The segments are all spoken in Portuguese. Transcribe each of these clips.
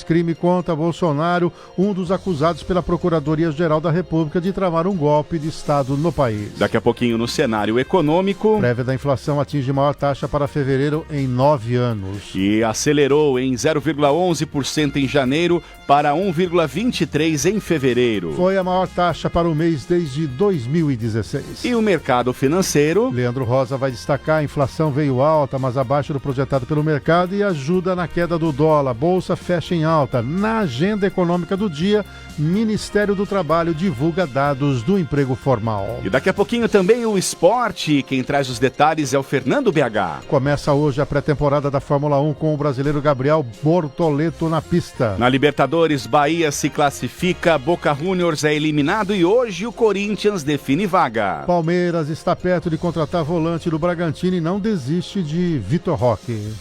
crime contra Bolsonaro, um dos acusados pela Procuradoria-Geral da República de tramar um golpe de Estado no país. Daqui a pouquinho no cenário econômico. Prévia da inflação atinge maior taxa para fevereiro em 9 anos. E acelerou em 0,11% em janeiro para 1,23% em fevereiro. Foi a maior taxa para o mês desde 2016. E o mercado financeiro? Leandro Rosa vai destacar: a inflação veio alta, mas abaixo do projetado pelo mercado e ajuda na queda do dólar. A bolsa fecha em alta. Na agenda econômica do dia, Ministério do Trabalho divulga dados do emprego formal. E daqui a pouquinho também o esporte. Quem traz os detalhes é o Fernando BH. Começa hoje a pré-temporada da Fórmula 1 com o brasileiro Gabriel Bortoleto na pista. Na Libertadores, Bahia se classifica, Boca Juniors é eliminado e hoje o Corinthians define vaga. Palmeiras está perto de contratar volante do Bragantino e não desiste de Vitor Roque.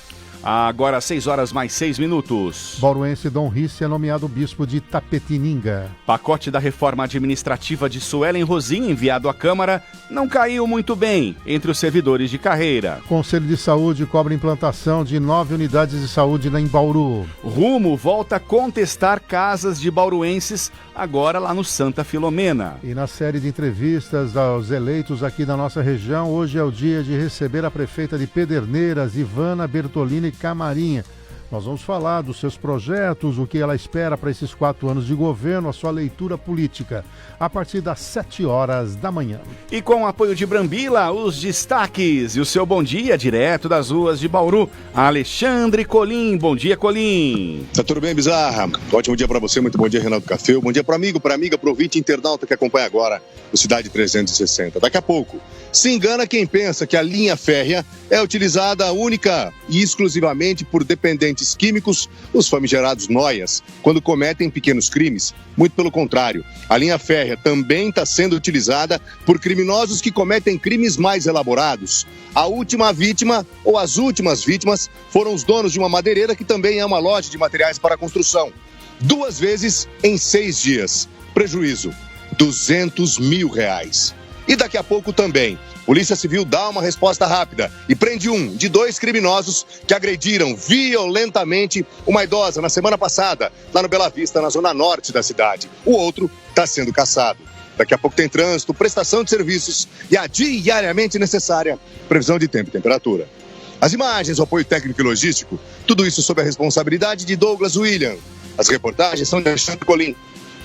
Agora 6:06. Bauruense Dom Risse é nomeado bispo de Tapetininga. Pacote da reforma administrativa de Suelen Rosim, enviado à Câmara, não caiu muito bem entre os servidores de carreira. Conselho de Saúde cobra implantação de 9 unidades de saúde em Bauru. Rumo volta a contestar casas de bauruenses, agora lá no Santa Filomena. E na série de entrevistas aos eleitos aqui da nossa região, hoje é o dia de receber a prefeita de Pederneiras, Ivana Bertolini Camarinha. Nós vamos falar dos seus projetos, o que ela espera para esses 4 anos de governo, a sua leitura política, a partir das 7h da manhã. E com o apoio de Brambila, os destaques e o seu bom dia direto das ruas de Bauru, Alexandre Colim. Bom dia, Colim. Tá tudo bem, Bizarra? Ótimo dia para você, muito bom dia, Renato Café. Bom dia para amigo, para amiga, para ouvinte internauta que acompanha agora o Cidade 360. Daqui a pouco, se engana quem pensa que a linha férrea é utilizada única e exclusivamente por dependentes químicos, os famigerados noias, quando cometem pequenos crimes. Muito pelo contrário, a linha férrea também está sendo utilizada por criminosos que cometem crimes mais elaborados. A última vítima, ou as últimas vítimas, foram os donos de uma madeireira que também é uma loja de materiais para construção. 2 vezes em 6 dias. Prejuízo, R$200 mil. E daqui a pouco também, Polícia Civil dá uma resposta rápida e prende um de 2 criminosos que agrediram violentamente uma idosa na semana passada, lá no Bela Vista, na zona norte da cidade. O outro está sendo caçado. Daqui a pouco tem trânsito, prestação de serviços e a diariamente necessária previsão de tempo e temperatura. As imagens, o apoio técnico e logístico, tudo isso sob a responsabilidade de Douglas William. As reportagens são de Alexandre Colim.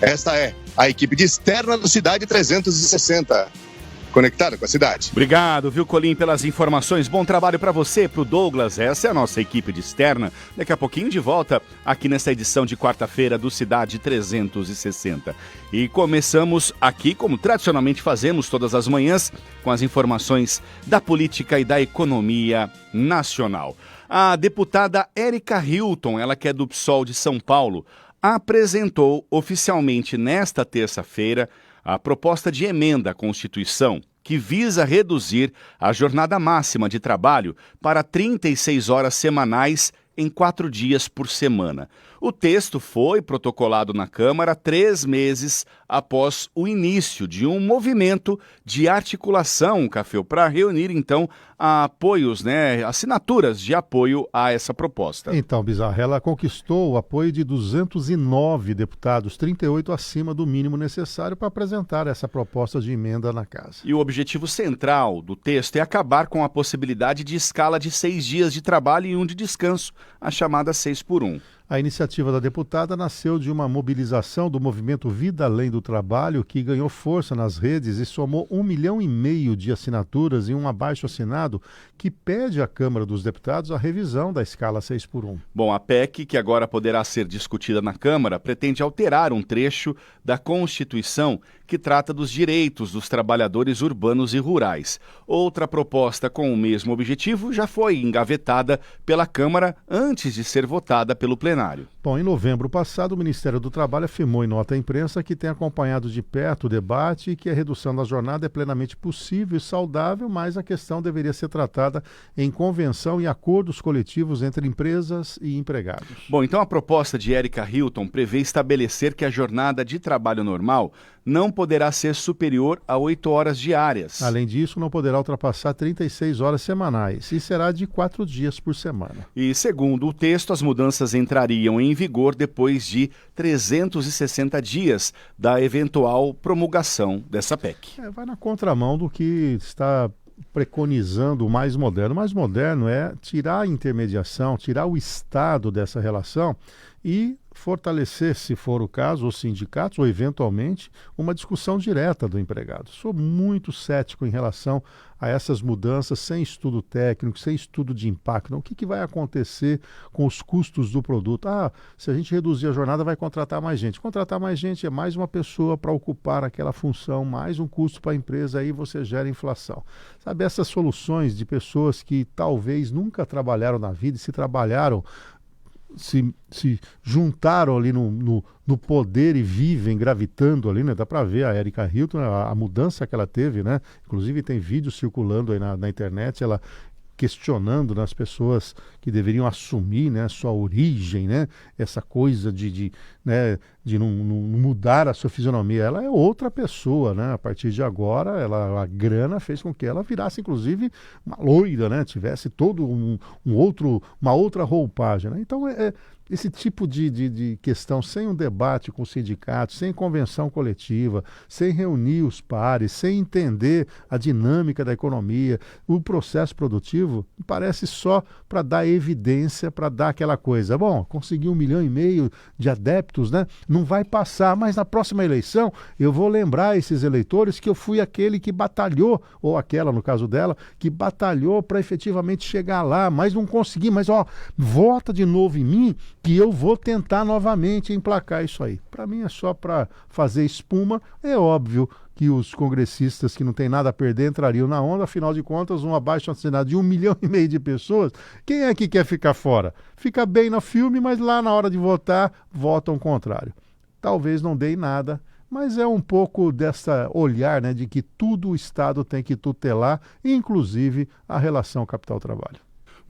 Esta é a equipe de externa do Cidade 360. Conectada com a cidade. Obrigado, viu, Colim, pelas informações. Bom trabalho para você, para o Douglas. Essa é a nossa equipe de externa. Daqui a pouquinho de volta aqui nessa edição de quarta-feira do Cidade 360. E começamos aqui, como tradicionalmente fazemos todas as manhãs, com as informações da política e da economia nacional. A deputada Érica Hilton, ela que é do PSOL de São Paulo, apresentou oficialmente nesta terça-feira a proposta de emenda à Constituição que visa reduzir a jornada máxima de trabalho para 36 horas semanais em 4 dias por semana. O texto foi protocolado na Câmara 3 meses após o início de um movimento de articulação, Café, para reunir, então, apoios, assinaturas de apoio a essa proposta. Então, Bizarra, ela conquistou o apoio de 209 deputados, 38 acima do mínimo necessário para apresentar essa proposta de emenda na casa. E o objetivo central do texto é acabar com a possibilidade de escala de 6 dias de trabalho e 1 de descanso, a chamada 6x1. A iniciativa da deputada nasceu de uma mobilização do movimento Vida Além do Trabalho, que ganhou força nas redes e somou 1,5 milhão de assinaturas e um abaixo-assinado que pede à Câmara dos Deputados a revisão da escala 6x1. Bom, a PEC, que agora poderá ser discutida na Câmara, pretende alterar um trecho da Constituição que trata dos direitos dos trabalhadores urbanos e rurais. Outra proposta com o mesmo objetivo já foi engavetada pela Câmara antes de ser votada pelo plenário. Bom, em novembro passado, o Ministério do Trabalho afirmou em nota à imprensa que tem acompanhado de perto o debate e que a redução da jornada é plenamente possível e saudável, mas a questão deveria ser tratada em convenção e acordos coletivos entre empresas e empregados. Bom, então a proposta de Érica Hilton prevê estabelecer que a jornada de trabalho normal não poderá ser superior a 8 horas diárias. Além disso, não poderá ultrapassar 36 horas semanais e será de 4 dias por semana. E, segundo o texto, as mudanças entrariam em vigor depois de 360 dias da eventual promulgação dessa PEC. Vai na contramão do que está preconizando o mais moderno. O mais moderno é tirar a intermediação, tirar o Estado dessa relação e fortalecer, se for o caso, os sindicatos ou, eventualmente, uma discussão direta do empregado. Sou muito cético em relação a essas mudanças sem estudo técnico, sem estudo de impacto. O que vai acontecer com os custos do produto? Se a gente reduzir a jornada, vai contratar mais gente. Contratar mais gente é mais uma pessoa para ocupar aquela função, mais um custo para a empresa, aí você gera inflação. Sabe, essas soluções de pessoas que talvez nunca trabalharam na vida e se trabalharam, se juntaram ali no poder e vivem gravitando ali, né? Dá para ver a Erika Hilton, a mudança que ela teve, né? Inclusive tem vídeos circulando aí na internet, ela questionando, né, as pessoas que deveriam assumir, né, sua origem, né, essa coisa de não mudar a sua fisionomia. Ela é outra pessoa, né? A partir de agora, a grana fez com que ela virasse, inclusive, uma loira, né? Tivesse todo uma outra roupagem, né? Então, esse tipo de questão, sem um debate com o sindicato, sem convenção coletiva, sem reunir os pares, sem entender a dinâmica da economia, o processo produtivo, parece só para dar evidência, para dar aquela coisa. Bom, consegui 1,5 milhão de adeptos, né? Não vai passar, mas na próxima eleição eu vou lembrar esses eleitores que eu fui aquele que batalhou, ou aquela, no caso dela, que batalhou para efetivamente chegar lá, mas não consegui, mas vota de novo em mim, que eu vou tentar novamente emplacar isso aí. Para mim é só para fazer espuma. É óbvio que os congressistas que não têm nada a perder entrariam na onda, afinal de contas, um abaixo-assinado de 1,5 milhão de pessoas, quem é que quer ficar fora? Fica bem no filme, mas lá na hora de votar, votam o contrário. Talvez não dê em nada, mas é um pouco dessa olhar, né, de que tudo o Estado tem que tutelar, inclusive a relação capital-trabalho.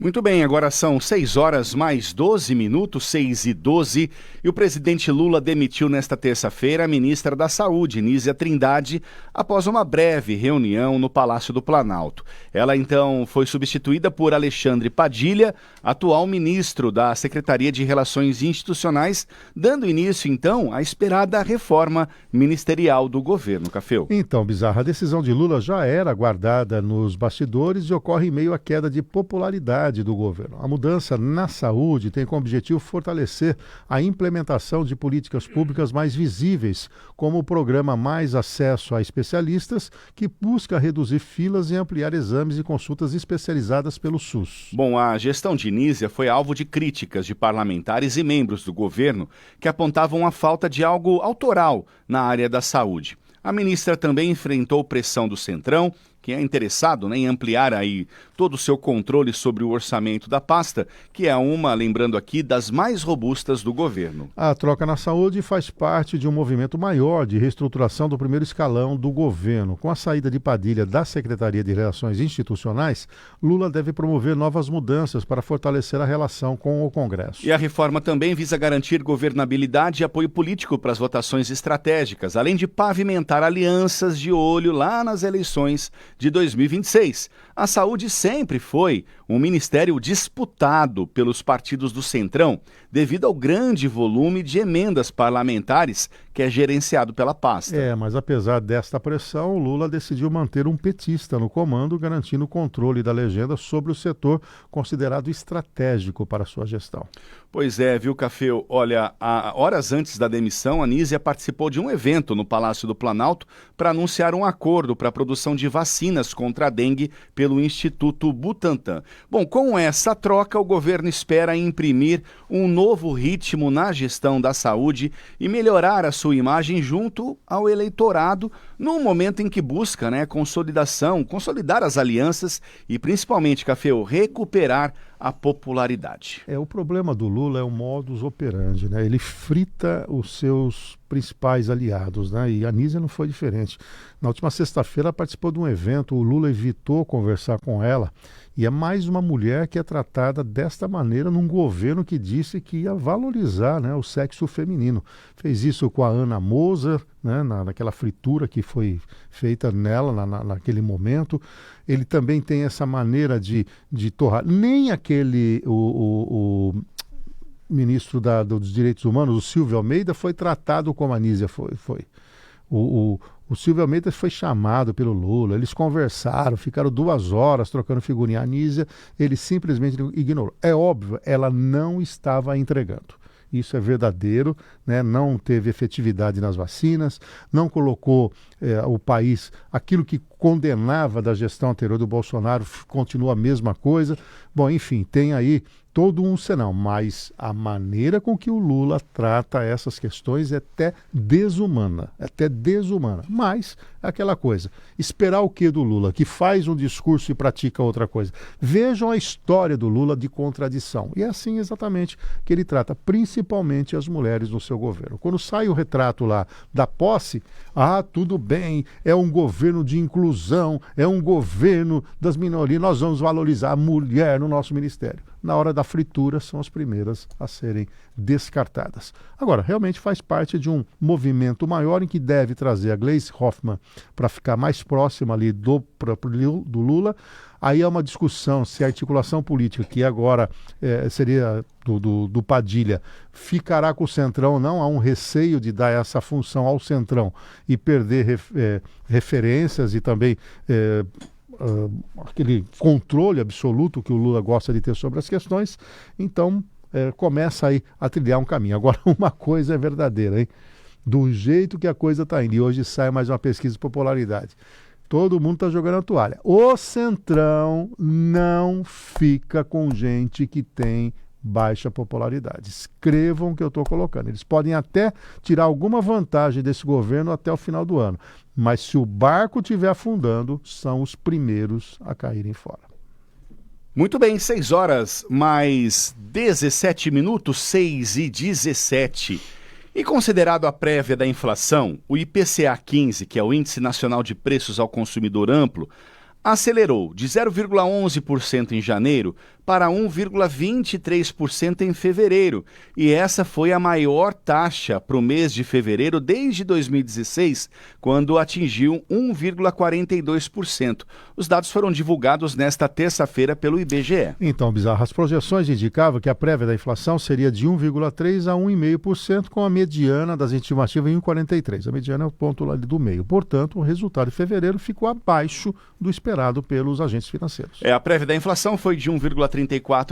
Muito bem, agora são 6 horas mais 12 minutos, 6h12, e o presidente Lula demitiu nesta terça-feira a ministra da Saúde, Nízia Trindade, após uma breve reunião no Palácio do Planalto. Ela, então, foi substituída por Alexandre Padilha, atual ministro da Secretaria de Relações Institucionais, dando início, então, à esperada reforma ministerial do governo. Cafeu. Então, Bizarra, a decisão de Lula já era guardada nos bastidores e ocorre em meio à queda de popularidade do governo. A mudança na saúde tem como objetivo fortalecer a implementação de políticas públicas mais visíveis, como o programa Mais Acesso a Especialistas, que busca reduzir filas e ampliar exames e consultas especializadas pelo SUS. Bom, a gestão de Nízia foi alvo de críticas de parlamentares e membros do governo que apontavam a falta de algo autoral na área da saúde. A ministra também enfrentou pressão do Centrão, que é interessado, né, em ampliar aí todo o seu controle sobre o orçamento da pasta, que é uma, lembrando aqui, das mais robustas do governo. A troca na saúde faz parte de um movimento maior de reestruturação do primeiro escalão do governo. Com a saída de Padilha da Secretaria de Relações Institucionais, Lula deve promover novas mudanças para fortalecer a relação com o Congresso. E a reforma também visa garantir governabilidade e apoio político para as votações estratégicas, além de pavimentar alianças de olho lá nas eleições de 2026. A saúde sempre foi um ministério disputado pelos partidos do Centrão, devido ao grande volume de emendas parlamentares que é gerenciado pela pasta. Mas apesar desta pressão, o Lula decidiu manter um petista no comando, garantindo o controle da legenda sobre o setor considerado estratégico para sua gestão. Pois é, viu, Cafeu? Olha, horas antes da demissão, a Nízia participou de um evento no Palácio do Planalto para anunciar um acordo para a produção de vacinas contra a dengue pelo Instituto Butantan. Bom, com essa troca, o governo espera imprimir um novo ritmo na gestão da saúde e melhorar a sua imagem junto ao eleitorado, num momento em que busca, né, consolidar as alianças e, principalmente, Cafeu, recuperar a popularidade. O problema do Lula é o modus operandi, né? Ele frita os seus principais aliados, né? E a Nízia não foi diferente. Na última sexta-feira ela participou de um evento, o Lula evitou conversar com ela E é mais uma mulher que é tratada desta maneira num governo que disse que ia valorizar, né, o sexo feminino. Fez isso com a Ana Moser, né, naquela fritura que foi feita nela naquele momento. Ele também tem essa maneira de torrar. Nem aquele... o ministro dos Direitos Humanos, o Silvio Almeida, foi tratado como a Anísia foi. O Silvio Almeida foi chamado pelo Lula, eles conversaram, ficaram 2 horas trocando figurinha. A Anísia, ele simplesmente ignorou. É óbvio, ela não estava entregando. Isso é verdadeiro, né? Não teve efetividade nas vacinas, não colocou o país, aquilo que condenava da gestão anterior do Bolsonaro, continua a mesma coisa. Bom, enfim, tem aí todo um senão, mas a maneira com que o Lula trata essas questões é até desumana, mas é aquela coisa, esperar o que do Lula, que faz um discurso e pratica outra coisa. Vejam a história do Lula de contradição, e é assim exatamente que ele trata, principalmente as mulheres no seu governo. Quando sai o retrato lá da posse, tudo bem, é um governo de inclusão, é um governo das minorias, nós vamos valorizar a mulher no nosso ministério. Na hora da fritura, são as primeiras a serem descartadas. Agora, realmente faz parte de um movimento maior em que deve trazer a Gleisi Hoffmann para ficar mais próxima ali do Lula. Aí é uma discussão se a articulação política, que agora seria do Padilha, ficará com o Centrão ou não. Há um receio de dar essa função ao Centrão e perder referências e também... aquele controle absoluto que o Lula gosta de ter sobre as questões. Então começa aí a trilhar um caminho. Agora, uma coisa é verdadeira, hein? Do jeito que a coisa está indo, e hoje sai mais uma pesquisa de popularidade, todo mundo está jogando a toalha. O Centrão não fica com gente que tem baixa popularidade. Escrevam o que eu estou colocando. Eles podem até tirar alguma vantagem desse governo até o final do ano, mas se o barco estiver afundando, são os primeiros a caírem fora. Muito bem, 6 horas mais 17 minutos, 6h17. E considerado a prévia da inflação, o IPCA 15, que é o Índice Nacional de Preços ao Consumidor Amplo, acelerou de 0,11% em janeiro para 1,23% em fevereiro. E essa foi a maior taxa para o mês de fevereiro desde 2016, quando atingiu 1,42%. Os dados foram divulgados nesta terça-feira pelo IBGE. Então, Bizarro, as projeções indicavam que a prévia da inflação seria de 1,3% a 1,5%, com a mediana das estimativas em 1,43%. A mediana é o ponto lá do meio. Portanto, o resultado de fevereiro ficou abaixo do esperado pelos agentes financeiros. A prévia da inflação foi de 1,34%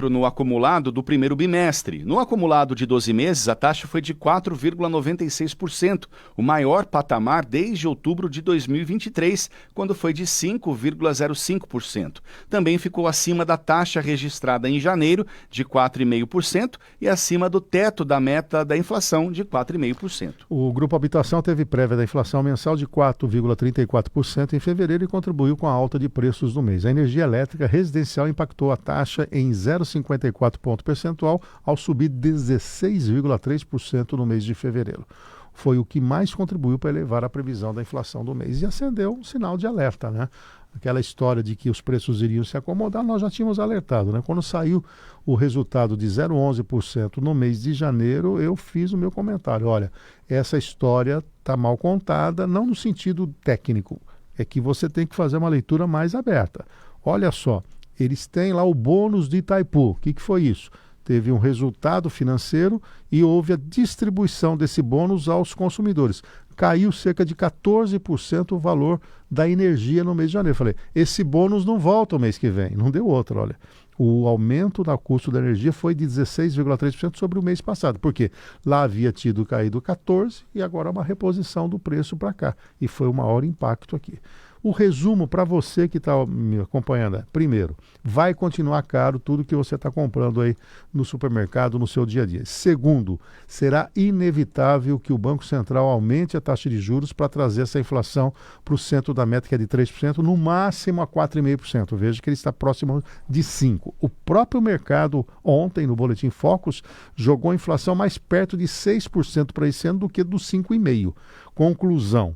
no acumulado do primeiro bimestre. No acumulado de 12 meses, a taxa foi de 4,96%, o maior patamar desde outubro de 2023, quando foi de 5,05%. Também ficou acima da taxa registrada em janeiro, de 4,5%, e acima do teto da meta da inflação, de 4,5%. O Grupo Habitação teve prévia da inflação mensal de 4,34% em fevereiro e contribuiu com a alta de preços no mês. A energia elétrica residencial impactou a taxa em 0,54 ponto percentual ao subir 16,3% no mês de fevereiro. Foi o que mais contribuiu para elevar a previsão da inflação do mês e acendeu um sinal de alerta, né? Aquela história de que os preços iriam se acomodar, nós já tínhamos alertado, né? Quando saiu o resultado de 0,11% no mês de janeiro, eu fiz o meu comentário. Olha, essa história está mal contada, não no sentido técnico, é que você tem que fazer uma leitura mais aberta. Olha só, eles têm lá o bônus de Itaipu. O que foi isso? Teve um resultado financeiro e houve a distribuição desse bônus aos consumidores. Caiu cerca de 14% o valor da energia no mês de janeiro. Falei, esse bônus não volta o mês que vem. Não deu outro, olha. O aumento do custo da energia foi de 16,3% sobre o mês passado. Por quê? Lá havia caído 14% e agora uma reposição do preço para cá. E foi o maior impacto aqui. O resumo para você que está me acompanhando é, primeiro, vai continuar caro tudo que você está comprando aí no supermercado, no seu dia a dia. Segundo, será inevitável que o Banco Central aumente a taxa de juros para trazer essa inflação para o centro da meta, que é de 3%, no máximo a 4,5%. Veja que ele está próximo de 5%. O próprio mercado ontem, no Boletim Focus, jogou a inflação mais perto de 6% para esse ano do que do 5,5%. Conclusão.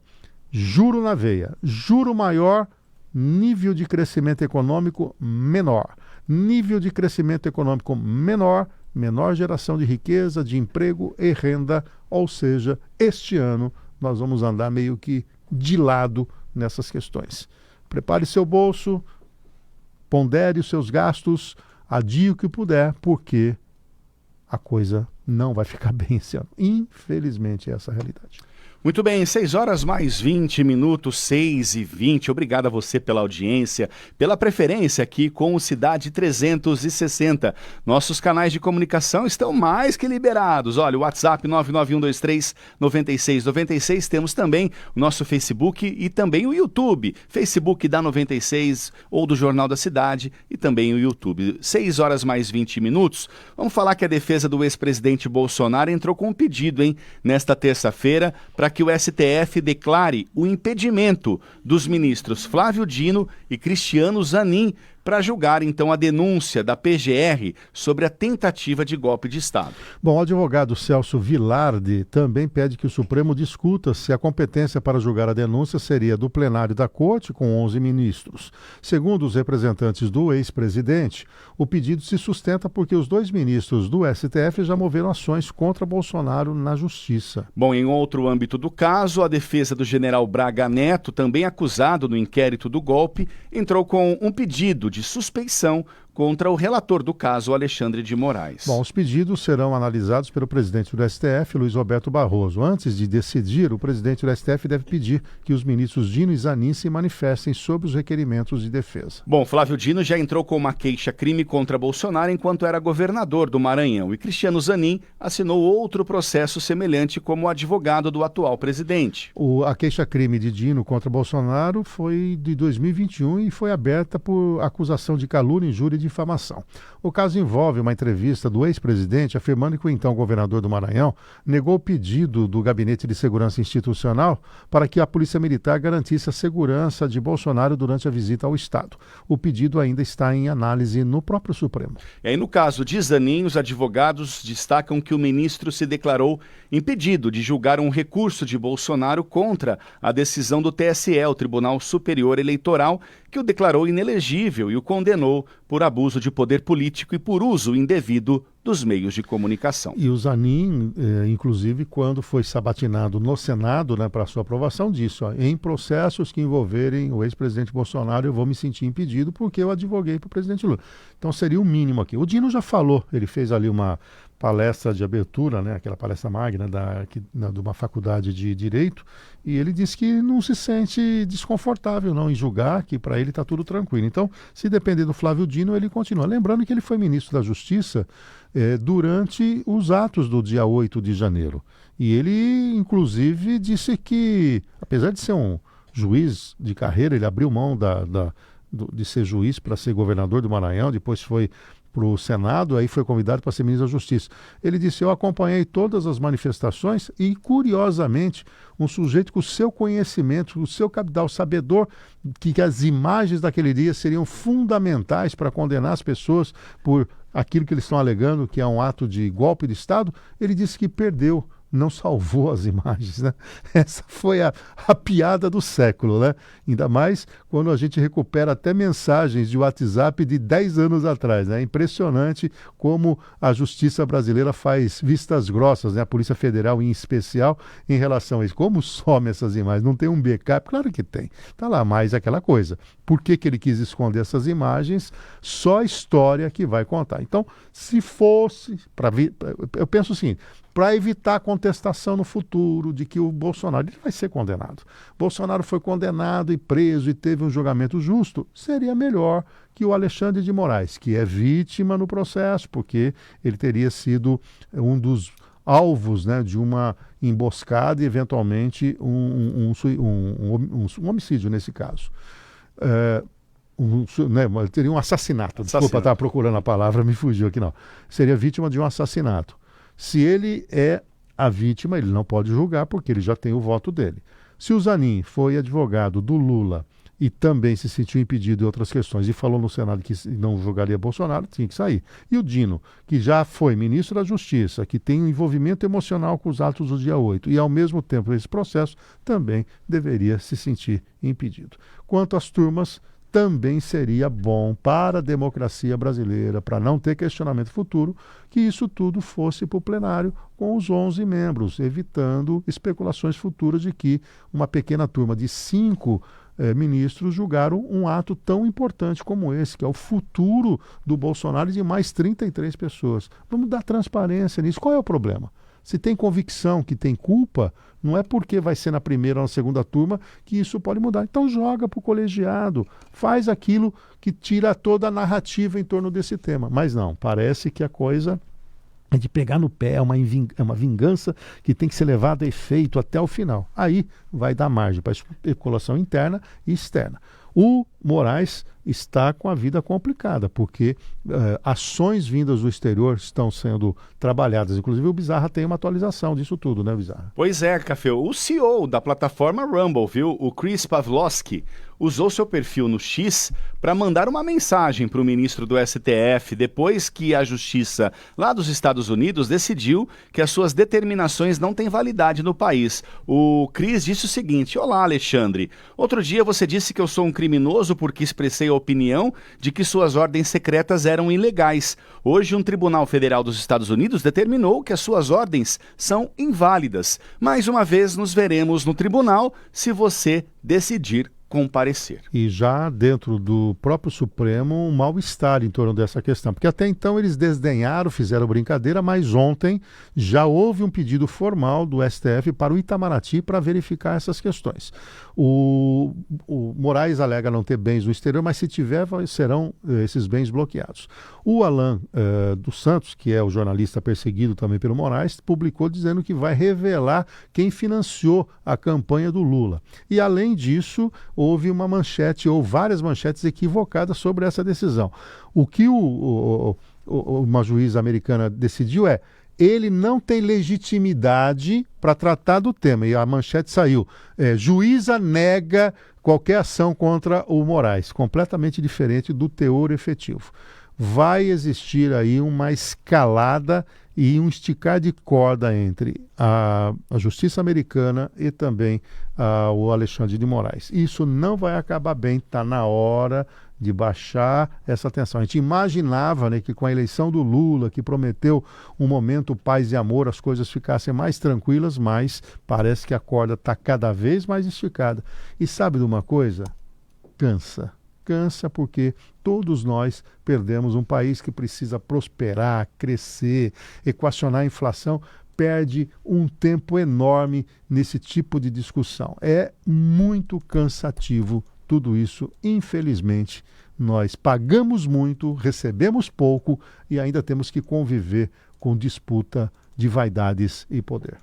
Juro na veia, juro maior, nível de crescimento econômico menor. nível de crescimento econômico menor geração de riqueza, de emprego e renda, ou seja, este ano nós vamos andar meio que de lado nessas questões. Prepare seu bolso, pondere os seus gastos, adie o que puder, porque a coisa não vai ficar bem esse ano. Infelizmente, essa é a realidade. Muito bem, 6 horas mais 20 minutos, 6h20. Obrigado a você pela audiência, pela preferência aqui com o Cidade 360. Nossos canais de comunicação estão mais que liberados. Olha, o WhatsApp 991239696. Temos também o nosso Facebook e também o YouTube. Facebook da 96 ou do Jornal da Cidade e também o YouTube. 6 horas mais 20 minutos. Vamos falar que a defesa do ex-presidente Bolsonaro entrou com um pedido, nesta terça-feira, para que o STF declare o impedimento dos ministros Flávio Dino e Cristiano Zanin para julgar, então, a denúncia da PGR sobre a tentativa de golpe de Estado. Bom, o advogado Celso Vilardi também pede que o Supremo discuta se a competência para julgar a denúncia seria do plenário da Corte, com 11 ministros. Segundo os representantes do ex-presidente, o pedido se sustenta porque os 2 ministros do STF já moveram ações contra Bolsonaro na Justiça. Bom, em outro âmbito do caso, a defesa do general Braga Neto, também acusado no inquérito do golpe, entrou com um pedido de suspeição contra o relator do caso, Alexandre de Moraes. Bom, os pedidos serão analisados pelo presidente do STF, Luiz Roberto Barroso. Antes de decidir, o presidente do STF deve pedir que os ministros Dino e Zanin se manifestem sobre os requerimentos de defesa. Bom, Flávio Dino já entrou com uma queixa-crime contra Bolsonaro enquanto era governador do Maranhão, e Cristiano Zanin assinou outro processo semelhante como advogado do atual presidente. A queixa-crime de Dino contra Bolsonaro foi de 2021 e foi aberta por acusação de calúnia, injúria e difamação. O caso envolve uma entrevista do ex-presidente afirmando que o então governador do Maranhão negou o pedido do Gabinete de Segurança Institucional para que a Polícia Militar garantisse a segurança de Bolsonaro durante a visita ao Estado. O pedido ainda está em análise no próprio Supremo. E aí, no caso de Zanin, os advogados destacam que o ministro se declarou impedido de julgar um recurso de Bolsonaro contra a decisão do TSE, o Tribunal Superior Eleitoral, que o declarou inelegível e o condenou por abuso de poder político e por uso indevido dos meios de comunicação. E o Zanin, inclusive, quando foi sabatinado no Senado, para sua aprovação, disse, em processos que envolverem o ex-presidente Bolsonaro, eu vou me sentir impedido porque eu advoguei para o presidente Lula. Então seria o mínimo aqui. O Dino já falou, ele fez ali uma palestra de abertura, aquela palestra magna de uma faculdade de Direito, e ele disse que não se sente desconfortável em julgar, que para ele está tudo tranquilo. Então, se depender do Flávio Dino, ele continua. Lembrando que ele foi ministro da Justiça durante os atos do dia 8 de janeiro. E ele, inclusive, disse que, apesar de ser um juiz de carreira, ele abriu mão de ser juiz para ser governador do Maranhão, depois foi para o Senado, aí foi convidado para ser ministro da Justiça. Ele disse, eu acompanhei todas as manifestações e, curiosamente, um sujeito com o seu conhecimento, o seu capital, sabedor que as imagens daquele dia seriam fundamentais para condenar as pessoas por aquilo que eles estão alegando que é um ato de golpe de Estado, ele disse que perdeu, não salvou as imagens, Essa foi a piada do século, Ainda mais quando a gente recupera até mensagens de WhatsApp de 10 anos atrás, É impressionante como a justiça brasileira faz vistas grossas, A Polícia Federal em especial, em relação a isso. Como some essas imagens? Não tem um backup? Claro que tem. Está lá mais aquela coisa. Por que ele quis esconder essas imagens? Só a história que vai contar. Então, se fosse, eu penso o seguinte, para evitar a contestação no futuro de que o Bolsonaro ele vai ser condenado. Bolsonaro foi condenado e preso e teve um julgamento justo, seria melhor que o Alexandre de Moraes, que é vítima no processo, porque ele teria sido um dos alvos de uma emboscada e, eventualmente, um homicídio nesse caso. Teria um assassinato. Desculpa, estava procurando a palavra, me fugiu aqui não. Seria vítima de um assassinato. Se ele é a vítima, ele não pode julgar porque ele já tem o voto dele. Se o Zanin foi advogado do Lula e também se sentiu impedido em outras questões e falou no Senado que não julgaria Bolsonaro, tinha que sair. E o Dino, que já foi ministro da Justiça, que tem um envolvimento emocional com os atos do dia 8 e, ao mesmo tempo, esse processo, também deveria se sentir impedido. Quanto às turmas, também seria bom para a democracia brasileira, para não ter questionamento futuro, que isso tudo fosse para o plenário com os 11 membros, evitando especulações futuras de que uma pequena turma de 5 ministros julgaram um ato tão importante como esse, que é o futuro do Bolsonaro e de mais 33 pessoas. Vamos dar transparência nisso. Qual é o problema? Se tem convicção que tem culpa, não é porque vai ser na primeira ou na segunda turma que isso pode mudar. Então joga para o colegiado, faz aquilo que tira toda a narrativa em torno desse tema. Mas não, parece que a coisa é de pegar no pé, é uma vingança que tem que ser levada a efeito até o final. Aí vai dar margem para especulação interna e externa. O Moraes está com a vida complicada, porque ações vindas do exterior estão sendo trabalhadas. Inclusive o Bizarra tem uma atualização disso tudo, né, Bizarra? Pois é, Café. O CEO da plataforma Rumble, viu? O Chris Pavlovski, usou seu perfil no X para mandar uma mensagem para o ministro do STF depois que a justiça lá dos Estados Unidos decidiu que as suas determinações não têm validade no país. O Chris disse o seguinte: olá, Alexandre. Outro dia você disse que eu sou um criminoso porque expressei a opinião de que suas ordens secretas eram ilegais. Hoje, um tribunal federal dos Estados Unidos determinou que as suas ordens são inválidas. Mais uma vez, nos veremos no tribunal se você decidir comparecer. E já dentro do próprio Supremo, um mal-estar em torno dessa questão, porque até então eles desdenharam, fizeram brincadeira, mas ontem já houve um pedido formal do STF para o Itamaraty para verificar essas questões. O Moraes alega não ter bens no exterior, mas se tiver, serão esses bens bloqueados. O Alan dos Santos, que é o jornalista perseguido também pelo Moraes, publicou dizendo que vai revelar quem financiou a campanha do Lula. E além disso, houve uma manchete ou várias manchetes equivocadas sobre essa decisão. O que uma juíza americana decidiu é: ele não tem legitimidade para tratar do tema. E a manchete saiu: juíza nega qualquer ação contra o Moraes. Completamente diferente do teor efetivo. Vai existir aí uma escalada e um esticar de corda entre a justiça americana e também o Alexandre de Moraes. Isso não vai acabar bem, está na hora de baixar essa tensão. A gente imaginava, né, que com a eleição do Lula, que prometeu um momento paz e amor, as coisas ficassem mais tranquilas, mas parece que a corda está cada vez mais esticada. E sabe de uma coisa? Cansa. Cansa porque todos nós perdemos um país que precisa prosperar, crescer, equacionar a inflação, perde um tempo enorme nesse tipo de discussão. É muito cansativo tudo isso, infelizmente. Nós pagamos muito, recebemos pouco e ainda temos que conviver com disputa de vaidades e poder.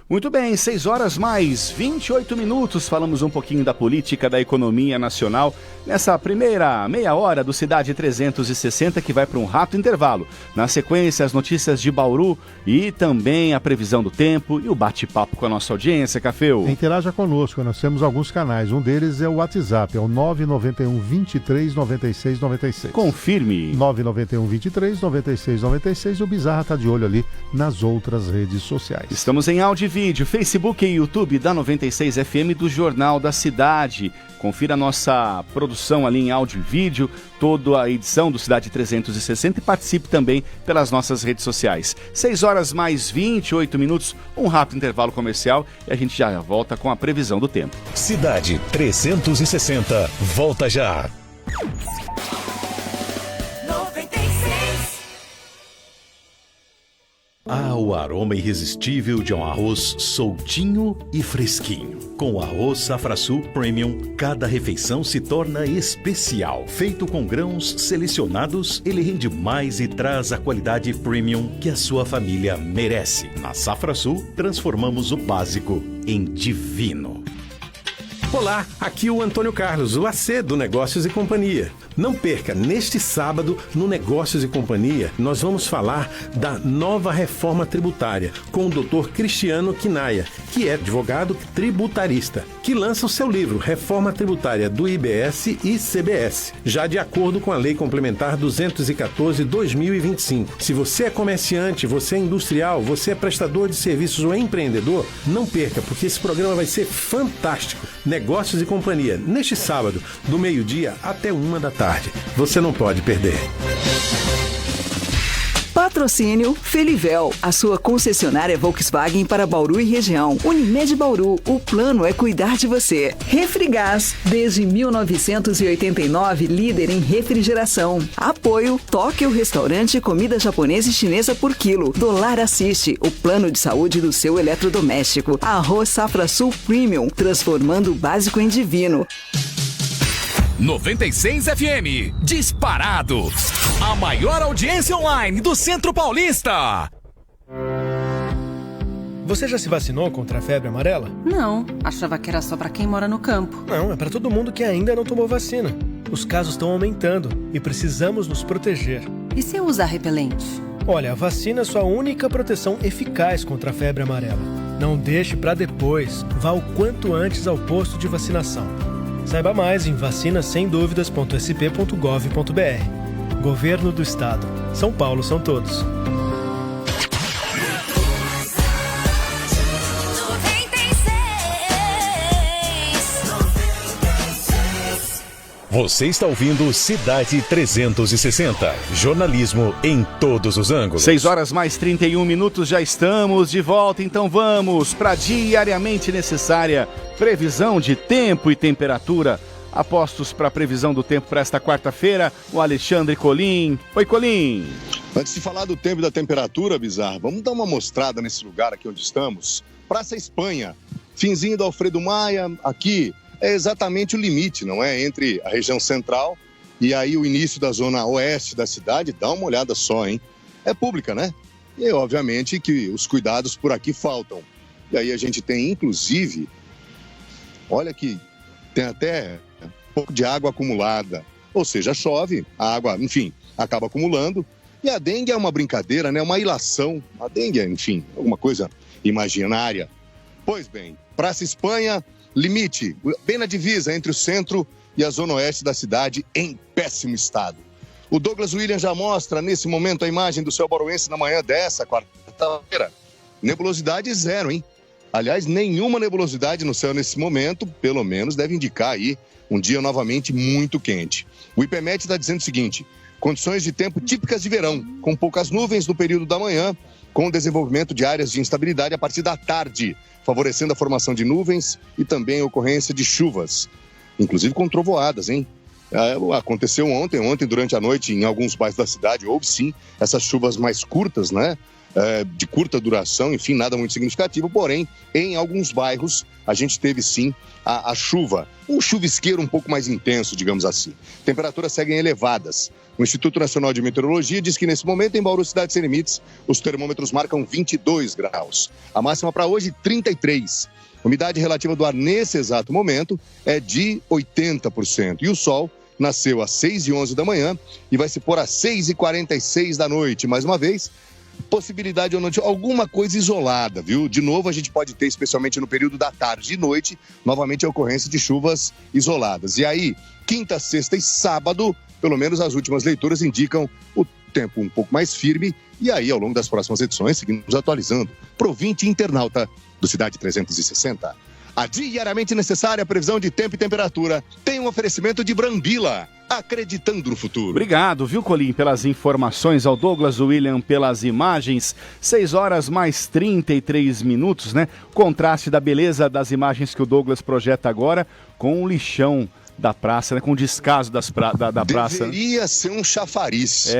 Muito bem, 6 horas mais 28 minutos, falamos um pouquinho da política, da economia nacional, nessa primeira meia hora do Cidade 360, que vai para um rápido intervalo. Na sequência, as notícias de Bauru e também a previsão do tempo e o bate-papo com a nossa audiência, Cafeu. Interaja conosco, nós temos alguns canais, um deles é o WhatsApp, é o 991 23 96 96. Confirme. 991 23 96 96, o Bizarra está de olho ali nas outras redes sociais. Estamos em áudio e vídeo, Facebook e YouTube da 96 FM do Jornal da Cidade. Confira a nossa produção ali em áudio e vídeo, toda a edição do Cidade 360 e participe também pelas nossas redes sociais. 6 horas mais 28 minutos, um rápido intervalo comercial e a gente já volta com a previsão do tempo. Cidade 360, volta já. Ah, o aroma irresistível de um arroz soltinho e fresquinho. Com o arroz Safra-Sul Premium, cada refeição se torna especial. Feito com grãos selecionados, ele rende mais e traz a qualidade premium que a sua família merece. Na Safra-Sul, transformamos o básico em divino. Olá, aqui o Antônio Carlos, o AC do Negócios e Companhia. Não perca, neste sábado, no Negócios e Companhia, nós vamos falar da nova reforma tributária com o Dr. Cristiano Quinaia, que é advogado tributarista, que lança o seu livro Reforma Tributária do IBS e CBS, já de acordo com a Lei Complementar 214/2025. Se você é comerciante, você é industrial, você é prestador de serviços ou empreendedor, não perca, porque esse programa vai ser fantástico. Negócios e Companhia, neste sábado, do meio-dia até 1h. Você não pode perder. Patrocínio Felivel, a sua concessionária Volkswagen para Bauru e região. Unimed Bauru, o plano é cuidar de você. Refrigás, desde 1989, líder em refrigeração. Apoio Tóquio Restaurante Comida Japonesa e Chinesa por quilo. Dolar Assiste, o plano de saúde do seu eletrodoméstico. Arroz Safra Sul Premium, transformando o básico em divino. 96 FM, disparado. A maior audiência online do Centro Paulista. Você já se vacinou contra a febre amarela? Não, achava que era só pra quem mora no campo. Não, é pra todo mundo que ainda não tomou vacina. Os casos estão aumentando e precisamos nos proteger. E se eu usar repelente? Olha, a vacina é sua única proteção eficaz contra a febre amarela. Não deixe pra depois. Vá o quanto antes ao posto de vacinação. Saiba mais em vacinasemduvidas.sp.gov.br. Governo do Estado. São Paulo são todos. Você está ouvindo Cidade 360. Jornalismo em todos os ângulos. 6h mais 31 minutos, já estamos de volta. Então vamos para a diariamente necessária previsão de tempo e temperatura. Apostos para a previsão do tempo para esta quarta-feira, o Alexandre Colim. Oi, Colim. Antes de falar do tempo e da temperatura, Bizarro, vamos dar uma mostrada nesse lugar aqui onde estamos. Praça Espanha, finzinho do Alfredo Maia, aqui é exatamente o limite, não é? Entre a região central e aí o início da zona oeste da cidade. Dá uma olhada só, hein? É pública, né? E obviamente que os cuidados por aqui faltam. E aí a gente tem, inclusive, olha que tem até um pouco de água acumulada. Ou seja, chove, a água, enfim, acaba acumulando. E a dengue é uma brincadeira, né? Uma ilação. A dengue é, enfim, alguma coisa imaginária. Pois bem, Praça Espanha, limite, bem na divisa entre o centro e a zona oeste da cidade, em péssimo estado. O Douglas William já mostra, nesse momento, a imagem do céu bauruense na manhã dessa quarta-feira. Nebulosidade zero, hein? Aliás, nenhuma nebulosidade no céu nesse momento, pelo menos deve indicar aí um dia novamente muito quente. O IPMET está dizendo o seguinte: condições de tempo típicas de verão, com poucas nuvens no período da manhã, com o desenvolvimento de áreas de instabilidade a partir da tarde, favorecendo a formação de nuvens e também a ocorrência de chuvas, inclusive com trovoadas, hein? Aconteceu ontem durante a noite, em alguns bairros da cidade, houve sim essas chuvas mais curtas, né? De curta duração, enfim, nada muito significativo, porém, em alguns bairros a gente teve sim a chuva, um chuvisqueiro um pouco mais intenso, digamos assim. Temperaturas seguem elevadas. O Instituto Nacional de Meteorologia diz que nesse momento em Bauru, cidade sem limites, os termômetros marcam 22 graus. A máxima para hoje, 33. A umidade relativa do ar nesse exato momento é de 80%. E o sol nasceu às 6h11 da manhã e vai se pôr às 6h46 da noite. Mais uma vez, possibilidade ou não de alguma coisa isolada, viu? De novo, a gente pode ter, especialmente no período da tarde e noite, novamente a ocorrência de chuvas isoladas. E aí, quinta, sexta e sábado, pelo menos as últimas leituras indicam o tempo um pouco mais firme. E aí, ao longo das próximas edições, seguimos atualizando para o ouvinte internauta do Cidade 360. A diariamente necessária previsão de tempo e temperatura tem um oferecimento de Brambila, acreditando no futuro. Obrigado, viu, Colim, pelas informações, ao Douglas William pelas imagens. 6h mais 33 minutos, né? Contraste da beleza das imagens que o Douglas projeta agora com o lixão da praça, né? Com o descaso da praça. Deveria ser um chafariz.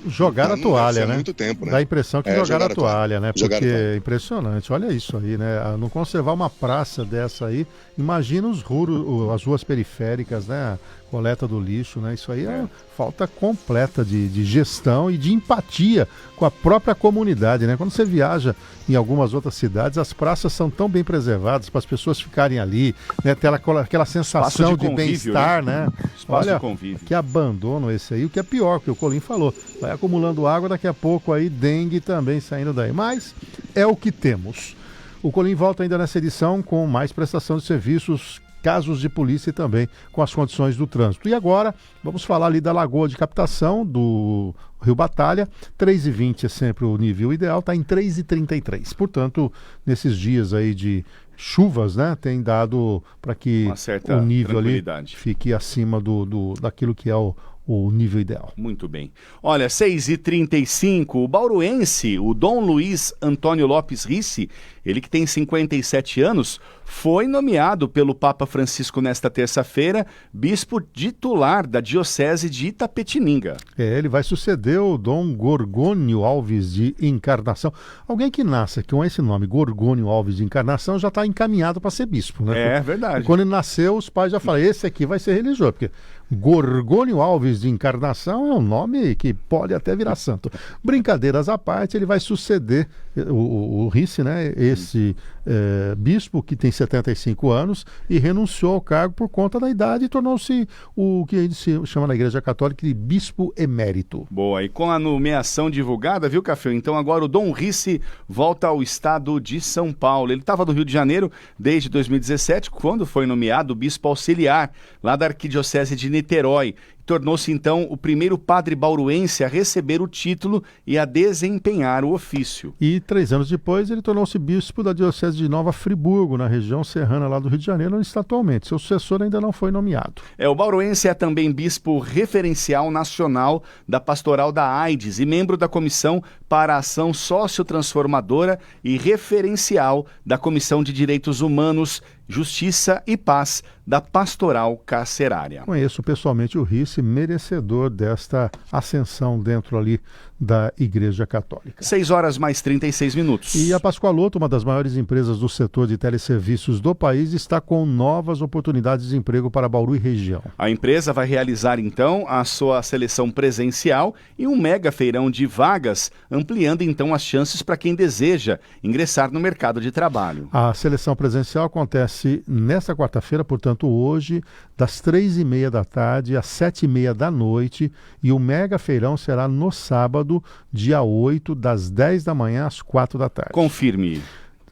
Jogaram a toalha, né? Muito tempo, né? Dá a impressão que jogaram a toalha, né? Porque toalha. É impressionante, olha isso aí, né? Não conservar uma praça dessa aí, imagina as ruas periféricas, né? Coleta do lixo, né? Isso aí é falta completa de gestão e de empatia com a própria comunidade, né? Quando você viaja em algumas outras cidades, as praças são tão bem preservadas para as pessoas ficarem ali, né? Ter aquela sensação de bem-estar, né? Olha, que abandono esse aí, o que é pior, que o Colim falou, vai acumulando água, daqui a pouco aí dengue também saindo daí, mas é o que temos. O Colim volta ainda nessa edição com mais prestação de serviços, casos de polícia e também com as condições do trânsito. E agora vamos falar ali da lagoa de captação do Rio Batalha. 3,20 é sempre o nível ideal, está em 3,33. Portanto, nesses dias aí de chuvas, né, tem dado para que uma certa o nível ali tranquilidade fique acima daquilo que é o nível ideal. Muito bem. Olha, 6h35, o bauruense, o Dom Luiz Antônio Lopes Rissi, ele que tem 57 anos, foi nomeado pelo Papa Francisco nesta terça-feira bispo titular da Diocese de Itapetininga. Ele vai suceder o Dom Gorgônio Alves de Encarnação. Alguém que nasce com esse nome, Gorgônio Alves de Encarnação, já está encaminhado para ser bispo, né? É verdade. E quando ele nasceu, os pais já falaram, esse aqui vai ser religioso, porque Gorgônio Alves de Encarnação é um nome que pode até virar santo. Brincadeiras à parte, ele vai suceder o Rissi, né? Esse bispo que tem 75 anos e renunciou ao cargo por conta da idade e tornou-se o que a gente chama na Igreja Católica de bispo emérito. Boa, e com a nomeação divulgada, viu, Café? Então agora o Dom Rissi volta ao estado de São Paulo. Ele estava no Rio de Janeiro desde 2017, quando foi nomeado bispo auxiliar lá da Arquidiocese de Niterói. Tornou-se então o primeiro padre bauruense a receber o título e a desempenhar o ofício. E 3 anos depois ele tornou-se bispo da Diocese de Nova Friburgo, na região serrana lá do Rio de Janeiro, onde está atualmente. Seu sucessor ainda não foi nomeado. O bauruense é também bispo referencial nacional da Pastoral da AIDS e membro da Comissão para a Ação Sociotransformadora e referencial da Comissão de Direitos Humanos, Justiça e Paz da Pastoral Carcerária. Conheço pessoalmente o Rissi, merecedor desta ascensão dentro ali da Igreja Católica. 6h mais 36. E a Pascoaloto, uma das maiores empresas do setor de teleserviços do país, está com novas oportunidades de emprego para Bauru e região. A empresa vai realizar então a sua seleção presencial e um mega feirão de vagas, ampliando então as chances para quem deseja ingressar no mercado de trabalho. A seleção presencial acontece nesta quarta-feira, portanto hoje, das 3h30 da tarde às 7h30 da noite, e o mega feirão será no sábado, dia 8, das 10 da manhã às 4 da tarde. Confirme.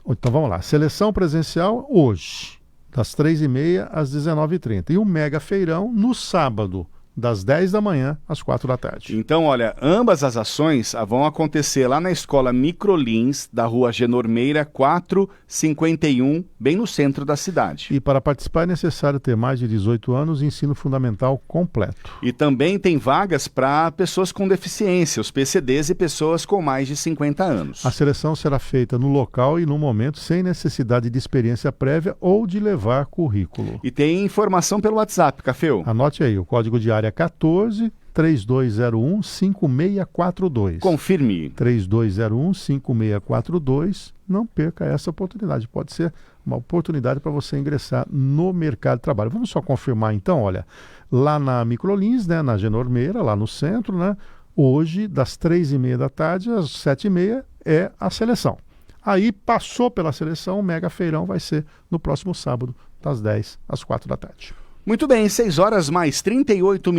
Então vamos lá, seleção presencial hoje, das 3h30 às 19h30, e o mega feirão no sábado, das 10 da manhã às 4 da tarde. Então, olha, ambas as ações vão acontecer lá na Escola Microlins, da Rua Genormeira 451, bem no centro da cidade. E para participar é necessário ter mais de 18 anos e ensino fundamental completo. E também tem vagas para pessoas com deficiência, os PCDs e pessoas com mais de 50 anos. A seleção será feita no local e no momento, sem necessidade de experiência prévia ou de levar currículo. E tem informação pelo WhatsApp, Cafeu. Anote aí, o código de área 14 3201 5642. Confirme. 3201 5642. Não perca essa oportunidade. Pode ser uma oportunidade para você ingressar no mercado de trabalho. Vamos só confirmar então, olha, lá na Microlins, né, na Genormeira, lá no centro, né, hoje das 3h30 da tarde às 7h30 é a seleção. Aí passou pela seleção, o mega feirão vai ser no próximo sábado, das 10 às 4 da tarde. Muito bem, 6h mais 38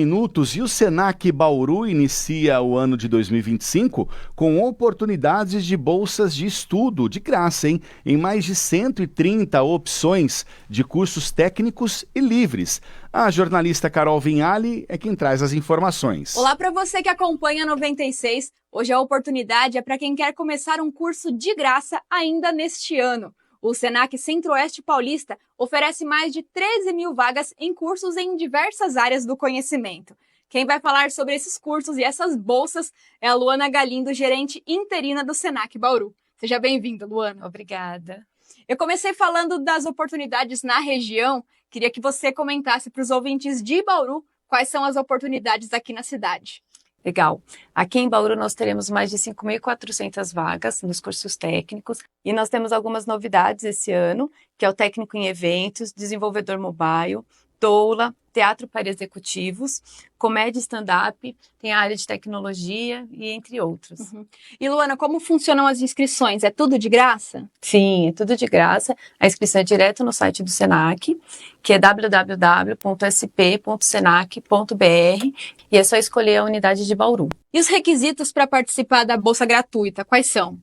e o Senac Bauru inicia o ano de 2025 com oportunidades de bolsas de estudo de graça, hein? Em mais de 130 opções de cursos técnicos e livres. A jornalista Carol Vinhali é quem traz as informações. Olá para você que acompanha a 96. Hoje a oportunidade é para quem quer começar um curso de graça ainda neste ano. O Senac Centro-Oeste Paulista oferece mais de 13 mil vagas em cursos em diversas áreas do conhecimento. Quem vai falar sobre esses cursos e essas bolsas é a Luana Galindo, gerente interina do Senac Bauru. Seja bem-vinda, Luana. Obrigada. Eu comecei falando das oportunidades na região. Queria que você comentasse para os ouvintes de Bauru quais são as oportunidades aqui na cidade. Legal. Aqui em Bauru nós teremos mais de 5.400 vagas nos cursos técnicos e nós temos algumas novidades esse ano, que é o técnico em eventos, desenvolvedor mobile, doula, teatro para executivos, comédia stand-up, tem a área de tecnologia e entre outros. Uhum. E Luana, como funcionam as inscrições? É tudo de graça? Sim, é tudo de graça. A inscrição é direto no site do Senac, que é www.sp.senac.br, e é só escolher a unidade de Bauru. E os requisitos para participar da bolsa gratuita, quais são?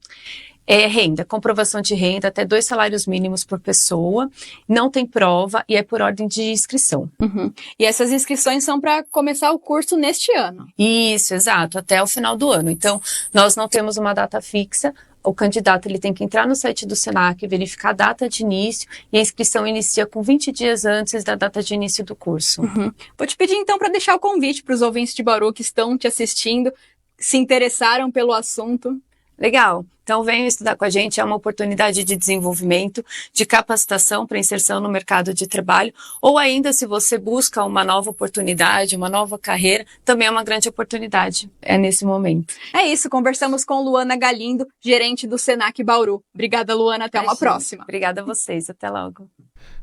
É renda, comprovação de renda, até 2 salários mínimos por pessoa, não tem prova e é por ordem de inscrição. Uhum. E essas inscrições são para começar o curso neste ano? Isso, exato, até o final do ano. Então, nós não temos uma data fixa, o candidato ele tem que entrar no site do Senac, verificar a data de início, e a inscrição inicia com 20 dias antes da data de início do curso. Vou te pedir então para deixar o convite para os ouvintes de Bauru que estão te assistindo, se interessaram pelo assunto. Legal. Então venham estudar com a gente, é uma oportunidade de desenvolvimento, de capacitação para inserção no mercado de trabalho, ou ainda se você busca uma nova oportunidade, uma nova carreira, também é uma grande oportunidade, é nesse momento. É isso, conversamos com Luana Galindo, gerente do Senac Bauru. Obrigada, Luana, até uma próxima. Obrigada a vocês, até logo.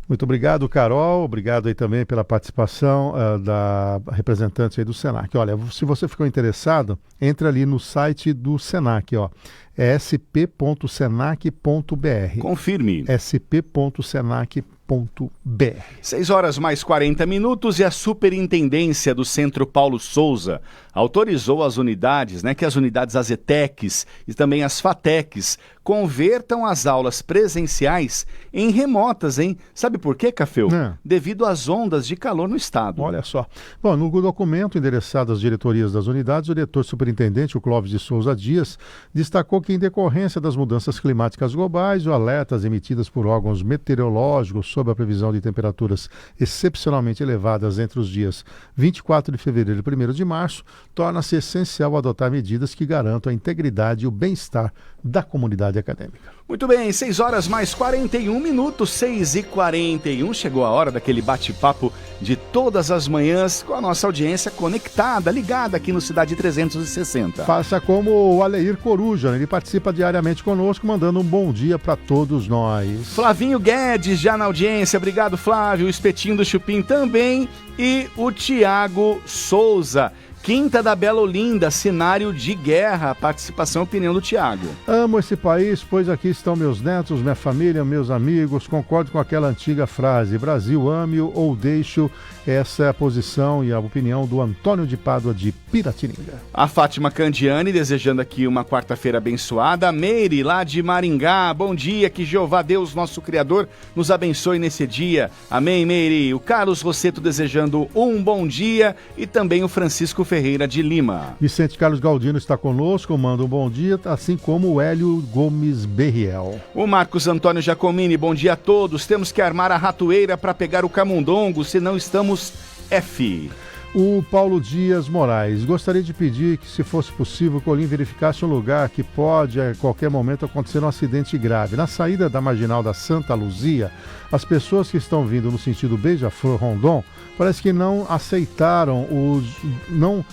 Muito obrigado, Carol. Obrigado aí também pela participação da representante aí do Senac. Olha, se você ficou interessado, entre ali no site do Senac, ó. É sp.senac.br. Confirme. sp.senac.br. 6h mais 40 e a Superintendência do Centro Paulo Souza autorizou as unidades, que as unidades AZTECs e também as FATECs convertam as aulas presenciais em remotas, hein? Sabe por quê, Cafeu? Devido às ondas de calor no estado. Olha só. Bom, no documento endereçado às diretorias das unidades, o diretor superintendente, o Clóvis de Souza Dias, destacou que em decorrência das mudanças climáticas globais e alertas emitidas por órgãos meteorológicos sobre a previsão de temperaturas excepcionalmente elevadas entre os dias 24 de fevereiro e 1º de março, torna-se essencial adotar medidas que garantam a integridade e o bem-estar da comunidade acadêmica. Muito bem, 6h mais 41, 6h41. Chegou a hora daquele bate-papo de todas as manhãs com a nossa audiência conectada, ligada aqui no Cidade 360. Faça como o Aleir Coruja, ele participa diariamente conosco, mandando um bom dia para todos nós. Flavinho Guedes, já na audiência, obrigado Flávio, o Espetinho do Chupim também, e o Tiago Souza. Quinta da Bela Olinda, cenário de guerra, participação e opinião do Tiago. Amo esse país, pois aqui estão meus netos, minha família, meus amigos. Concordo com aquela antiga frase, Brasil, ame-o ou deixe-o. Essa é a posição e a opinião do Antônio de Pádua de Piratininga. A Fátima Candiani, desejando aqui uma quarta-feira abençoada. A Meire, lá de Maringá, bom dia, que Jeová Deus, nosso Criador, nos abençoe nesse dia. Amém, Meire. O Carlos Rosseto desejando um bom dia e também o Francisco Ferreira de Lima. Vicente Carlos Galdino está conosco, manda um bom dia, assim como o Hélio Gomes Berriel. O Marcos Antônio Giacomini, bom dia a todos. Temos que armar a ratoeira para pegar o camundongo, senão estamos F. O Paulo Dias Moraes, gostaria de pedir que, se fosse possível, que o Olim verificasse um lugar que pode, a qualquer momento, acontecer um acidente grave. Na saída da marginal da Santa Luzia, as pessoas que estão vindo no sentido Beija-Flor-Rondon, parece que não aceitaram, não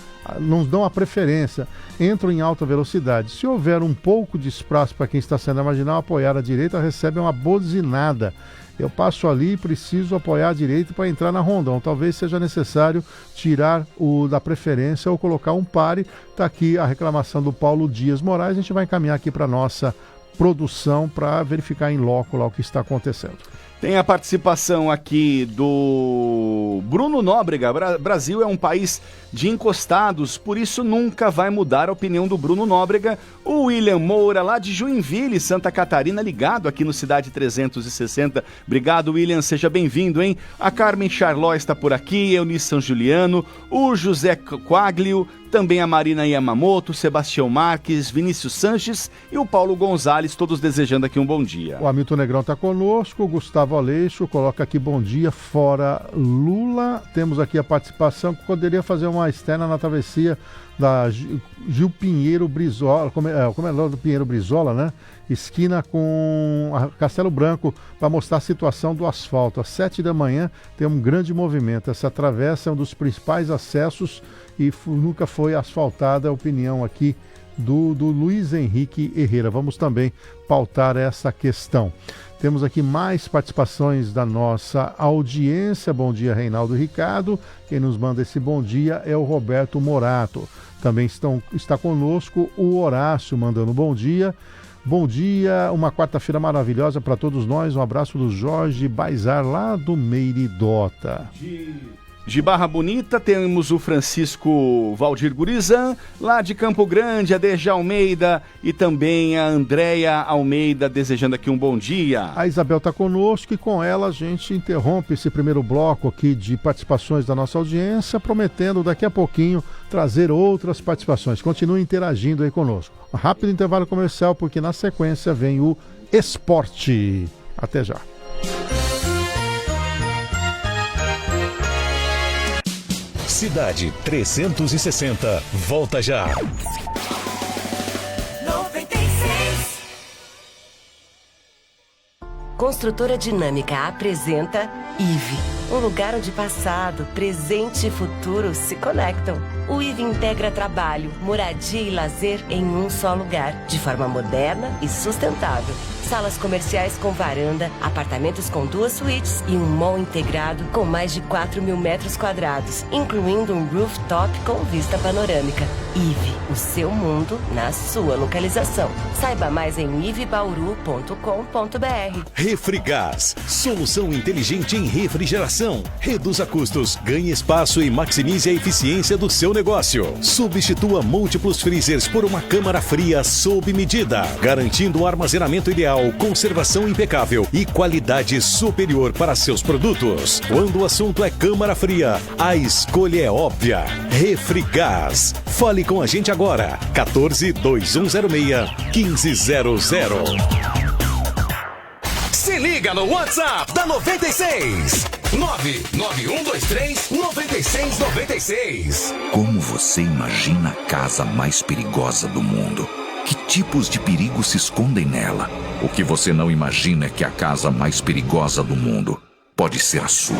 dão a preferência, entram em alta velocidade. Se houver um pouco de espaço para quem está saindo da marginal, apoiar a direita, recebe uma buzinada. Eu passo ali e preciso apoiar a direita para entrar na Rondon. Talvez seja necessário tirar o da preferência ou colocar um pare. Está aqui a reclamação do Paulo Dias Moraes. A gente vai encaminhar aqui para a nossa produção para verificar em loco lá o que está acontecendo. Tem a participação aqui do Bruno Nóbrega. Brasil é um país de encostados, por isso nunca vai mudar a opinião do Bruno Nóbrega. O William Moura, lá de Joinville, Santa Catarina, ligado aqui no Cidade 360. Obrigado, William, seja bem-vindo, hein? A Carmen Charlot está por aqui, Eunice São Juliano, o José Quaglio, também a Marina Yamamoto, Sebastião Marques, Vinícius Sanches e o Paulo Gonzalez, todos desejando aqui um bom dia. O Hamilton Negrão está conosco, o Gustavo Aleixo coloca aqui bom dia, fora Lula. Temos aqui a participação que poderia fazer uma externa na travessia da Gil Pinheiro Brizola, como é do Pinheiro Brizola, né? Esquina com a Castelo Branco, para mostrar a situação do asfalto. Às 7 da manhã tem um grande movimento. Essa travessa é um dos principais acessos e nunca foi asfaltada. A opinião aqui do Luiz Henrique Herrera. Vamos também pautar essa questão. Temos aqui mais participações da nossa audiência. Bom dia, Reinaldo e Ricardo. Quem nos manda esse bom dia é o Roberto Morato. Também está conosco o Horácio, mandando bom dia. Bom dia, uma quarta-feira maravilhosa para todos nós. Um abraço do Jorge Baizar, lá do Meiridota. De Barra Bonita temos o Francisco Valdir Gurizan, lá de Campo Grande, a Deja Almeida e também a Andréia Almeida, desejando aqui um bom dia. A Isabel está conosco e com ela a gente interrompe esse primeiro bloco aqui de participações da nossa audiência, prometendo daqui a pouquinho trazer outras participações. Continue interagindo aí conosco. Um rápido intervalo comercial, porque na sequência vem o esporte. Até já. Cidade 360, volta já. 96. Construtora Dinâmica apresenta IVE, um lugar onde passado, presente e futuro se conectam. O IVE integra trabalho, moradia e lazer em um só lugar, de forma moderna e sustentável. Salas comerciais com varanda, apartamentos com 2 suítes e um mall integrado com mais de 4.000 metros quadrados, incluindo um rooftop com vista panorâmica. IVE, o seu mundo na sua localização. Saiba mais em ivebauru.com.br. Refrigás, solução inteligente em refrigeração. Reduza custos, ganhe espaço e maximize a eficiência do seu negócio. Substitua múltiplos freezers por uma câmara fria sob medida, garantindo um armazenamento ideal, conservação impecável e qualidade superior para seus produtos. Quando o assunto é câmara fria, a escolha é óbvia. Refrigás. Fale com a gente agora. 14-2106-1500. Se liga no WhatsApp da 96. 99123-9696. Como você imagina a casa mais perigosa do mundo? Que tipos de perigos se escondem nela? O que você não imagina é que a casa mais perigosa do mundo pode ser a sua.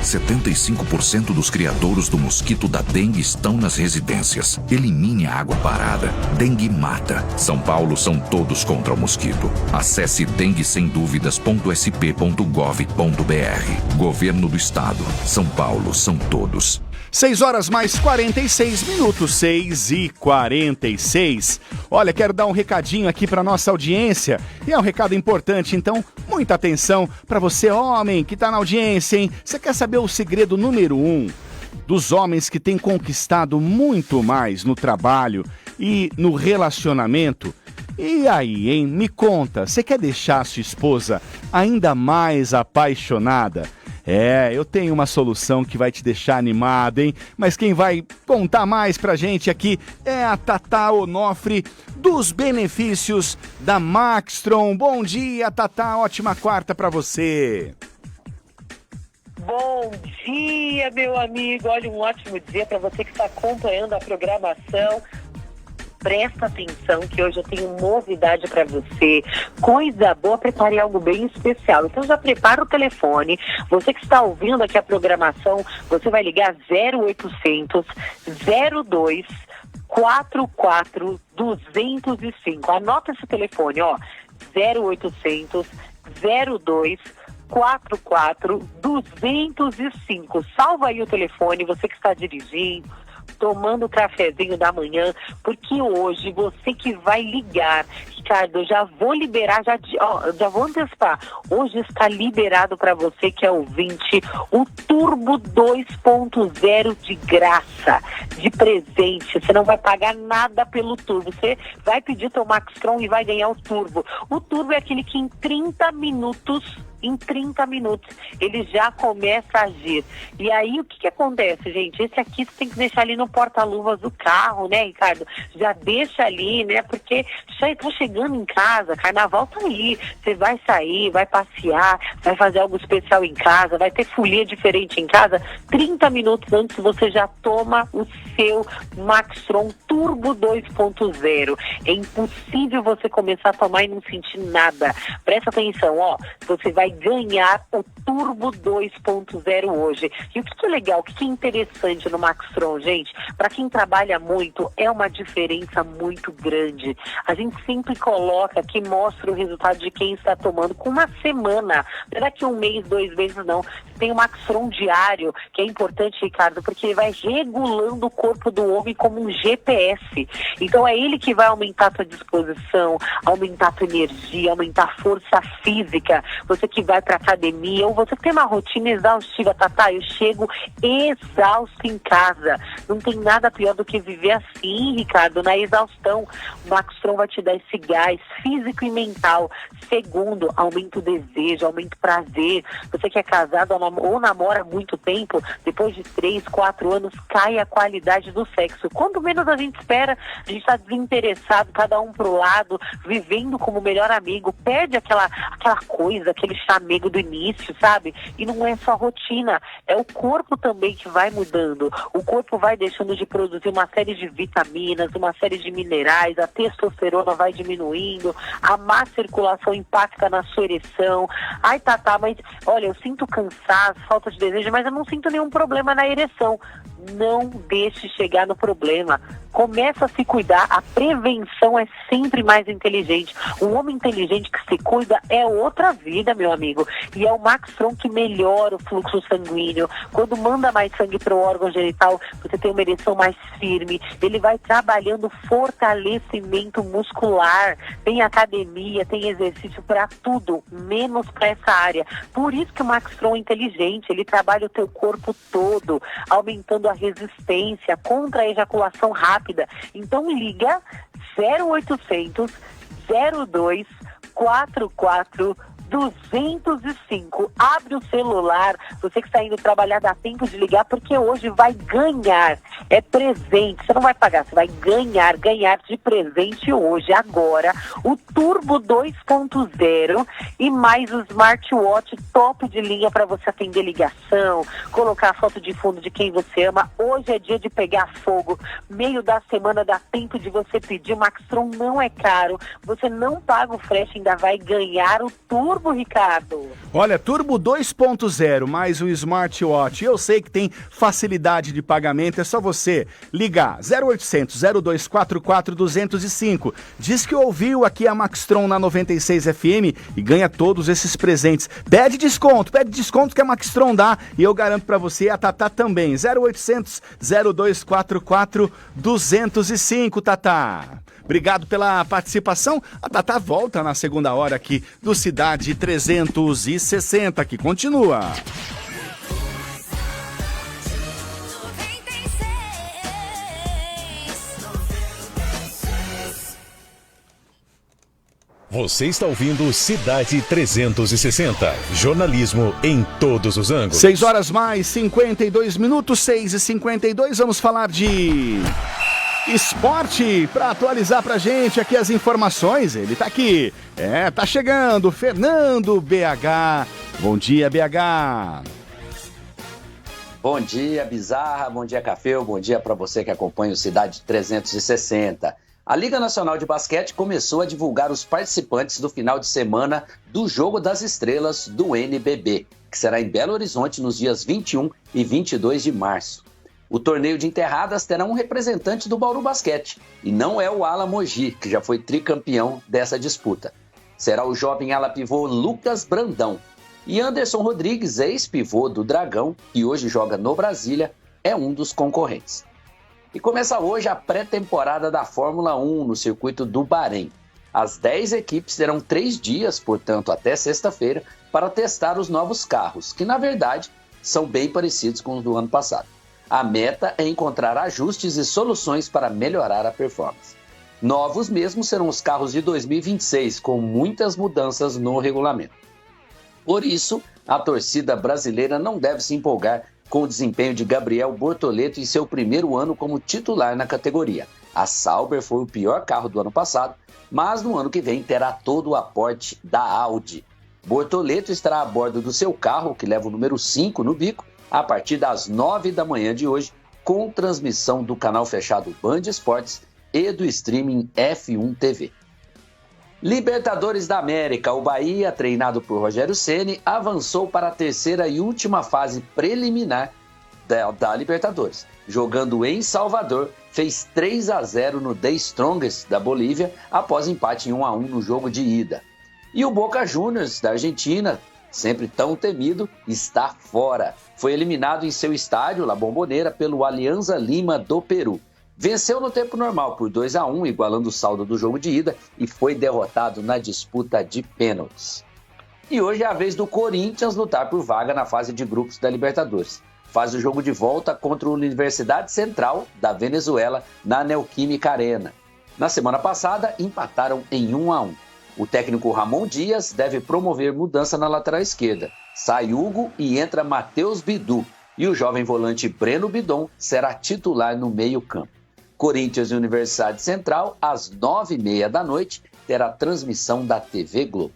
75% dos criadouros do mosquito da dengue estão nas residências. Elimine a água parada. Dengue mata. São Paulo são todos contra o mosquito. Acesse denguesemduvidas.sp.gov.br. Governo do Estado. São Paulo são todos. 6h mais 46 minutos, 6h46. Olha, quero dar um recadinho aqui para nossa audiência. E é um recado importante, então, muita atenção para você, homem, que tá na audiência, hein? Você quer saber o segredo número 1 dos homens que têm conquistado muito mais no trabalho e no relacionamento? E aí, hein? Me conta, você quer deixar a sua esposa ainda mais apaixonada? Eu tenho uma solução que vai te deixar animado, hein? Mas quem vai contar mais pra gente aqui é a Tatá Onofre, dos benefícios da Maxtron. Bom dia, Tatá, ótima quarta pra você. Bom dia, meu amigo. Olha, um ótimo dia para você que está acompanhando a programação. Presta atenção que hoje eu tenho novidade para você. Coisa boa, preparei algo bem especial. Então já prepara o telefone. Você que está ouvindo aqui a programação, você vai ligar 0800 02 44 205. Anota esse telefone, ó. 0800 02 44 205. Salva aí o telefone, você que está dirigindo, tomando o cafezinho da manhã, porque hoje você que vai ligar, Ricardo, eu já vou liberar, já vou antecipar. Hoje está liberado para você que é ouvinte o Turbo 2.0 de graça, de presente. Você não vai pagar nada pelo Turbo. Você vai pedir teu Maxtron e vai ganhar o Turbo. O Turbo é aquele que em 30 minutos ele já começa a agir. E aí o que acontece, gente? Esse aqui você tem que deixar ali no porta-luvas do carro, né, Ricardo? Já deixa ali, né? Porque já tá chegando em casa, carnaval tá aí. Você vai sair, vai passear, vai fazer algo especial em casa, vai ter folia diferente em casa. 30 minutos antes você já toma o seu Maxtron Turbo 2.0. É impossível você começar a tomar e não sentir nada. Presta atenção, ó. Você vai ganhar o Turbo 2.0 hoje. E o que é legal, o que é interessante no Maxtron, gente? Para quem trabalha muito, é uma diferença muito grande. A gente sempre coloca que mostra o resultado de quem está tomando com uma semana. Não é daqui 1 mês, 2 meses, não. Tem o Maxtron diário, que é importante, Ricardo, porque ele vai regulando o corpo do homem como um GPS. Então é ele que vai aumentar a tua disposição, aumentar a tua energia, aumentar a força física. Você que que vai pra academia, ou você que tem uma rotina exaustiva, Tatá, eu chego exausto em casa. Não tem nada pior do que viver assim, Ricardo, na exaustão. O Maxtron vai te dar esse gás físico e mental. Segundo, aumenta o desejo, aumenta o prazer. Você que é casado ou namora há muito tempo, depois de 3, 4 anos, cai a qualidade do sexo. Quanto menos a gente espera, a gente está desinteressado, cada um pro lado, vivendo como melhor amigo, perde aquela coisa, aquele chamego do início, sabe? E não é só rotina, é o corpo também que vai mudando. O corpo vai deixando de produzir uma série de vitaminas, uma série de minerais, a testosterona vai diminuindo, a má circulação impacta na sua ereção. Ai, Tatá, mas olha, eu sinto cansaço, falta de desejo, mas eu não sinto nenhum problema na ereção. Não deixe chegar no problema. Começa a se cuidar. A prevenção é sempre mais inteligente. Um homem inteligente que se cuida é outra vida, meu amigo. E é o Maxtron que melhora o fluxo sanguíneo. Quando manda mais sangue para o órgão genital, você tem uma ereção mais firme. Ele vai trabalhando fortalecimento muscular. Tem academia, tem exercício para tudo, menos para essa área. Por isso que o Maxtron é inteligente. Ele trabalha o teu corpo todo, aumentando a resistência contra a ejaculação rápida. Então liga 0800 02 44 205. Abre o celular. Você que está indo trabalhar, dá tempo de ligar, porque hoje vai ganhar. É presente. Você não vai pagar, você vai ganhar de presente hoje, agora, o Turbo 2.0 e mais o smartwatch top de linha para você atender ligação, colocar a foto de fundo de quem você ama. Hoje é dia de pegar fogo. Meio da semana dá tempo de você pedir. O Maxtron não é caro. Você não paga o frete, ainda vai ganhar o Turbo, Ricardo. Olha, Turbo 2.0 mais o smartwatch. Eu sei que tem facilidade de pagamento, é só você ligar 0800 0244 205. Diz que ouviu aqui a Maxtron na 96 FM e ganha todos esses presentes. Pede desconto que a Maxtron dá e eu garanto pra você, a Tatá também. 0800 0244 205, Tatá. Obrigado pela participação. A Tatá volta na segunda hora aqui do Cidade 360, que continua. Você está ouvindo Cidade 360. Jornalismo em todos os ângulos. 6 horas mais 52 minutos, 6h52. Vamos falar de esporte para atualizar pra gente aqui as informações. Ele tá aqui. Tá chegando. Fernando BH. Bom dia, BH. Bom dia, Bizarra. Bom dia, Café. Bom dia para você que acompanha o Cidade 360. A Liga Nacional de Basquete começou a divulgar os participantes do final de semana do Jogo das Estrelas do NBB, que será em Belo Horizonte nos dias 21 e 22 de março. O torneio de enterradas terá um representante do Bauru Basquete, e não é o ala Mogi, que já foi tricampeão dessa disputa. Será o jovem ala pivô Lucas Brandão. E Anderson Rodrigues, ex-pivô do Dragão, que hoje joga no Brasília, é um dos concorrentes. E começa hoje a pré-temporada da Fórmula 1 no circuito do Bahrein. As 10 equipes terão 3 dias, portanto até sexta-feira, para testar os novos carros, que na verdade são bem parecidos com os do ano passado. A meta é encontrar ajustes e soluções para melhorar a performance. Novos mesmo serão os carros de 2026, com muitas mudanças no regulamento. Por isso, a torcida brasileira não deve se empolgar com o desempenho de Gabriel Bortoleto em seu primeiro ano como titular na categoria. A Sauber foi o pior carro do ano passado, mas no ano que vem terá todo o aporte da Audi. Bortoleto estará a bordo do seu carro, que leva o número 5 no bico, a partir das 9 da manhã de hoje, com transmissão do canal fechado Band Esportes e do streaming F1 TV. Libertadores da América, o Bahia, treinado por Rogério Ceni, avançou para a terceira e última fase preliminar da Libertadores. Jogando em Salvador, fez 3-0 no The Strongest da Bolívia, após empate em 1-1 no jogo de ida. E o Boca Juniors da Argentina, sempre tão temido, está fora. Foi eliminado em seu estádio, La Bombonera, pelo Alianza Lima do Peru. Venceu no tempo normal por 2-1, igualando o saldo do jogo de ida, e foi derrotado na disputa de pênaltis. E hoje é a vez do Corinthians lutar por vaga na fase de grupos da Libertadores. Faz o jogo de volta contra a Universidade Central da Venezuela na Neoquímica Arena. Na semana passada, empataram em 1-1. O técnico Ramon Dias deve promover mudança na lateral esquerda. Sai Hugo e entra Matheus Bidu. E o jovem volante Breno Bidon será titular no meio-campo. Corinthians e Universidade Central, às 9h30 da noite, terá transmissão da TV Globo.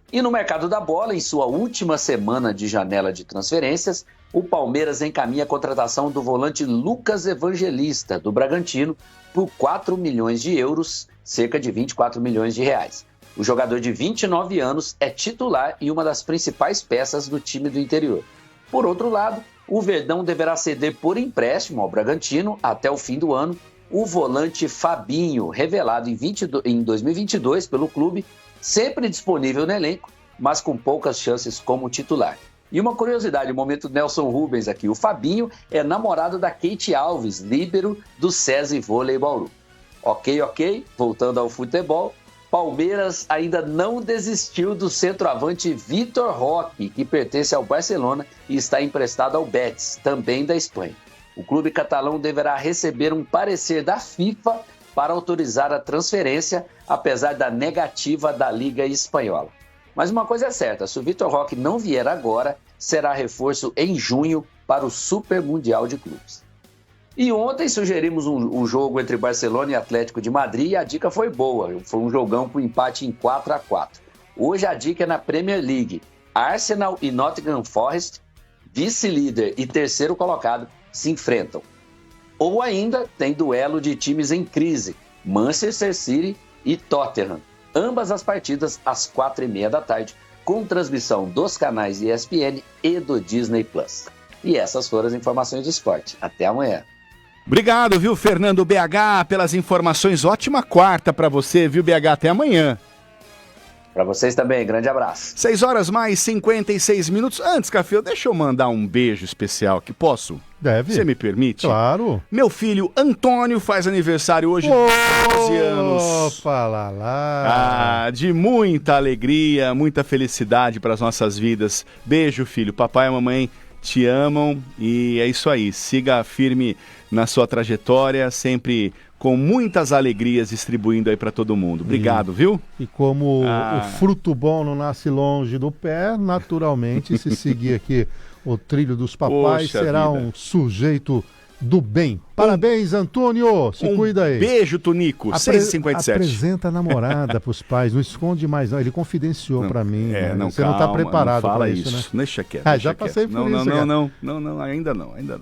E no mercado da bola, em sua última semana de janela de transferências, o Palmeiras encaminha a contratação do volante Lucas Evangelista, do Bragantino, por 4 milhões de euros, cerca de 24 milhões de reais. O jogador de 29 anos é titular e uma das principais peças do time do interior. Por outro lado, o Verdão deverá ceder por empréstimo ao Bragantino, até o fim do ano, o volante Fabinho, revelado em 2022 pelo clube, sempre disponível no elenco, mas com poucas chances como titular. E uma curiosidade, o momento Nelson Rubens aqui, o Fabinho é namorado da Kate Alves, líbero do SESI Vôlei Bauru. Ok, voltando ao futebol, Palmeiras ainda não desistiu do centroavante Vitor Roque, que pertence ao Barcelona e está emprestado ao Betis, também da Espanha. O clube catalão deverá receber um parecer da FIFA para autorizar a transferência, apesar da negativa da Liga Espanhola. Mas uma coisa é certa, se o Vitor Roque não vier agora, será reforço em junho para o Super Mundial de Clubes. E ontem sugerimos um jogo entre Barcelona e Atlético de Madrid e a dica foi boa, foi um jogão com empate em 4-4. Hoje a dica é na Premier League. Arsenal e Nottingham Forest, vice-líder e terceiro colocado, se enfrentam. Ou ainda tem duelo de times em crise, Manchester City e Tottenham. Ambas as partidas às 4h30 da tarde, com transmissão dos canais ESPN e do Disney+. E essas foram as informações do esporte. Até amanhã. Obrigado, viu, Fernando BH, pelas informações. Ótima quarta para você, viu, BH? Até amanhã. Para vocês também, grande abraço. 6h mais 56 minutos. Antes, Café, deixa eu mandar um beijo especial aqui, posso? Deve. Você me permite? Claro. Meu filho Antônio faz aniversário hoje, 12 anos. Opa, lá. De muita alegria, muita felicidade para as nossas vidas. Beijo, filho. Papai e mamãe te amam e é isso aí. Siga firme na sua trajetória, sempre com muitas alegrias distribuindo aí para todo mundo. Obrigado, viu? E como o fruto bom não nasce longe do pé, naturalmente, se seguir aqui o trilho dos papais, Poxa será vida. um sujeito do bem. Parabéns, Antônio! Se cuida aí. Beijo, Tunico. 6h57. Apresenta a namorada pros pais, não esconde mais não. Ele confidenciou pra mim. Né? Não, Você calma, não tá preparado não fala para isso, né? Deixa quieto. Já passei por isso. Não, ainda não.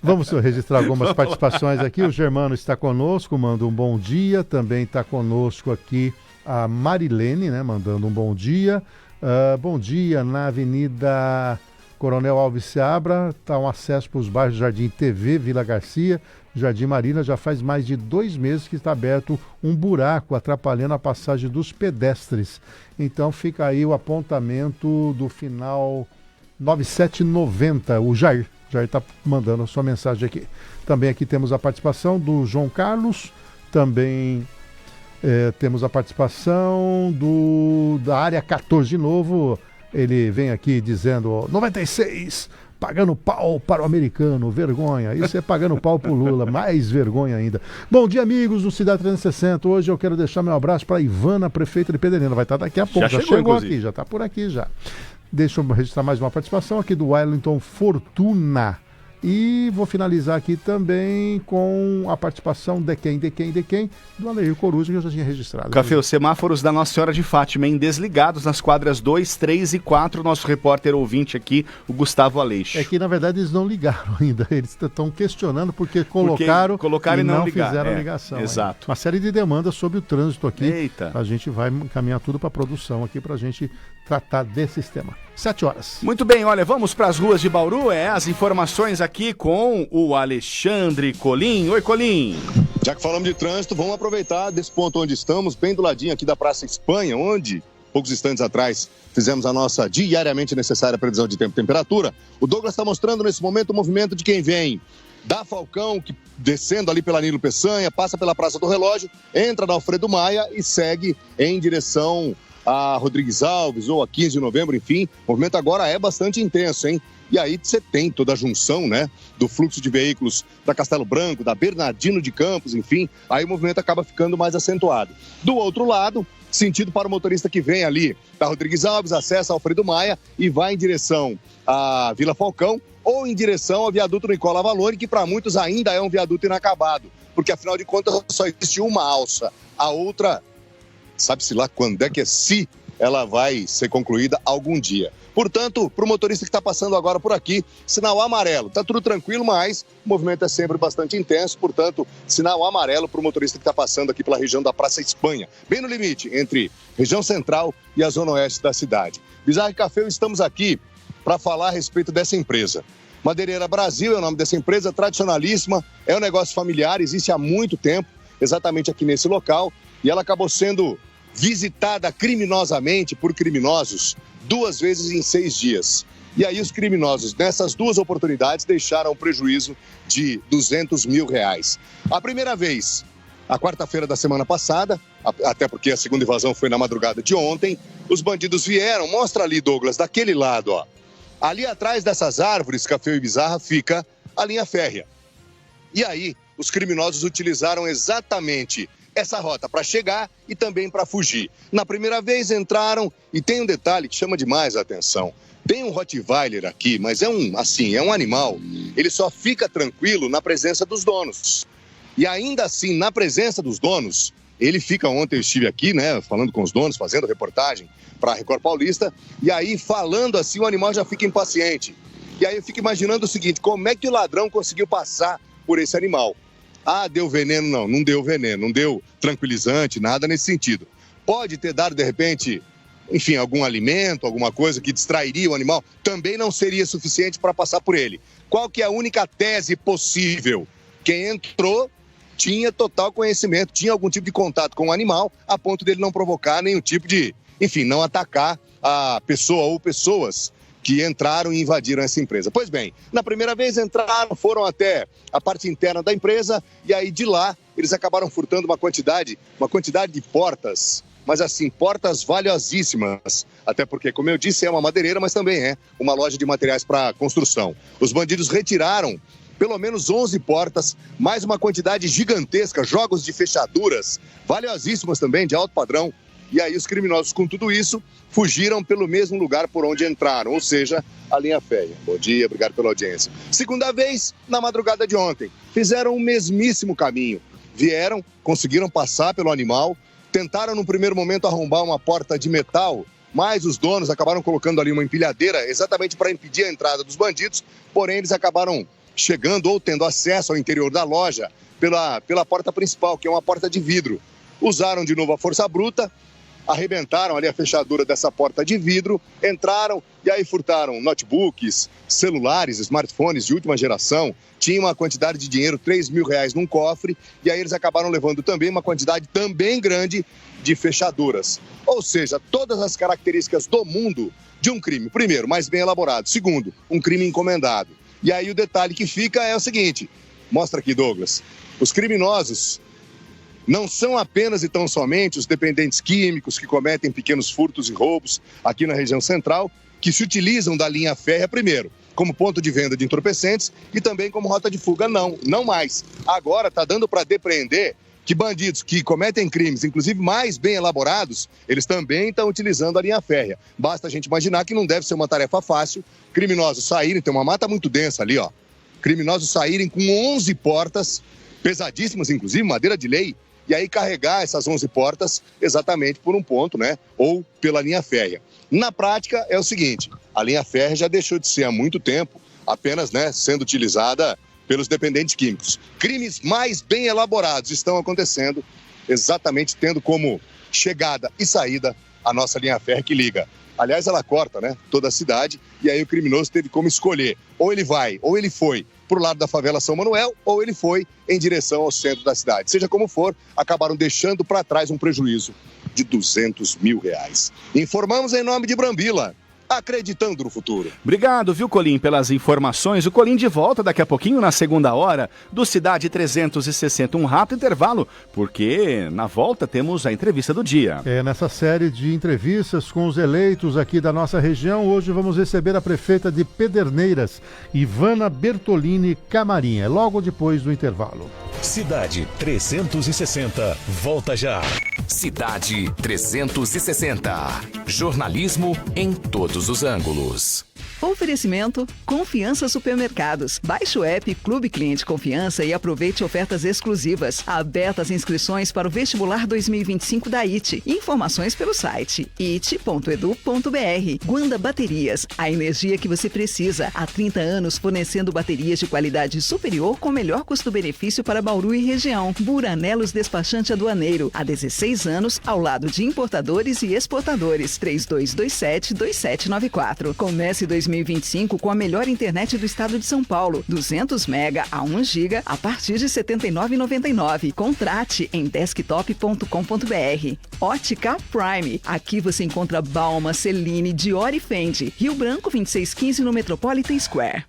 Vamos registrar algumas participações aqui. O Germano está conosco, manda um bom dia. Também está conosco aqui a Marilene, né? Mandando um bom dia. Bom dia na Avenida Coronel Alves Seabra, está um acesso para os bairros Jardim TV, Vila Garcia, Jardim Marina, já faz mais de 2 meses que está aberto um buraco atrapalhando a passagem dos pedestres. Então fica aí o apontamento do final 9790, o Jair está mandando a sua mensagem aqui. Também aqui temos a participação do João Carlos, também temos a participação da área 14 de novo. Ele vem aqui dizendo 96, pagando pau para o americano, vergonha. Isso é pagando pau para o Lula, mais vergonha ainda. Bom dia, amigos do Cidade 360. Hoje eu quero deixar meu abraço para a Ivana, prefeita de Pederneiras. Vai estar daqui a pouco, já chegou aqui, já está por aqui já. Deixa eu registrar mais uma participação aqui do Wellington Fortuna. E vou finalizar aqui também com a participação de quem? Do Aleir Coruja, que eu já tinha registrado. Café, os semáforos da Nossa Senhora de Fátima, desligados nas quadras 2, 3 e 4. Nosso repórter ouvinte aqui, o Gustavo Aleixo. É que, na verdade, eles não ligaram ainda. Eles estão questionando porque colocaram e não fizeram a ligação. Exato. Uma série de demandas sobre o trânsito aqui. Eita. A gente vai encaminhar tudo para a produção aqui para a gente tratar desse tema. 7h. Muito bem, olha, vamos para as ruas de Bauru. As informações aqui com o Alexandre Colim. Oi, Colim. Já que falamos de trânsito, vamos aproveitar desse ponto onde estamos, bem do ladinho aqui da Praça Espanha, onde, poucos instantes atrás, fizemos a nossa diariamente necessária previsão de tempo e temperatura. O Douglas está mostrando nesse momento o movimento de quem vem da Falcão, que descendo ali pela Nilo Peçanha, passa pela Praça do Relógio, entra na Alfredo Maia e segue em direção a Rodrigues Alves ou a 15 de novembro, enfim, o movimento agora é bastante intenso, hein? E aí você tem toda a junção, né, do fluxo de veículos da Castelo Branco, da Bernardino de Campos, enfim, aí o movimento acaba ficando mais acentuado. Do outro lado, sentido para o motorista que vem ali da Rodrigues Alves, acessa Alfredo Maia e vai em direção à Vila Falcão ou em direção ao viaduto Nicola Valori, que para muitos ainda é um viaduto inacabado, porque afinal de contas só existe uma alça, a outra, sabe-se lá quando é que se ela vai ser concluída algum dia. Portanto, para o motorista que está passando agora por aqui, sinal amarelo. Está tudo tranquilo, mas o movimento é sempre bastante intenso. Portanto, sinal amarelo para o motorista que está passando aqui pela região da Praça Espanha, bem no limite entre região central e a zona oeste da cidade. Bizarra e Café, estamos aqui para falar a respeito dessa empresa. Madeireira Brasil é o nome dessa empresa, tradicionalíssima, é um negócio familiar, existe há muito tempo, exatamente aqui nesse local, e ela acabou sendo visitada criminosamente por criminosos 2 vezes em 6 dias. E aí os criminosos, nessas 2 oportunidades, deixaram um prejuízo de R$200 mil. A primeira vez, a quarta-feira da semana passada, até porque a segunda invasão foi na madrugada de ontem, os bandidos vieram, mostra ali, Douglas, daquele lado, ó. Ali atrás dessas árvores, Café e Bizarra, fica a linha férrea. E aí, os criminosos utilizaram exatamente essa rota para chegar e também para fugir. Na primeira vez entraram, e tem um detalhe que chama demais a atenção. Tem um Rottweiler aqui, mas é um animal. Ele só fica tranquilo na presença dos donos. E ainda assim, na presença dos donos, ele fica, ontem eu estive aqui, né, falando com os donos, fazendo reportagem para a Record Paulista, e aí falando assim, o animal já fica impaciente. E aí eu fico imaginando o seguinte, como é que o ladrão conseguiu passar por esse animal? Ah, deu veneno? Não deu veneno, não deu tranquilizante, nada nesse sentido. Pode ter dado, de repente, enfim, algum alimento, alguma coisa que distrairia o animal, também não seria suficiente para passar por ele. Qual que é a única tese possível? Quem entrou tinha total conhecimento, tinha algum tipo de contato com o animal, a ponto dele não provocar nenhum tipo de, enfim, não atacar a pessoa ou pessoas que entraram e invadiram essa empresa. Pois bem, na primeira vez entraram, foram até a parte interna da empresa e aí de lá eles acabaram furtando uma quantidade de portas, mas assim, portas valiosíssimas, até porque, como eu disse, é uma madeireira, mas também é uma loja de materiais para construção. Os bandidos retiraram pelo menos 11 portas, mais uma quantidade gigantesca, jogos de fechaduras, valiosíssimas também, de alto padrão. E aí os criminosos, com tudo isso, fugiram pelo mesmo lugar por onde entraram, ou seja, a linha férrea. Bom dia, obrigado pela audiência. Segunda vez, na madrugada de ontem, fizeram o mesmíssimo caminho. Vieram, conseguiram passar pelo animal, tentaram no primeiro momento arrombar uma porta de metal, mas os donos acabaram colocando ali uma empilhadeira exatamente para impedir a entrada dos bandidos, porém eles acabaram chegando ou tendo acesso ao interior da loja pela porta principal, que é uma porta de vidro. Usaram de novo a força bruta, arrebentaram ali a fechadura dessa porta de vidro, entraram e aí furtaram notebooks, celulares, smartphones de última geração, tinha uma quantidade de dinheiro, R$3 mil num cofre, e aí eles acabaram levando também uma quantidade também grande de fechaduras. Ou seja, todas as características do mundo de um crime. Primeiro, mais bem elaborado. Segundo, um crime encomendado. E aí o detalhe que fica é o seguinte, mostra aqui, Douglas, os criminosos não são apenas e tão somente os dependentes químicos que cometem pequenos furtos e roubos aqui na região central, que se utilizam da linha férrea primeiro, como ponto de venda de entorpecentes e também como rota de fuga. Não mais. Agora está dando para depreender que bandidos que cometem crimes, inclusive mais bem elaborados, eles também estão utilizando a linha férrea. Basta a gente imaginar que não deve ser uma tarefa fácil, criminosos saírem, tem uma mata muito densa ali, ó, criminosos saírem com 11 portas, pesadíssimas inclusive, madeira de lei, e aí carregar essas 11 portas exatamente por um ponto, né, ou pela linha férrea. Na prática é o seguinte, a linha férrea já deixou de ser há muito tempo apenas, né, sendo utilizada pelos dependentes químicos. Crimes mais bem elaborados estão acontecendo, exatamente tendo como chegada e saída a nossa linha férrea que liga. Aliás, ela corta, né, toda a cidade, e aí o criminoso teve como escolher, ou ele vai, ou ele foi para o lado da favela São Manuel, ou ele foi em direção ao centro da cidade. Seja como for, acabaram deixando para trás um prejuízo de R$200 mil. Informamos em nome de Brambila, acreditando no futuro. Obrigado, viu, Colim, pelas informações. O Colim de volta daqui a pouquinho, na segunda hora, do Cidade 360. Um rápido intervalo, porque na volta temos a entrevista do dia. Nessa série de entrevistas com os eleitos aqui da nossa região, hoje vamos receber a prefeita de Pederneiras, Ivana Bertolini Camarinha, logo depois do intervalo. Cidade 360, volta já. Cidade 360. Jornalismo em todos os ângulos. Oferecimento Confiança Supermercados. Baixe o app Clube Cliente Confiança e aproveite ofertas exclusivas. Abertas inscrições para o vestibular 2025 da IT. Informações pelo site it.edu.br. Guanda Baterias, a energia que você precisa. Há 30 anos fornecendo baterias de qualidade superior com melhor custo-benefício para Bauru e região. Buranelos Despachante Aduaneiro. Há 16 anos ao lado de importadores e exportadores. 3227-2794. Comece 2025 com a melhor internet do estado de São Paulo. 200 mega a 1 giga a partir de R$ 79,99. Contrate em desktop.com.br. Ótica Prime. Aqui você encontra Balma, Celine, Dior e Fendi. Rio Branco 2615 no Metropolitan Square.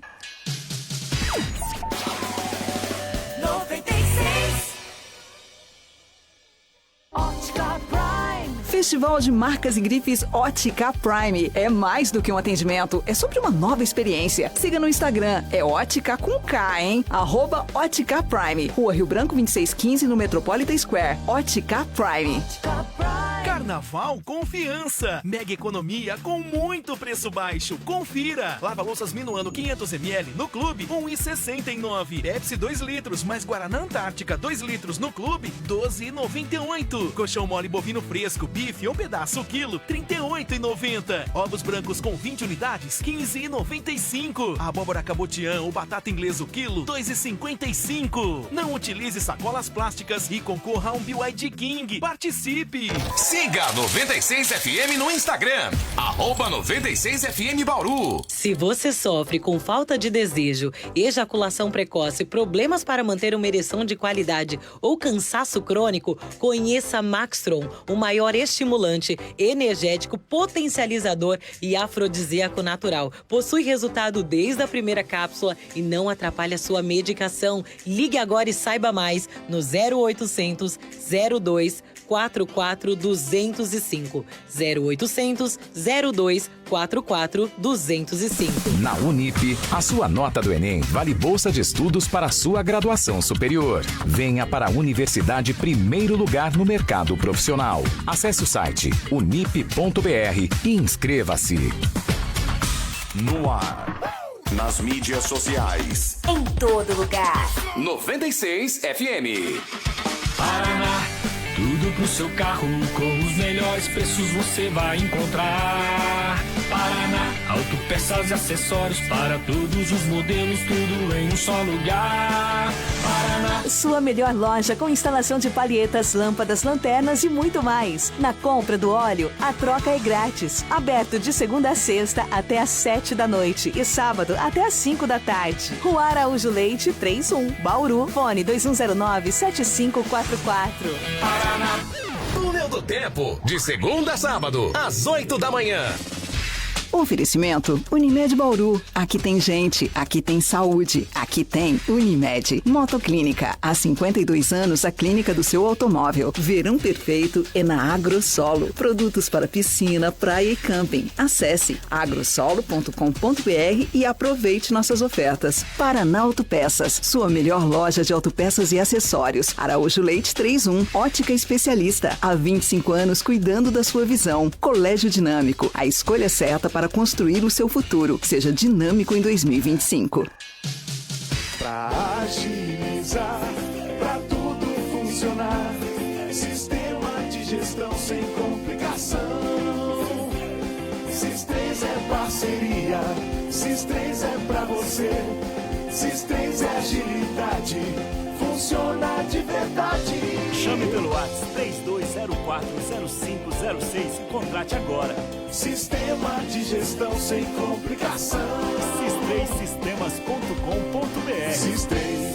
96. Ótica Prime. Festival de Marcas e Grifes Ótica Prime. É mais do que um atendimento, é sobre uma nova experiência. Siga no Instagram, é Ótica com K, hein? @Ótica Prime. Rua Rio Branco 2615 no Metropolitan Square. Ótica Prime. Carnaval Confiança. Mega economia com muito preço baixo. Confira. Lava-louças Minuano 500ml no Clube, 1,69. Pepsi 2 litros, mais Guaraná Antártica 2 litros no Clube, 12,98. Colchão mole bovino fresco, bife ou pedaço o quilo, 38,90. Ovos brancos com 20 unidades, 15,95. Abóbora cabotiã ou batata inglesa o quilo, 2,55. Não utilize sacolas plásticas e concorra a um BYD King. Participe! Siga 96 FM no Instagram, @96FM Bauru. Se você sofre com falta de desejo, ejaculação precoce, problemas para manter uma ereção de qualidade ou cansaço crônico, conheça Maxtron, o maior estimulante, energético, potencializador e afrodisíaco natural. Possui resultado desde a primeira cápsula e não atrapalha sua medicação. Ligue agora e saiba mais no 0800 02 44 205. 0800 02 44 205. Na Unip, a sua nota do Enem vale bolsa de estudos para a sua graduação superior. Venha para a Universidade primeiro lugar no mercado profissional. Acesse o site unip.br e inscreva-se. No ar, nas mídias sociais, em todo lugar. 96 FM. Paraná, tudo pro seu carro, com os melhores preços você vai encontrar. Paraná, autopeças e acessórios para todos os modelos, tudo em um só lugar. Paraná. Sua melhor loja com instalação de palhetas, lâmpadas, lanternas e muito mais. Na compra do óleo, a troca é grátis. Aberto de segunda a sexta até às 7 da noite e sábado até às 5 da tarde. Rua Araújo Leite 31, Bauru. Fone 2109-7544. Paraná. Túnel do Tempo, de segunda a sábado, às 8 da manhã. Oferecimento Unimed Bauru. Aqui tem gente, aqui tem saúde, aqui tem Unimed. Motoclínica. Há 52 anos, a clínica do seu automóvel. Verão perfeito é na Agrosolo. Produtos para piscina, praia e camping. Acesse agrosolo.com.br e aproveite nossas ofertas. Paraná Autopeças. Sua melhor loja de autopeças e acessórios. Araújo Leite 31. Ótica especialista. Há 25 anos cuidando da sua visão. Colégio Dinâmico. A escolha certa para construir o seu futuro. Seja dinâmico em 2025. Pra agilizar, pra tudo funcionar, sistema de gestão sem complicação. Sis3 é parceria, Sis3 é pra você. Sis3 é agilidade, funciona de verdade. Chame pelo WhatsApp 32040506 e contrate agora. Sistema de gestão sem complicação. sis3sistemas.com.br. Sis3.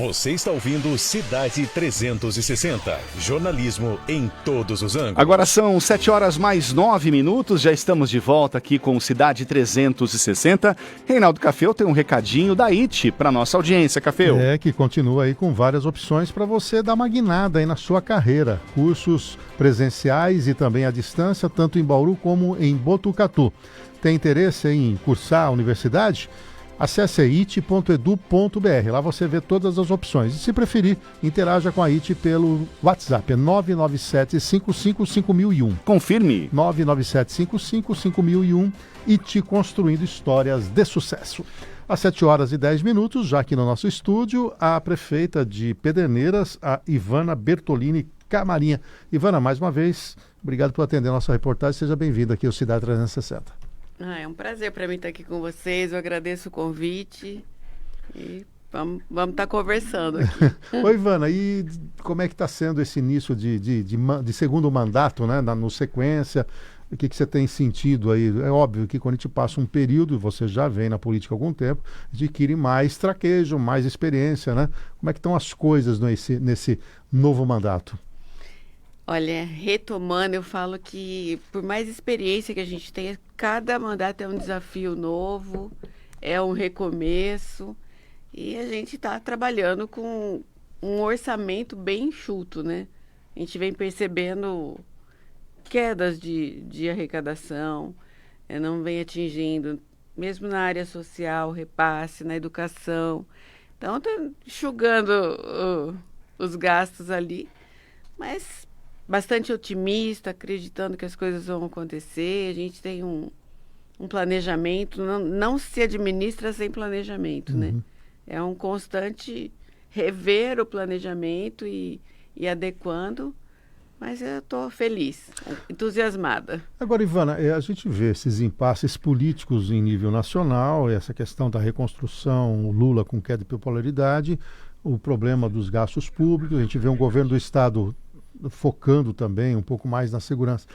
Você está ouvindo Cidade 360. Jornalismo em todos os ângulos. Agora são 7h mais 9, já estamos de volta aqui com Cidade 360. Reinaldo Cafeu tem um recadinho da IT para nossa audiência, Cafeu. Que continua aí com várias opções para você dar uma guinada aí na sua carreira. Cursos presenciais e também à distância, tanto em Bauru como em Botucatu. Tem interesse em cursar a universidade? Acesse it.edu.br, lá você vê todas as opções. E se preferir, interaja com a IT pelo WhatsApp, é 997-55-5001. Confirme. 997-55-5001, IT construindo histórias de sucesso. Às 7h10, já aqui no nosso estúdio, a prefeita de Pederneiras, a Ivana Bertolini Camarinha. Ivana, mais uma vez, obrigado por atender a nossa reportagem. Seja bem-vinda aqui ao Cidade 360. É um prazer para mim estar aqui com vocês. Eu agradeço o convite e vamos estar conversando aqui. Oi, Ivana, e como é que está sendo esse início de segundo mandato, né, no sequência? O que você tem sentido aí? É óbvio que quando a gente passa um período, você já vem na política há algum tempo, adquire mais traquejo, mais experiência, né? Como é que estão as coisas nesse novo mandato? Olha, retomando, eu falo que por mais experiência que a gente tenha, cada mandato é um desafio novo, é um recomeço, e a gente está trabalhando com um orçamento bem enxuto, né? A gente vem percebendo quedas de arrecadação, não vem atingindo, mesmo na área social, repasse, na educação. Então, está enxugando os gastos ali, mas bastante otimista, acreditando que as coisas vão acontecer. A gente tem um planejamento, não se administra sem planejamento, né? É um constante rever o planejamento e adequando, mas eu estou feliz, entusiasmada. Agora, Ivana, a gente vê esses impasses políticos em nível nacional, essa questão da reconstrução, o Lula com queda de popularidade, o problema dos gastos públicos, a gente vê um governo do Estado focando também um pouco mais na segurança.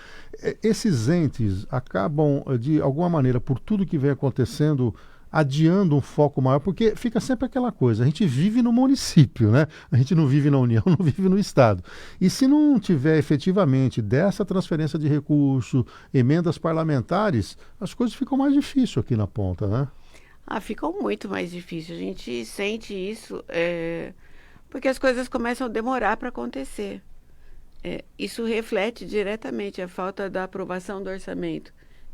Esses entes acabam, de alguma maneira, por tudo que vem acontecendo, adiando um foco maior, porque fica sempre aquela coisa, a gente vive no município, né? A gente não vive na União, não vive no Estado. E se não tiver efetivamente dessa transferência de recurso, emendas parlamentares, as coisas ficam mais difíceis aqui na ponta, né? Ficam muito mais difíceis. A gente sente isso porque as coisas começam a demorar para acontecer. Isso reflete diretamente a falta da aprovação do orçamento.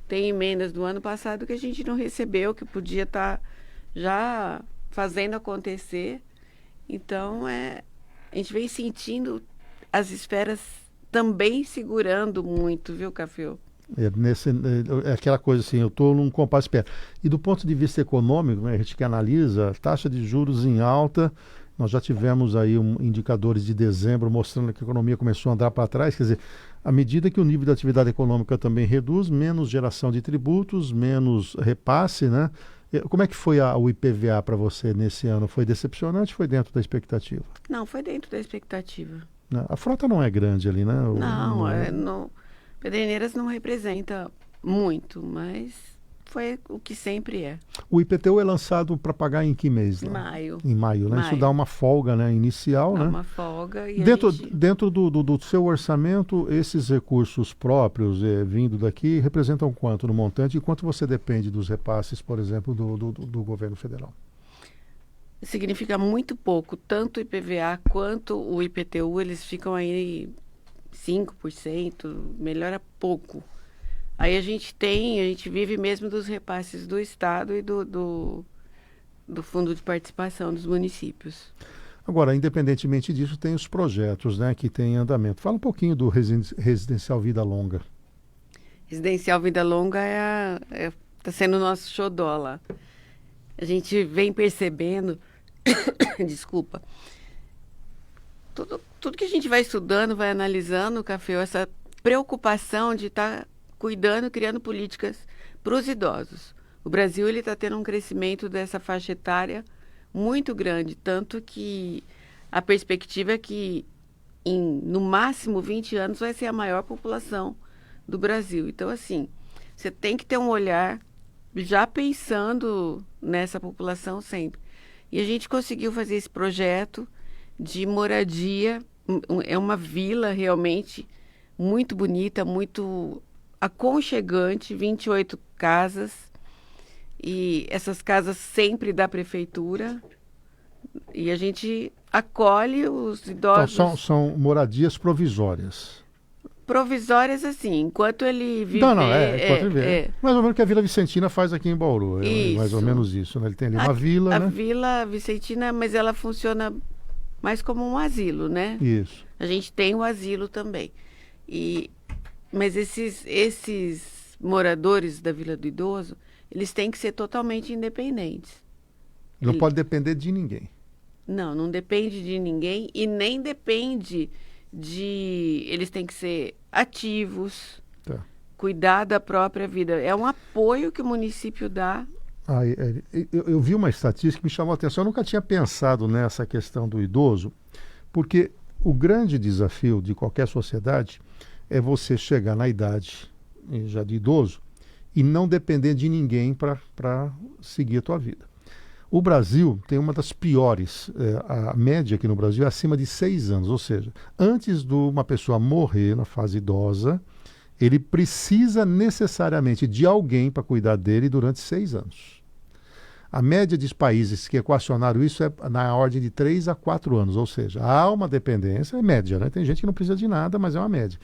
Tem emendas do ano passado que a gente não recebeu, que podia estar já fazendo acontecer. Então, a gente vem sentindo as esferas também segurando muito, viu, Cafeu? É aquela coisa assim, eu estou num compasso de espera. E do ponto de vista econômico, né, a gente que analisa, taxa de juros em alta. Nós já tivemos aí indicadores de dezembro mostrando que a economia começou a andar para trás. Quer dizer, à medida que o nível da atividade econômica também reduz, menos geração de tributos, menos repasse, né? Como é que foi o IPVA para você nesse ano? Foi decepcionante ou foi dentro da expectativa? Não, foi dentro da expectativa. A frota não é grande ali, né? Pederneiras não representa muito, mas foi o que sempre é. O IPTU é lançado para pagar em que mês? Né? Maio. Em maio, né? Maio. Isso dá uma folga, né, inicial, dá né? Uma folga. E dentro do seu orçamento, esses recursos próprios vindo daqui representam quanto no montante e quanto você depende dos repasses, por exemplo, do governo federal? Significa muito pouco. Tanto o IPVA quanto o IPTU, eles ficam aí 5%, melhora pouco. Aí a gente vive mesmo dos repasses do Estado e do Fundo de Participação dos municípios. Agora, independentemente disso, tem os projetos, né, que tem em andamento. Fala um pouquinho do Residencial Vida Longa. Residencial Vida Longa está sendo o nosso xodó lá. A gente vem percebendo, desculpa, tudo que a gente vai estudando, vai analisando, Café, essa preocupação de estar cuidando, criando políticas para os idosos. O Brasil está tendo um crescimento dessa faixa etária muito grande, tanto que a perspectiva é que no máximo 20 anos vai ser a maior população do Brasil. Então, assim, você tem que ter um olhar já pensando nessa população sempre. E a gente conseguiu fazer esse projeto de moradia. É uma vila realmente muito bonita, muito aconchegante, 28 casas. E essas casas sempre da prefeitura. E a gente acolhe os idosos. Então, são moradias provisórias. Provisórias, assim, enquanto ele viver... Enquanto viver. Mais ou menos o que a Vila Vicentina faz aqui em Bauru. Isso. Mais ou menos isso, né? Ele tem ali uma vila, né? A Vila Vicentina, mas ela funciona mais como um asilo, né? Isso. A gente tem o asilo também. Mas esses moradores da Vila do Idoso, eles têm que ser totalmente independentes. Não pode depender de ninguém. Não depende de ninguém e nem depende eles têm que ser ativos, cuidar da própria vida. É um apoio que o município dá. Eu vi uma estatística que me chamou a atenção. Eu nunca tinha pensado nessa questão do idoso, porque o grande desafio de qualquer sociedade é você chegar na idade já de idoso e não depender de ninguém para seguir a tua vida. O Brasil tem uma das piores, a média aqui no Brasil é acima de 6 anos, ou seja, antes de uma pessoa morrer na fase idosa, ele precisa necessariamente de alguém para cuidar dele durante 6 anos. A média dos países que equacionaram isso é na ordem de 3 a 4 anos, ou seja, há uma dependência, é média, né? Tem gente que não precisa de nada, mas é uma média.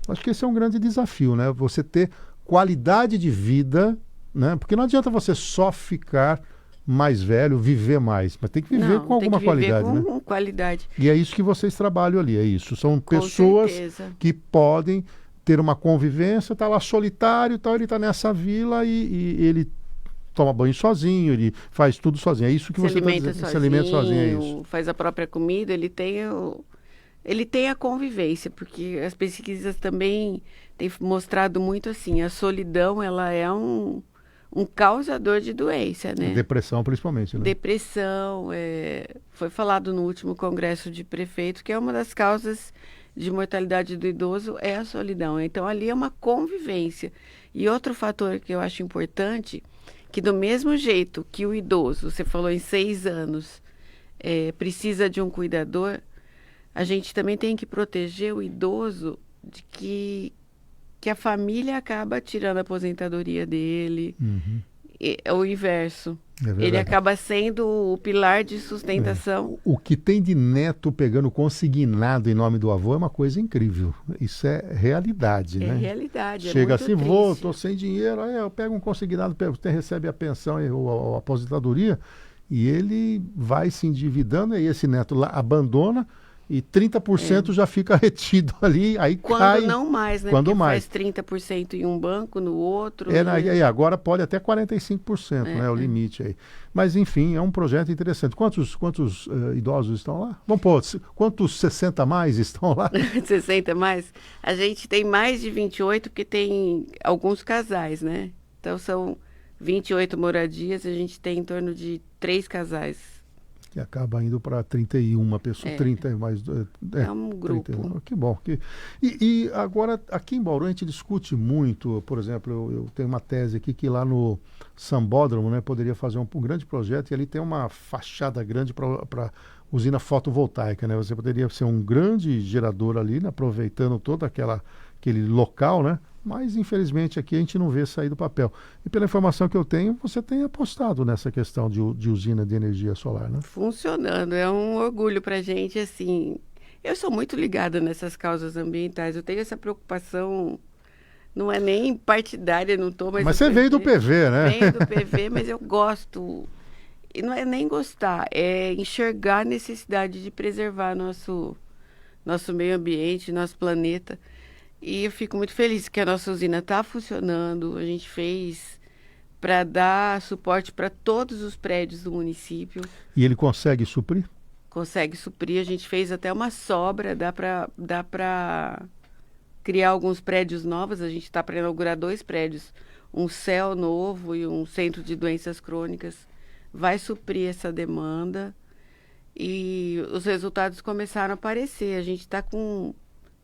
Acho que esse é um grande desafio, né? Você ter qualidade de vida, né? Porque não adianta você só ficar mais velho, viver mais, mas tem que viver com alguma qualidade, né? Com qualidade. E é isso que vocês trabalham ali, é isso. São pessoas que podem ter uma convivência, tá lá solitário, tal, ele tá nessa vila e ele toma banho sozinho, ele faz tudo sozinho. É isso que você está dizendo. Se alimenta sozinho, é isso. Faz a própria comida, ele tem a convivência, porque as pesquisas também têm mostrado muito assim, a solidão, ela é um causador de doença, né? Depressão, principalmente, né? Depressão, foi falado no último congresso de prefeito que é uma das causas de mortalidade do idoso é a solidão. Então, ali é uma convivência. E outro fator que eu acho importante, que do mesmo jeito que o idoso, você falou em 6 anos, precisa de um cuidador, a gente também tem que proteger o idoso de que a família acaba tirando a aposentadoria dele. É o inverso. Ele acaba sendo o pilar de sustentação. O que tem de neto pegando consignado em nome do avô é uma coisa incrível. Isso é realidade, né? É realidade. Chega assim, vô, tô sem dinheiro, aí eu pego um consignado, você recebe a pensão ou a aposentadoria, e ele vai se endividando, e esse neto lá abandona, e 30% já fica retido ali, aí quando cai. Quando não mais, né? Quando porque mais. Faz 30% em um banco, no outro. E agora pode até 45%, né? O limite aí. Mas, enfim, é um projeto interessante. Quantos idosos estão lá? Vamos pôr, quantos 60 mais estão lá? 60 mais? A gente tem mais de 28, porque tem alguns casais, né? Então, são 28 moradias, a gente tem em torno de 3 casais. Que acaba indo para 31 pessoas, 30 mais... É um grupo. 31. Que bom. E agora, aqui em Bauru, a gente discute muito, por exemplo, eu tenho uma tese aqui que lá no Sambódromo, né, poderia fazer um grande projeto, e ali tem uma fachada grande para usina fotovoltaica, né? Você poderia ser um grande gerador ali, né, aproveitando todo aquele local, né? Mas, infelizmente, aqui a gente não vê sair do papel. E pela informação que eu tenho, você tem apostado nessa questão de usina de energia solar, né? Funcionando. É um orgulho para a gente, assim. Eu sou muito ligada nessas causas ambientais. Eu tenho essa preocupação, não é nem partidária, não estou... Mas você veio do PV, né? Venho do PV, mas eu gosto. E não é nem gostar, é enxergar a necessidade de preservar nosso meio ambiente, nosso planeta. E eu fico muito feliz que a nossa usina está funcionando. A gente fez para dar suporte para todos os prédios do município. E ele consegue suprir? Consegue suprir. A gente fez até uma sobra. Dá para criar alguns prédios novos. A gente está para inaugurar 2 prédios. Um CEL novo e um centro de doenças crônicas. Vai suprir essa demanda. E os resultados começaram a aparecer. A gente está com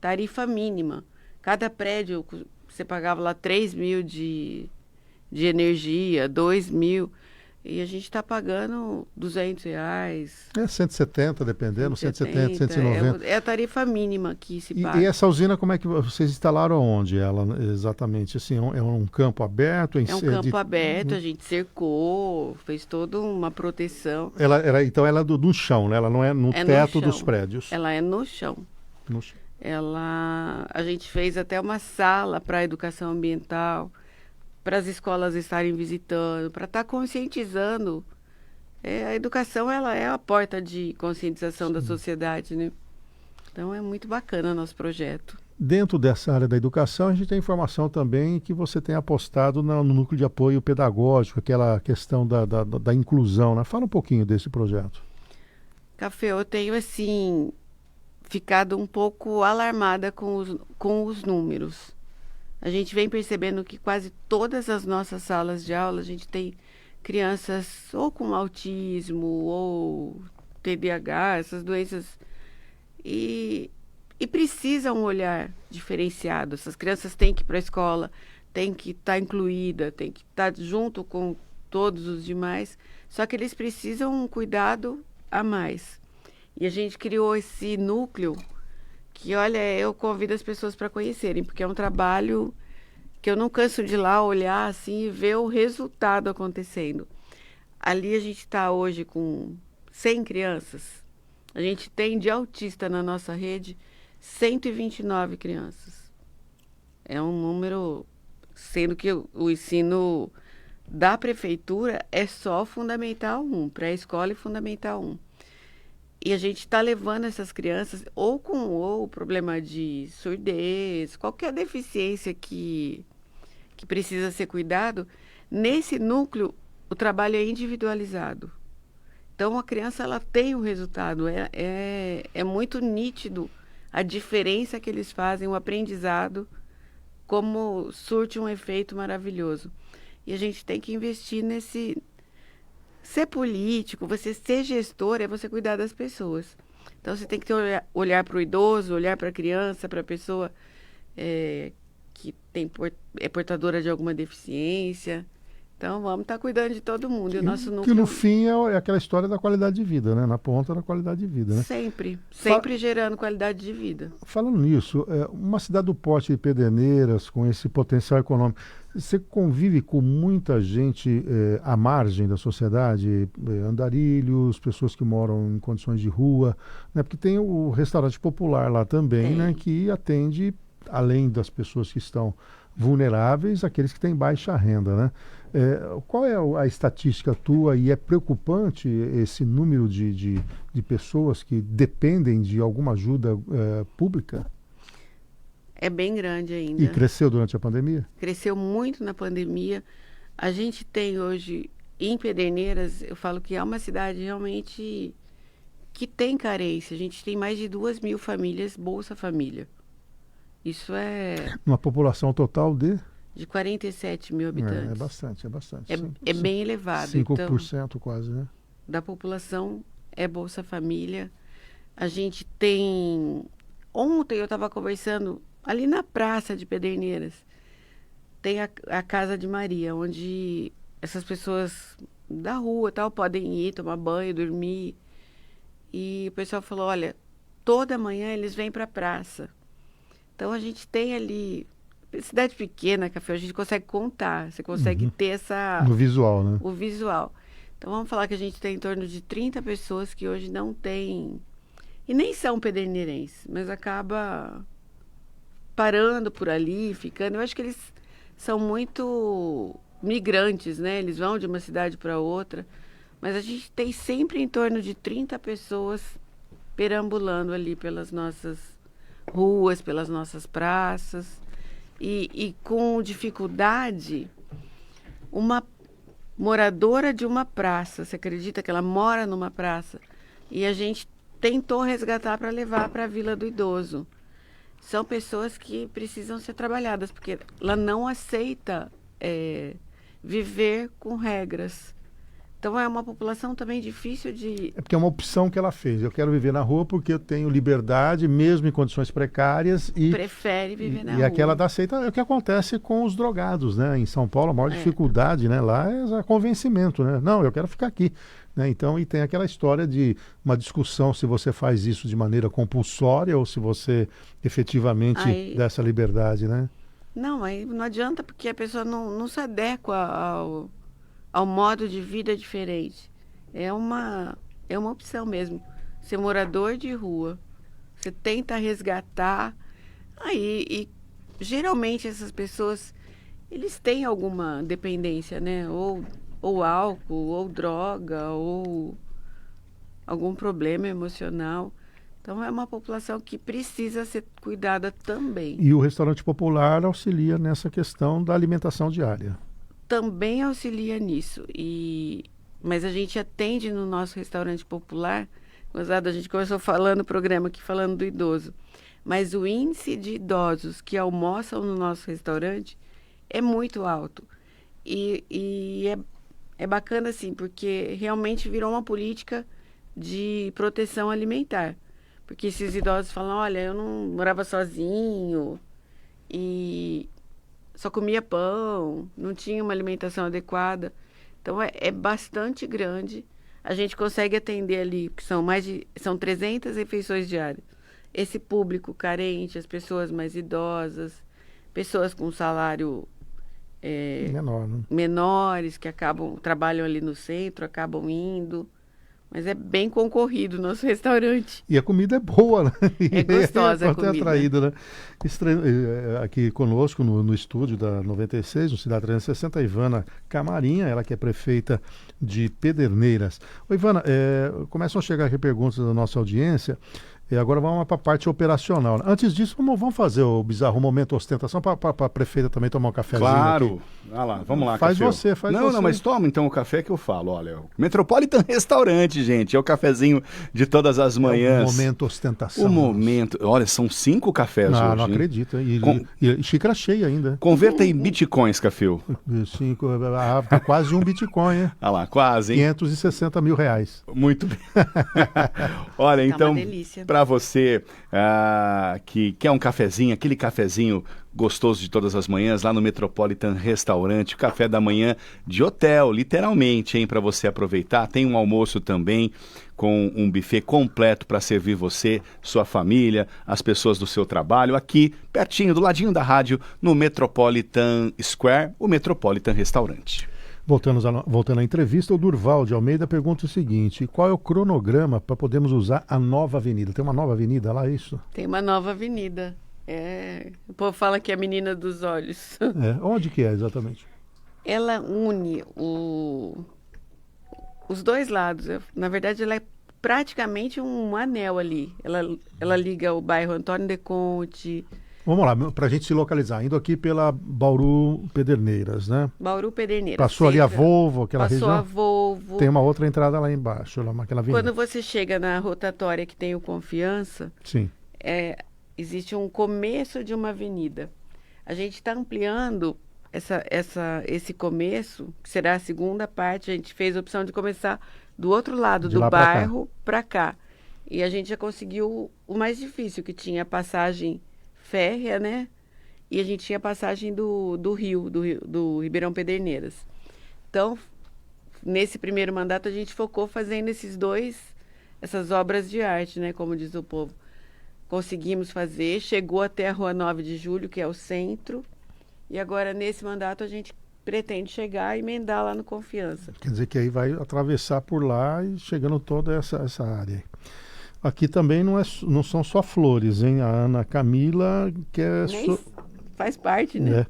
tarifa mínima. Cada prédio, você pagava lá 3 mil de energia, 2 mil. E a gente está pagando R$200. 170, dependendo, 170, 190. É a tarifa mínima que se paga. E essa usina, como é que vocês instalaram onde ela exatamente? Assim, é um campo aberto? É um campo aberto, a gente cercou, fez toda uma proteção. Então ela é no chão, né? Ela não é no teto dos prédios. Ela é no chão. No chão. A gente fez até uma sala para educação ambiental, para as escolas estarem visitando, para estar conscientizando. A educação, ela é a porta de conscientização da sociedade, né? Então é muito bacana o nosso projeto. Dentro dessa área da educação, a gente tem informação também que você tem apostado no núcleo de apoio pedagógico, aquela questão da inclusão, né? Fala um pouquinho desse projeto. Café, eu tenho, assim, ficado um pouco alarmada com os números. A gente vem percebendo que quase todas as nossas salas de aula, a gente tem crianças ou com autismo ou TDAH, essas doenças, e precisam um olhar diferenciado. Essas crianças têm que ir para a escola, têm que estar incluída, têm que estar junto com todos os demais, só que eles precisam um cuidado a mais. E a gente criou esse núcleo que, olha, eu convido as pessoas para conhecerem, porque é um trabalho que eu não canso de ir lá olhar assim e ver o resultado acontecendo. Ali a gente está hoje com 100 crianças. A gente tem de autista na nossa rede 129 crianças. É um número, sendo que o ensino da prefeitura é só Fundamental 1, pré-escola e Fundamental 1. E a gente está levando essas crianças ou com problema de surdez, qualquer deficiência que precisa ser cuidado. Nesse núcleo, o trabalho é individualizado. Então, a criança ela tem um resultado. É muito nítido a diferença que eles fazem, o aprendizado, como surte um efeito maravilhoso. E a gente tem que investir nesse... Ser político, você ser gestor, é você cuidar das pessoas. Então, você tem que olhar para o idoso, olhar para a criança, para a pessoa que é portadora de alguma deficiência. Então, vamos estar cuidando de todo mundo. E o nosso núcleo... Que no fim é aquela história da qualidade de vida, né? Na ponta da qualidade de vida, né? Sempre gerando qualidade de vida. Falando nisso, uma cidade do porte de Pederneiras, com esse potencial econômico, você convive com muita gente à margem da sociedade, andarilhos, pessoas que moram em condições de rua, né? Porque tem o restaurante popular lá também, né? Que atende, além das pessoas que estão vulneráveis, aqueles que têm baixa renda, né? Qual é a estatística tua, e é preocupante esse número de pessoas que dependem de alguma ajuda pública? É bem grande ainda. E cresceu durante a pandemia? Cresceu muito na pandemia. A gente tem hoje, em Pederneiras, eu falo que é uma cidade realmente que tem carência. A gente tem mais de 2.000 famílias Bolsa Família. Isso é... Uma população total de 47 mil habitantes. É bastante. É bem elevado. 5% então, quase, né? Da população é Bolsa Família. A gente tem... Ontem eu estava conversando ali na praça de Pederneiras. Tem a Casa de Maria, onde essas pessoas da rua tal podem ir tomar banho, dormir. E o pessoal falou, olha, toda manhã eles vêm para a praça. Então a gente tem ali... Cidade pequena, Café, a gente consegue contar, você consegue ter essa... O visual, né? O visual. Então vamos falar que a gente tem em torno de 30 pessoas que hoje não têm... E nem são pederneirenses, mas acaba parando por ali, ficando... Eu acho que eles são muito migrantes, né? Eles vão de uma cidade para outra. Mas a gente tem sempre em torno de 30 pessoas perambulando ali pelas nossas ruas, pelas nossas praças. E com dificuldade, uma moradora de uma praça, você acredita que ela mora numa praça? E a gente tentou resgatar para levar para a Vila do Idoso. São pessoas que precisam ser trabalhadas, porque ela não aceita viver com regras. Então é uma população também difícil de... É porque é uma opção que ela fez. Eu quero viver na rua porque eu tenho liberdade, mesmo em condições precárias. E prefere viver na rua. E aquela da aceita é o que acontece com os drogados, né? Em São Paulo, a maior dificuldade, né? Lá é convencimento, né? Não, eu quero ficar aqui. Né? Então, e tem aquela história de uma discussão se você faz isso de maneira compulsória ou se você efetivamente dá essa liberdade, né? Não, aí não adianta porque a pessoa não se adequa ao modo de vida diferente. É uma opção mesmo. Ser morador de rua. Você tenta resgatar. E geralmente essas pessoas, eles têm alguma dependência, né? Ou álcool, ou droga, ou algum problema emocional. Então é uma população que precisa ser cuidada também. E o restaurante popular auxilia nessa questão da alimentação diária. Também auxilia nisso. Mas a gente atende no nosso restaurante popular. Gozado, a gente começou falando o programa aqui, falando do idoso. Mas o índice de idosos que almoçam no nosso restaurante é muito alto. E é bacana, assim, porque realmente virou uma política de proteção alimentar. Porque esses idosos falam, olha, eu não morava sozinho e só comia pão, não tinha uma alimentação adequada. Então, é bastante grande. A gente consegue atender ali, porque são 300 refeições diárias. Esse público carente, as pessoas mais idosas, pessoas com salário menor, né? menores, que trabalham ali no centro, acabam indo. Mas é bem concorrido o nosso restaurante. E a comida é boa, né? É gostosa a comida. Atraído, né? Aqui conosco no estúdio da 96, no Cidade 360, a Ivana Camarinha, ela que é prefeita de Pederneiras. Ô, Ivana, começam a chegar aqui perguntas da nossa audiência. E agora vamos para a parte operacional. Antes disso, vamos fazer o bizarro momento ostentação para a prefeita também tomar um cafezinho. Claro. Aqui. Ah lá, vamos lá, faz Café. Você, faz não, você. Não, mas toma então o café que eu falo. Olha, o Metropolitan Restaurante, gente, é o cafezinho de todas as manhãs. É o momento ostentação. O momento. Olha, são 5 cafés hoje. Não acredito. E xícara cheia ainda. Converta em bitcoins, Café. 5, quase um bitcoin, hein? Ah lá, quase, hein? 560 mil reais. Muito bem. Olha, então, para você que quer um cafezinho, aquele cafezinho gostoso de todas as manhãs, lá no Metropolitan Restaurante, o café da manhã de hotel, literalmente, hein, para você aproveitar. Tem um almoço também com um buffet completo para servir você, sua família, as pessoas do seu trabalho, aqui pertinho, do ladinho da rádio, no Metropolitan Square, o Metropolitan Restaurante. Voltando à entrevista, o Durval de Almeida pergunta o seguinte: qual é o cronograma para podermos usar a nova avenida? Tem uma nova avenida lá, é isso? Tem uma nova avenida. O povo fala que é a menina dos olhos. Onde que é exatamente? Ela une os dois lados. Na verdade, ela é praticamente um anel ali. Ela liga o bairro Antônio de Conte. Vamos lá, para a gente se localizar. Indo aqui pela Bauru Pederneiras, né? Bauru Pederneiras. Passou ali a Volvo, aquela região? Passou a Volvo. Tem uma outra entrada lá embaixo, aquela avenida. Quando você chega na rotatória que tem o Confiança, sim. Existe um começo de uma avenida. A gente está ampliando esse começo, que será a segunda parte. A gente fez a opção de começar do outro lado do bairro para cá. E a gente já conseguiu o mais difícil, que tinha a passagem férrea, né? E a gente tinha a passagem do rio, do Ribeirão Pederneiras. Então, nesse primeiro mandato, a gente focou fazendo essas obras de arte, né? Como diz o povo. Conseguimos fazer, chegou até a Rua 9 de Julho, que é o centro, e agora nesse mandato a gente pretende chegar e emendar lá no Confiança. Quer dizer que aí vai atravessar por lá e chegando toda essa área. Aqui também não são só flores, hein? A Ana Camila, que faz parte, né?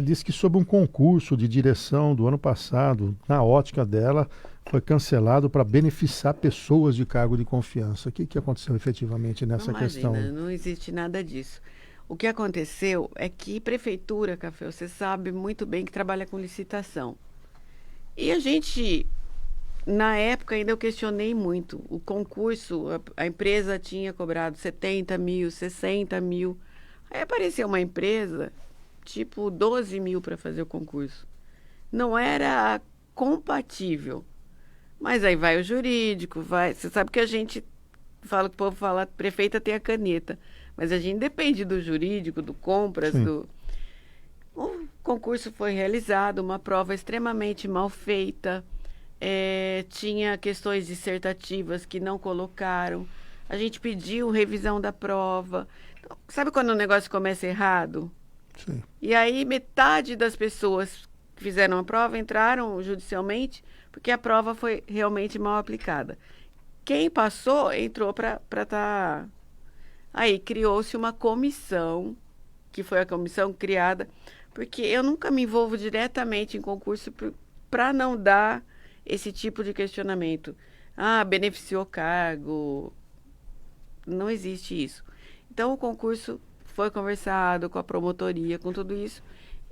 Diz que sob um concurso de direção do ano passado, na ótica dela, foi cancelado para beneficiar pessoas de cargo de confiança. O que aconteceu efetivamente nessa questão? Não existe nada disso. O que aconteceu é que prefeitura, Café, você sabe muito bem que trabalha com licitação. E a gente, na época, ainda eu questionei muito. O concurso, a empresa tinha cobrado 70 mil, 60 mil. Aí apareceu uma empresa, tipo 12 mil para fazer o concurso. Não era compatível. Mas aí vai o jurídico, você sabe que a gente fala, que o povo fala, prefeita tem a caneta, mas a gente depende do jurídico, do compras, O concurso foi realizado, uma prova extremamente mal feita, tinha questões dissertativas que não colocaram, a gente pediu revisão da prova. Então, sabe quando o negócio começa errado? Sim. E aí metade das pessoas que fizeram a prova entraram judicialmente porque a prova foi realmente mal aplicada. Quem passou entrou para estar... Aí criou-se uma comissão, que foi a comissão criada, porque eu nunca me envolvo diretamente em concurso para não dar esse tipo de questionamento. Beneficiou cargo. Não existe isso. Então, o concurso foi conversado com a promotoria, com tudo isso,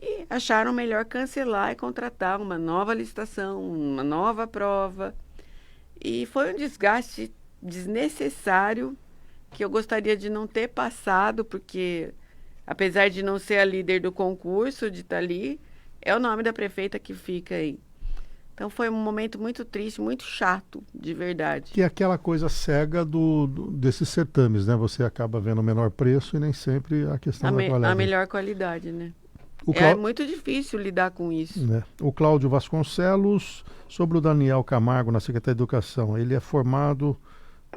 e acharam melhor cancelar e contratar uma nova licitação, uma nova prova. E foi um desgaste desnecessário que eu gostaria de não ter passado, porque, apesar de não ser a líder do concurso, de estar ali, é o nome da prefeita que fica aí. Então foi um momento muito triste, muito chato, de verdade. Que é aquela coisa cega desses certames, né? Você acaba vendo o menor preço e nem sempre a questão da qualidade. A melhor qualidade, né? É muito difícil lidar com isso. Né? O Cláudio Vasconcelos, sobre o Daniel Camargo na Secretaria de Educação, ele é formado,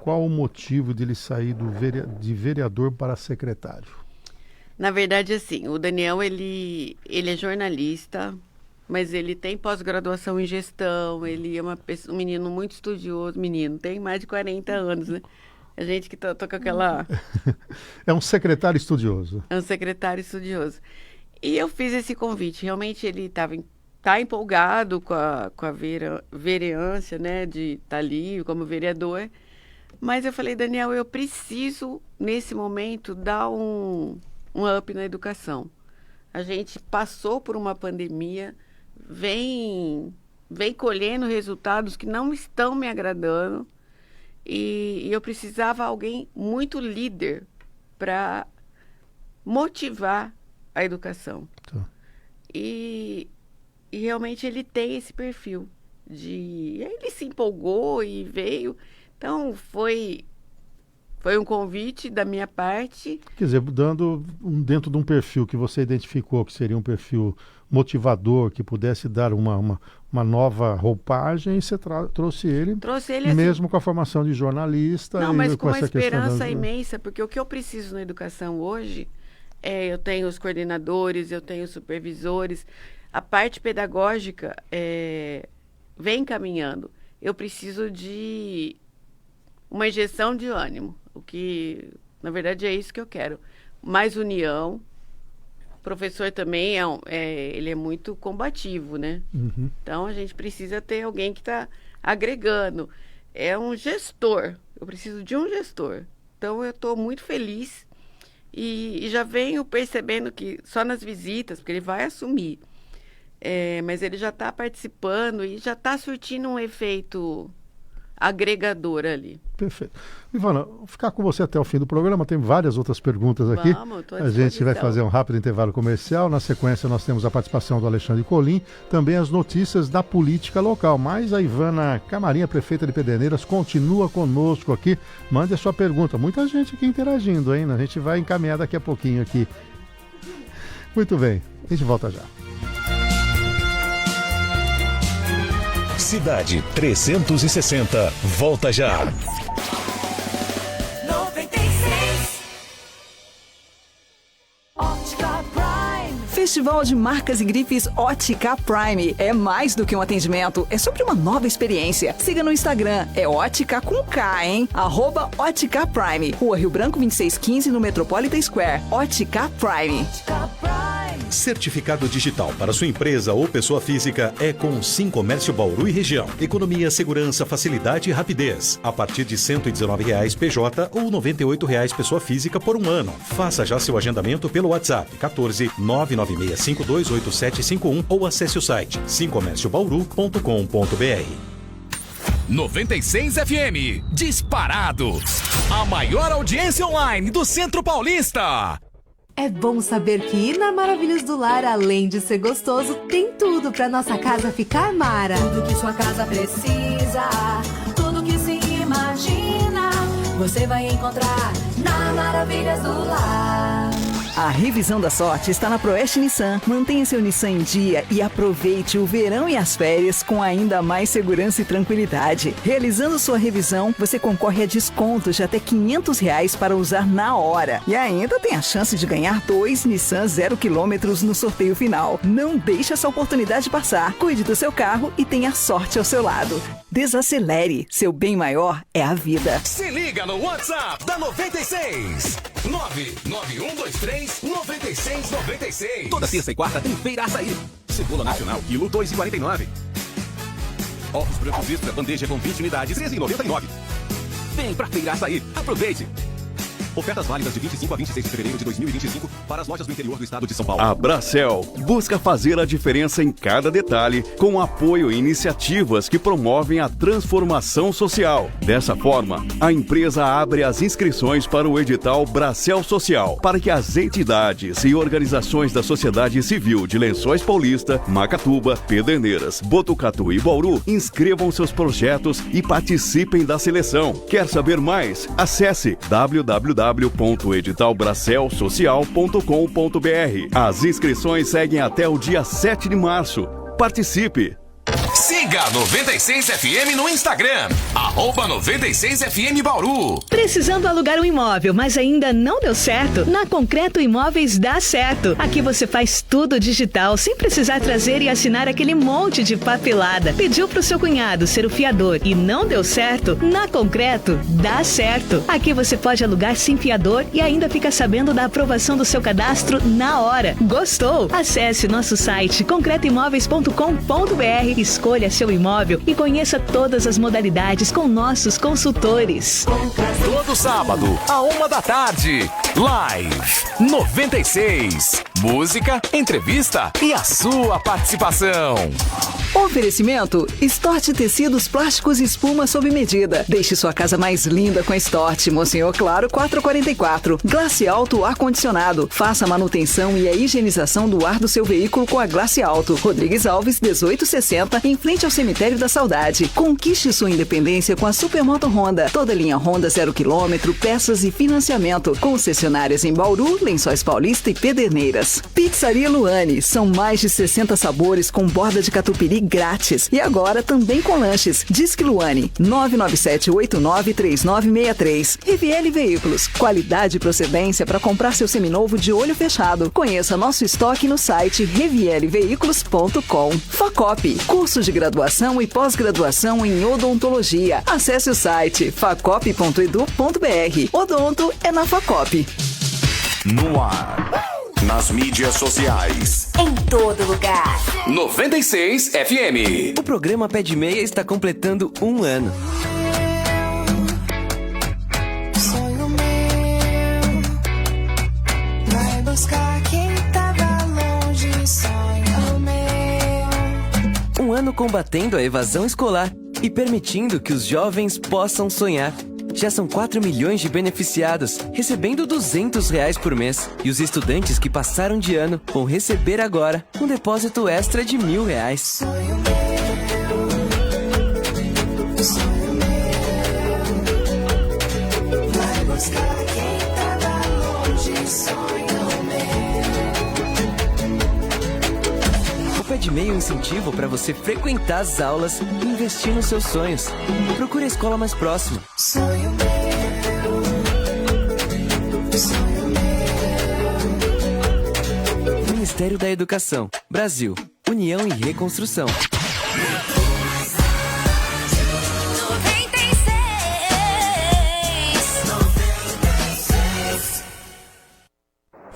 qual o motivo de ele sair de vereador para secretário? Na verdade, assim, o Daniel, ele é jornalista, mas ele tem pós-graduação em gestão, ele é um menino muito estudioso, tem mais de 40 anos, né? A gente que tá com aquela... É um secretário estudioso. É um secretário estudioso. E eu fiz esse convite, realmente ele tá empolgado com a vereança, né, de estar ali como vereador, mas eu falei, Daniel, eu preciso, nesse momento, dar um up na educação. A gente passou por uma pandemia, vem colhendo resultados que não estão me agradando e eu precisava de alguém muito líder para motivar a educação. Tá. E realmente ele tem esse perfil e aí ele se empolgou e veio. Então foi um convite da minha parte. Quer dizer, dentro de um perfil que você identificou que seria um perfil motivador, que pudesse dar uma nova roupagem, você trouxe ele mesmo assim, com a formação de jornalista. Não, mas com uma esperança imensa, porque o que eu preciso na educação hoje eu tenho os coordenadores, eu tenho os supervisores, a parte pedagógica vem caminhando. Eu preciso de uma injeção de ânimo, o que, na verdade, é isso que eu quero. Mais união. O professor também ele é muito combativo, né? Uhum. Então, a gente precisa ter alguém que está agregando. É um gestor. Eu preciso de um gestor. Então, eu estou muito feliz e já venho percebendo que só nas visitas, porque ele vai assumir, mas ele já está participando e já está surtindo um efeito agregador ali. Perfeito. Ivana, vou ficar com você até o fim do programa, tem várias outras perguntas aqui. A gente vai fazer um rápido intervalo comercial, na sequência nós temos a participação do Alexandre Colim, também as notícias da política local, mas a Ivana Camarinha, prefeita de Pederneiras, continua conosco aqui, mande a sua pergunta, muita gente aqui interagindo ainda, a gente vai encaminhar daqui a pouquinho aqui. Muito bem, a gente volta já. Cidade 360, volta já. 96. Ótica Prime. Festival de Marcas e Grifes Ótica Prime. É mais do que um atendimento, é sobre uma nova experiência. Siga no Instagram, é Ótica com K, hein? @Ótica Prime. Rua Rio Branco 2615, no Metropolitan Square. Ótica Prime. Ótica Prime. Certificado digital para sua empresa ou pessoa física é com Sim Comércio Bauru e região. Economia, segurança, facilidade e rapidez. A partir de R$ 119 PJ ou R$ 98 pessoa física por um ano. Faça já seu agendamento pelo WhatsApp 14 996528751 ou acesse o site simcomérciobauru.com.br. 96 FM, disparado. A maior audiência online do Centro Paulista. É bom saber que ir na Maravilhas do Lar, além de ser gostoso, tem tudo pra nossa casa ficar mara. Tudo que sua casa precisa. realizar. Tudo que se imagina, você vai encontrar na Maravilhas do Lar. A revisão da sorte está na Proeste Nissan. Mantenha seu Nissan em dia e aproveite o verão e as férias com ainda mais segurança e tranquilidade. Realizando sua revisão, você concorre a descontos de até R$500 para usar na hora. E ainda tem a chance de ganhar 2 Nissan 0 km no sorteio final. Não deixe essa oportunidade passar. Cuide do seu carro e tenha sorte ao seu lado. Desacelere. Seu bem maior é a vida. Se liga no WhatsApp da 96. 991239696. Toda terça e quarta tem Feira Açaí. Cebola nacional, quilo 2,49. Ovos brancos extra, bandeja com 20 unidades, 13,99. Vem pra Feira Açaí. Aproveite. Ofertas válidas de 25 a 26 de fevereiro de 2025 para as lojas do interior do estado de São Paulo. A Bracel busca fazer a diferença em cada detalhe com apoio e iniciativas que promovem a transformação social. Dessa forma, a empresa abre as inscrições para o edital Bracel Social para que as entidades e organizações da sociedade civil de Lençóis Paulista, Macatuba, Pederneiras, Botucatu e Bauru inscrevam seus projetos e participem da seleção. Quer saber mais? Acesse www.editalbracelsocial.com.br. As inscrições seguem até o dia 7 de março. Participe! Siga 96 FM no Instagram, @96FM Bauru. Precisando alugar um imóvel, mas ainda não deu certo? Na Concreto Imóveis dá certo. Aqui você faz tudo digital, sem precisar trazer e assinar aquele monte de papelada. Pediu pro seu cunhado ser o fiador e não deu certo? Na Concreto dá certo. Aqui você pode alugar sem fiador e ainda fica sabendo da aprovação do seu cadastro na hora. Gostou? Acesse nosso site concretoimóveis.com.br, escolha seu imóvel e conheça todas as modalidades com nossos consultores. Todo sábado, à 1h, Live 96. Música, entrevista e a sua participação. Oferecimento: Stort Tecidos Plásticos e Espuma sob medida. Deixe sua casa mais linda com a Stort. Monsenhor Claro 444. Glace Alto Ar-Condicionado. Faça a manutenção e a higienização do ar do seu veículo com a Glace Alto. Rodrigues Alves 1860, em frente ao Cemitério da Saudade. Conquiste sua independência com a Supermoto Honda. Toda linha Honda 0 km, peças e financiamento. Concessionárias em Bauru, Lençóis Paulista e Pederneiras. Pizzaria Luane. São mais de 60 sabores com borda de catupiry grátis. E agora também com lanches. Disque Luane 997893963. Riviele Veículos. Qualidade e procedência para comprar seu seminovo de olho fechado. Conheça nosso estoque no site rivieleveículos.com. Facop. Curso de graduação e pós-graduação em odontologia. Acesse o site facop.edu.br. Odonto é na Facop. No ar, nas mídias sociais, em todo lugar. 96 FM. O programa Pé de Meia está completando 1 ano. Sonho meu, vai buscar quem tava longe. Sonho meu. 1 ano combatendo a evasão escolar e permitindo que os jovens possam sonhar. Já são 4 milhões de beneficiados, recebendo R$200 por mês. E os estudantes que passaram de ano vão receber agora um depósito extra de R$1.000. Sonho meu, sonho meu, vai buscar quem tava longe. Sonho meu. O Pé de Meia é um incentivo para você frequentar as aulas e investir nos seus sonhos. Procure a escola mais próxima. Sonho meu, sonho meu. Ministério da Educação, Brasil, União e Reconstrução.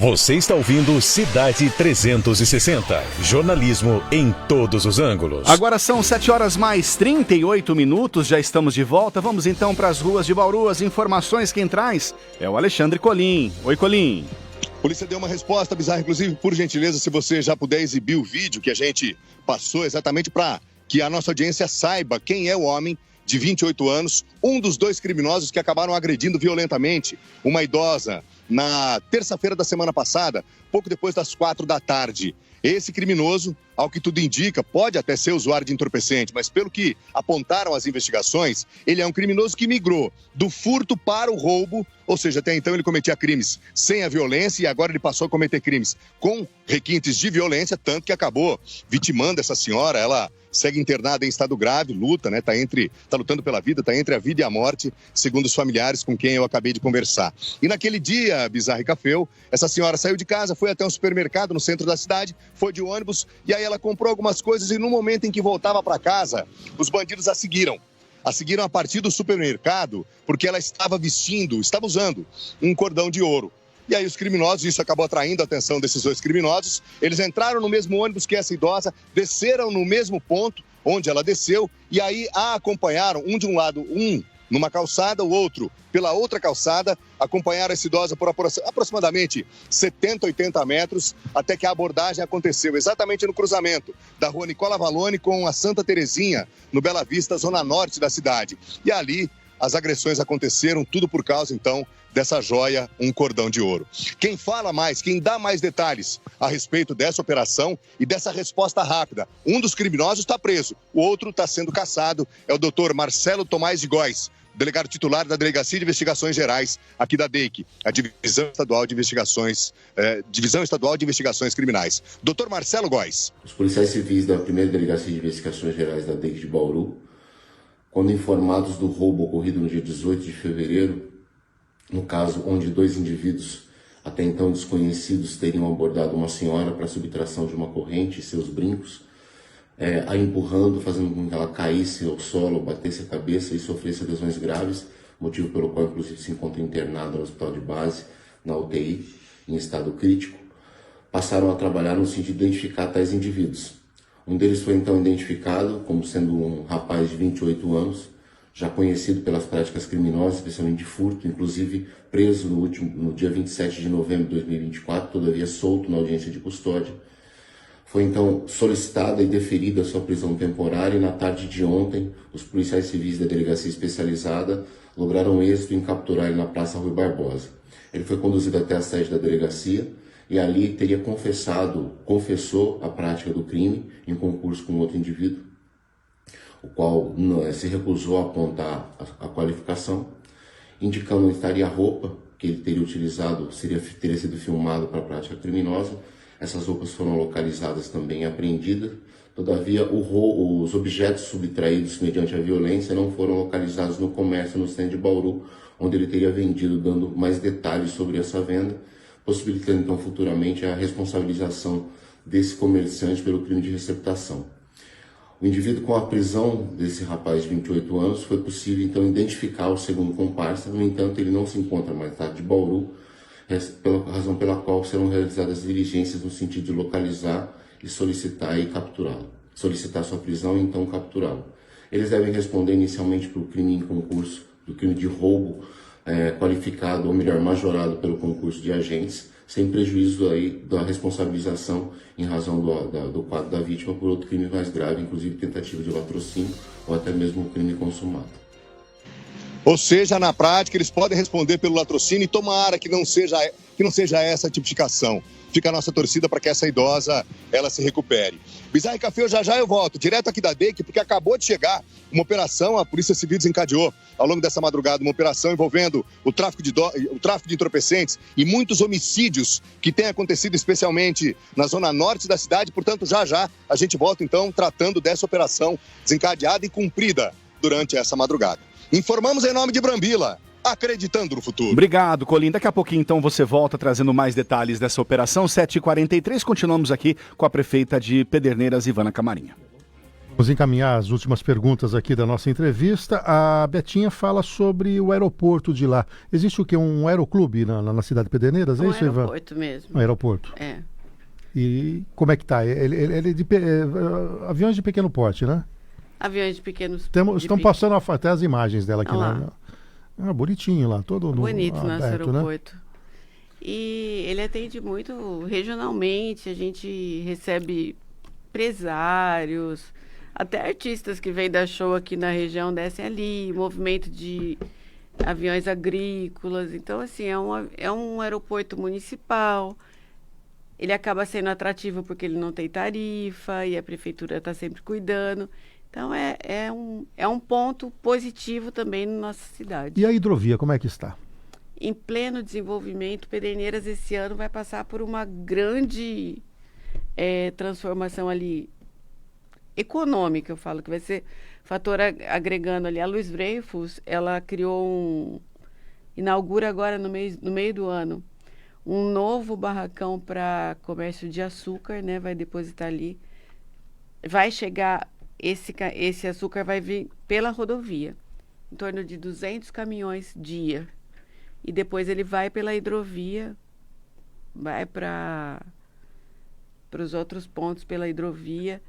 Você está ouvindo Cidade 360. Jornalismo em todos os ângulos. Agora são 7h mais 38, já estamos de volta. Vamos então para as ruas de Bauru. As informações quem traz é o Alexandre Colim. Oi, Colim. A polícia deu uma resposta bizarra, inclusive, por gentileza, se você já puder exibir o vídeo que a gente passou exatamente para que a nossa audiência saiba quem é o homem de 28 anos, um dos 2 criminosos que acabaram agredindo violentamente uma idosa na terça-feira da semana passada, pouco depois das 4 da tarde. Esse criminoso, ao que tudo indica, pode até ser usuário de entorpecente, mas pelo que apontaram as investigações, ele é um criminoso que migrou do furto para o roubo, ou seja, até então ele cometia crimes sem a violência e agora ele passou a cometer crimes com requintes de violência, tanto que acabou vitimando essa senhora. Ela segue internada em estado grave, luta, né? Tá lutando pela vida, tá entre a vida e a morte, segundo os familiares com quem eu acabei de conversar. E naquele dia, Bizarra e Cafeu, essa senhora saiu de casa, foi até um supermercado no centro da cidade, foi de ônibus e aí ela comprou algumas coisas e no momento em que voltava para casa, os bandidos a seguiram. A seguiram a partir do supermercado porque ela estava usando um cordão de ouro. E aí os criminosos, isso acabou atraindo a atenção desses dois criminosos, eles entraram no mesmo ônibus que essa idosa, desceram no mesmo ponto onde ela desceu e aí a acompanharam, um de um lado, um numa calçada, o outro pela outra calçada, acompanharam essa idosa por aproximadamente 70, 80 metros, até que a abordagem aconteceu exatamente no cruzamento da rua Nicola Valone com a Santa Terezinha, no Bela Vista, zona norte da cidade. E ali as agressões aconteceram, tudo por causa, então, dessa joia, um cordão de ouro. Quem fala mais, quem dá mais detalhes a respeito dessa operação e dessa resposta rápida, um dos criminosos está preso, o outro está sendo caçado, é o doutor Marcelo Tomás de Góes, delegado titular da Delegacia de Investigações Gerais aqui da DEIC, a Divisão Estadual de Investigações Criminais. Doutor Marcelo Góes. Os policiais civis da primeira Delegacia de Investigações Gerais da DEIC de Bauru, quando informados do roubo ocorrido no dia 18 de fevereiro, no caso onde dois indivíduos até então desconhecidos teriam abordado uma senhora para subtração de uma corrente e seus brincos, a empurrando, fazendo com que ela caísse ao solo, batesse a cabeça e sofresse lesões graves, motivo pelo qual inclusive se encontra internada no hospital de base, na UTI, em estado crítico, passaram a trabalhar no sentido de identificar tais indivíduos. Um deles foi então identificado como sendo um rapaz de 28 anos, já conhecido pelas práticas criminosas, especialmente de furto, inclusive preso no dia 27 de novembro de 2024, todavia solto na audiência de custódia. Foi então solicitada e deferida a sua prisão temporária e na tarde de ontem, os policiais civis da Delegacia Especializada lograram êxito em capturar ele na Praça Rui Barbosa. Ele foi conduzido até a sede da delegacia e ali teria confessou a prática do crime em concurso com outro indivíduo, o qual se recusou a apontar a qualificação, indicando onde estaria a roupa que ele teria utilizado, teria sido filmado para a prática criminosa. Essas roupas foram localizadas também e apreendidas, todavia os objetos subtraídos mediante a violência não foram localizados no comércio no centro de Bauru, onde ele teria vendido, dando mais detalhes sobre essa venda, possibilitando então futuramente a responsabilização desse comerciante pelo crime de receptação. O indivíduo, com a prisão desse rapaz de 28 anos, foi possível então identificar o segundo comparsa. No entanto, ele não se encontra mais na cidade de Bauru, razão pela qual serão realizadas diligências no sentido de localizar e solicitar e capturá-lo. Solicitar sua prisão e então capturá-lo. Eles devem responder inicialmente pelo crime em concurso, do crime de roubo qualificado, ou melhor, majorado pelo concurso de agentes, sem prejuízo aí da responsabilização em razão do quadro da vítima por outro crime mais grave, inclusive tentativa de latrocínio ou até mesmo um crime consumado. Ou seja, na prática, eles podem responder pelo latrocínio e tomara que não seja essa a tipificação. Fica a nossa torcida para que essa idosa ela se recupere. Bizarra e Café, já eu volto direto aqui da DEIC, porque acabou de chegar uma operação, a Polícia Civil desencadeou ao longo dessa madrugada uma operação envolvendo o tráfico de entorpecentes e muitos homicídios que têm acontecido especialmente na zona norte da cidade. Portanto, já a gente volta então tratando dessa operação desencadeada e cumprida durante essa madrugada. Informamos em nome de Brambila, acreditando no futuro. Obrigado, Colim. Daqui a pouquinho, então, você volta trazendo mais detalhes dessa operação. 7h43, continuamos aqui com a prefeita de Pederneiras, Ivana Camarinha. Vamos encaminhar as últimas perguntas aqui da nossa entrevista. A Betinha fala sobre o aeroporto de lá. Existe o quê? Um aeroclube na cidade de Pederneiras? É isso, Ivana? Um aeroporto mesmo. Um aeroporto. É. E como é que tá? Ele é de aviões de pequeno porte, né? Aviões de pequenos... Estão passando até as imagens dela aqui, né? Bonitinho lá, todo bonito aberto, nosso aeroporto. Né? E ele atende muito regionalmente, a gente recebe empresários, até artistas que vêm dar show aqui na região descem ali, movimento de aviões agrícolas. Então, assim, é um aeroporto municipal, ele acaba sendo atrativo porque ele não tem tarifa e a prefeitura está sempre cuidando. Então, é um ponto positivo também na nossa cidade. E a hidrovia, como é que está? Em pleno desenvolvimento, Pederneiras esse ano vai passar por uma grande transformação ali econômica, eu falo, que vai ser fator agregando ali. A Luiz Dreyfus, ela inaugura agora no meio do ano, um novo barracão para comércio de açúcar, né? Vai depositar ali. Vai chegar, esse açúcar vai vir pela rodovia, em torno de 200 caminhões dia. E depois ele vai pela hidrovia, vai para os outros pontos pela hidrovia.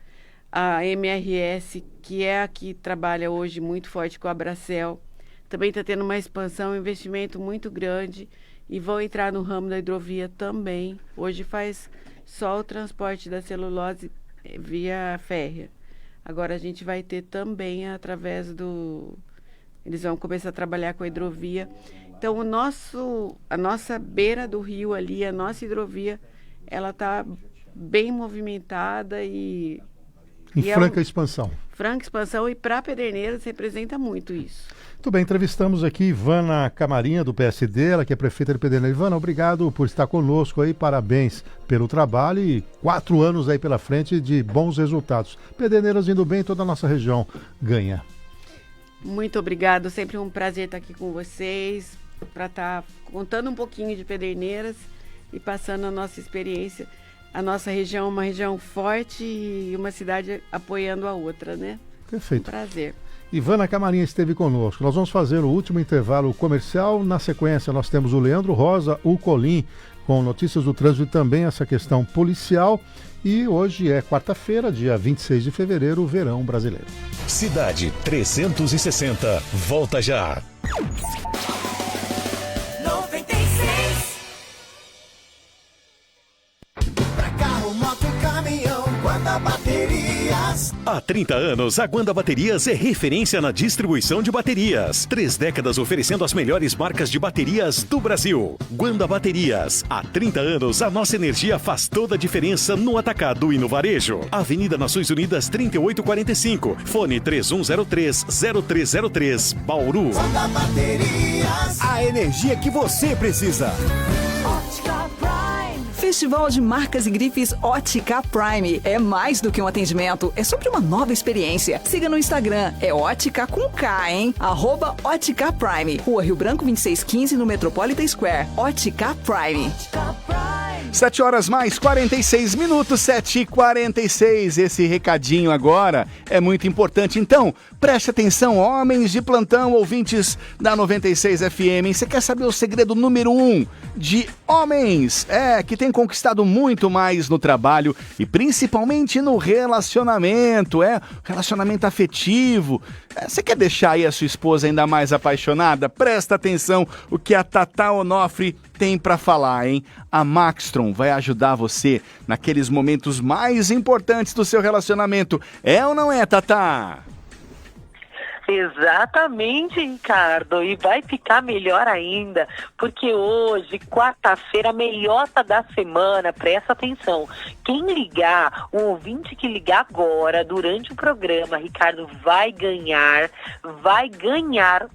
A MRS, que é a que trabalha hoje muito forte com a Bracel, também está tendo uma expansão, um investimento muito grande e vão entrar no ramo da hidrovia também. Hoje faz só o transporte da celulose via férrea. Agora a gente vai ter também através eles vão começar a trabalhar com a hidrovia. Então a nossa beira do rio ali, a nossa hidrovia, ela está bem movimentada e franca expansão. Franca expansão, e para Pederneiras representa muito isso. Muito bem, entrevistamos aqui Ivana Camarinha, do PSD, ela que é prefeita de Pederneiras. Ivana, obrigado por estar conosco aí, parabéns pelo trabalho e 4 anos aí pela frente de bons resultados. Pederneiras indo bem, toda a nossa região ganha. Muito obrigado, sempre um prazer estar aqui com vocês, para estar contando um pouquinho de Pederneiras e passando a nossa experiência. A nossa região é uma região forte e uma cidade apoiando a outra, né? Perfeito. Um prazer. Ivana Camarinha esteve conosco. Nós vamos fazer o último intervalo comercial. Na sequência, nós temos o Leandro Rosa, o Colim, com notícias do trânsito e também essa questão policial. E hoje é quarta-feira, dia 26 de fevereiro, o verão brasileiro. Cidade 360, volta já. 96. Pra carro, moto e caminhão, Guanda Baterias. Há 30 anos, a Guanda Baterias é referência na distribuição de baterias. 3 décadas oferecendo as melhores marcas de baterias do Brasil. Guanda Baterias. Há 30 anos, a nossa energia faz toda a diferença no atacado e no varejo. Avenida Nações Unidas 3845. Fone 3103-0303, Bauru. Guanda Baterias. A energia que você precisa. Ótica Prime. Festival de Marcas e Grifes Ótica Prime. É mais do que um atendimento, é sobre uma nova experiência. Siga no Instagram, é Ótica com K, hein? @Ótica Prime. Rua Rio Branco 2615, no Metropolitan Square. Ótica Prime. Ótica Prime. 7 horas mais 46 minutos, 7h46. Esse recadinho agora é muito importante. Então, preste atenção, homens de plantão, ouvintes da 96 FM. Você quer saber o segredo número 1 de homens? Que tem conquistado muito mais no trabalho e principalmente no relacionamento, relacionamento afetivo. Você quer deixar aí a sua esposa ainda mais apaixonada? Presta atenção o que a Tatá Onofre tem para falar, hein? A Maxtron vai ajudar você naqueles momentos mais importantes do seu relacionamento. É ou não é, Tatá? Exatamente, Ricardo, e vai ficar melhor ainda, porque hoje, quarta-feira, a meiota da semana, presta atenção, quem ligar, o ouvinte que ligar agora, durante o programa, Ricardo, vai ganhar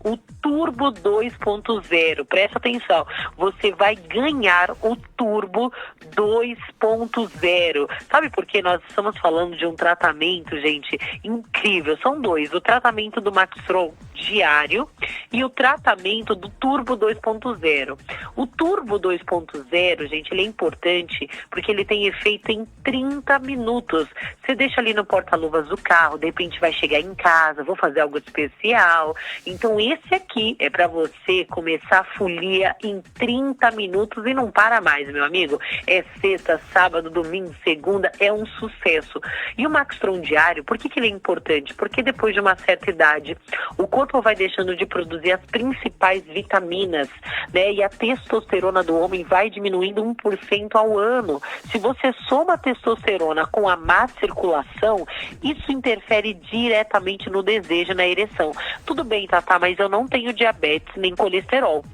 o Turbo 2.0, presta atenção, você vai ganhar o Turbo 2.0, sabe por que nós estamos falando de um tratamento, gente, incrível, são 2, o tratamento do Maxtron diário e o tratamento do Turbo 2.0. O Turbo 2.0, gente, ele é importante porque ele tem efeito em 30 minutos. Você deixa ali no porta-luvas do carro, de repente vai chegar em casa, vou fazer algo especial. Então esse aqui é para você começar a folia em 30 minutos e não para mais, meu amigo. É sexta, sábado, domingo, segunda, é um sucesso. E o Maxtron diário, por que ele é importante? Porque depois de uma certa idade, o corpo vai deixando de produzir as principais vitaminas, né? E a testosterona do homem vai diminuindo 1% ao ano. Se você soma a testosterona com a má circulação, isso interfere diretamente no desejo, na ereção. Tudo bem, Tatá, mas eu não tenho diabetes nem colesterol.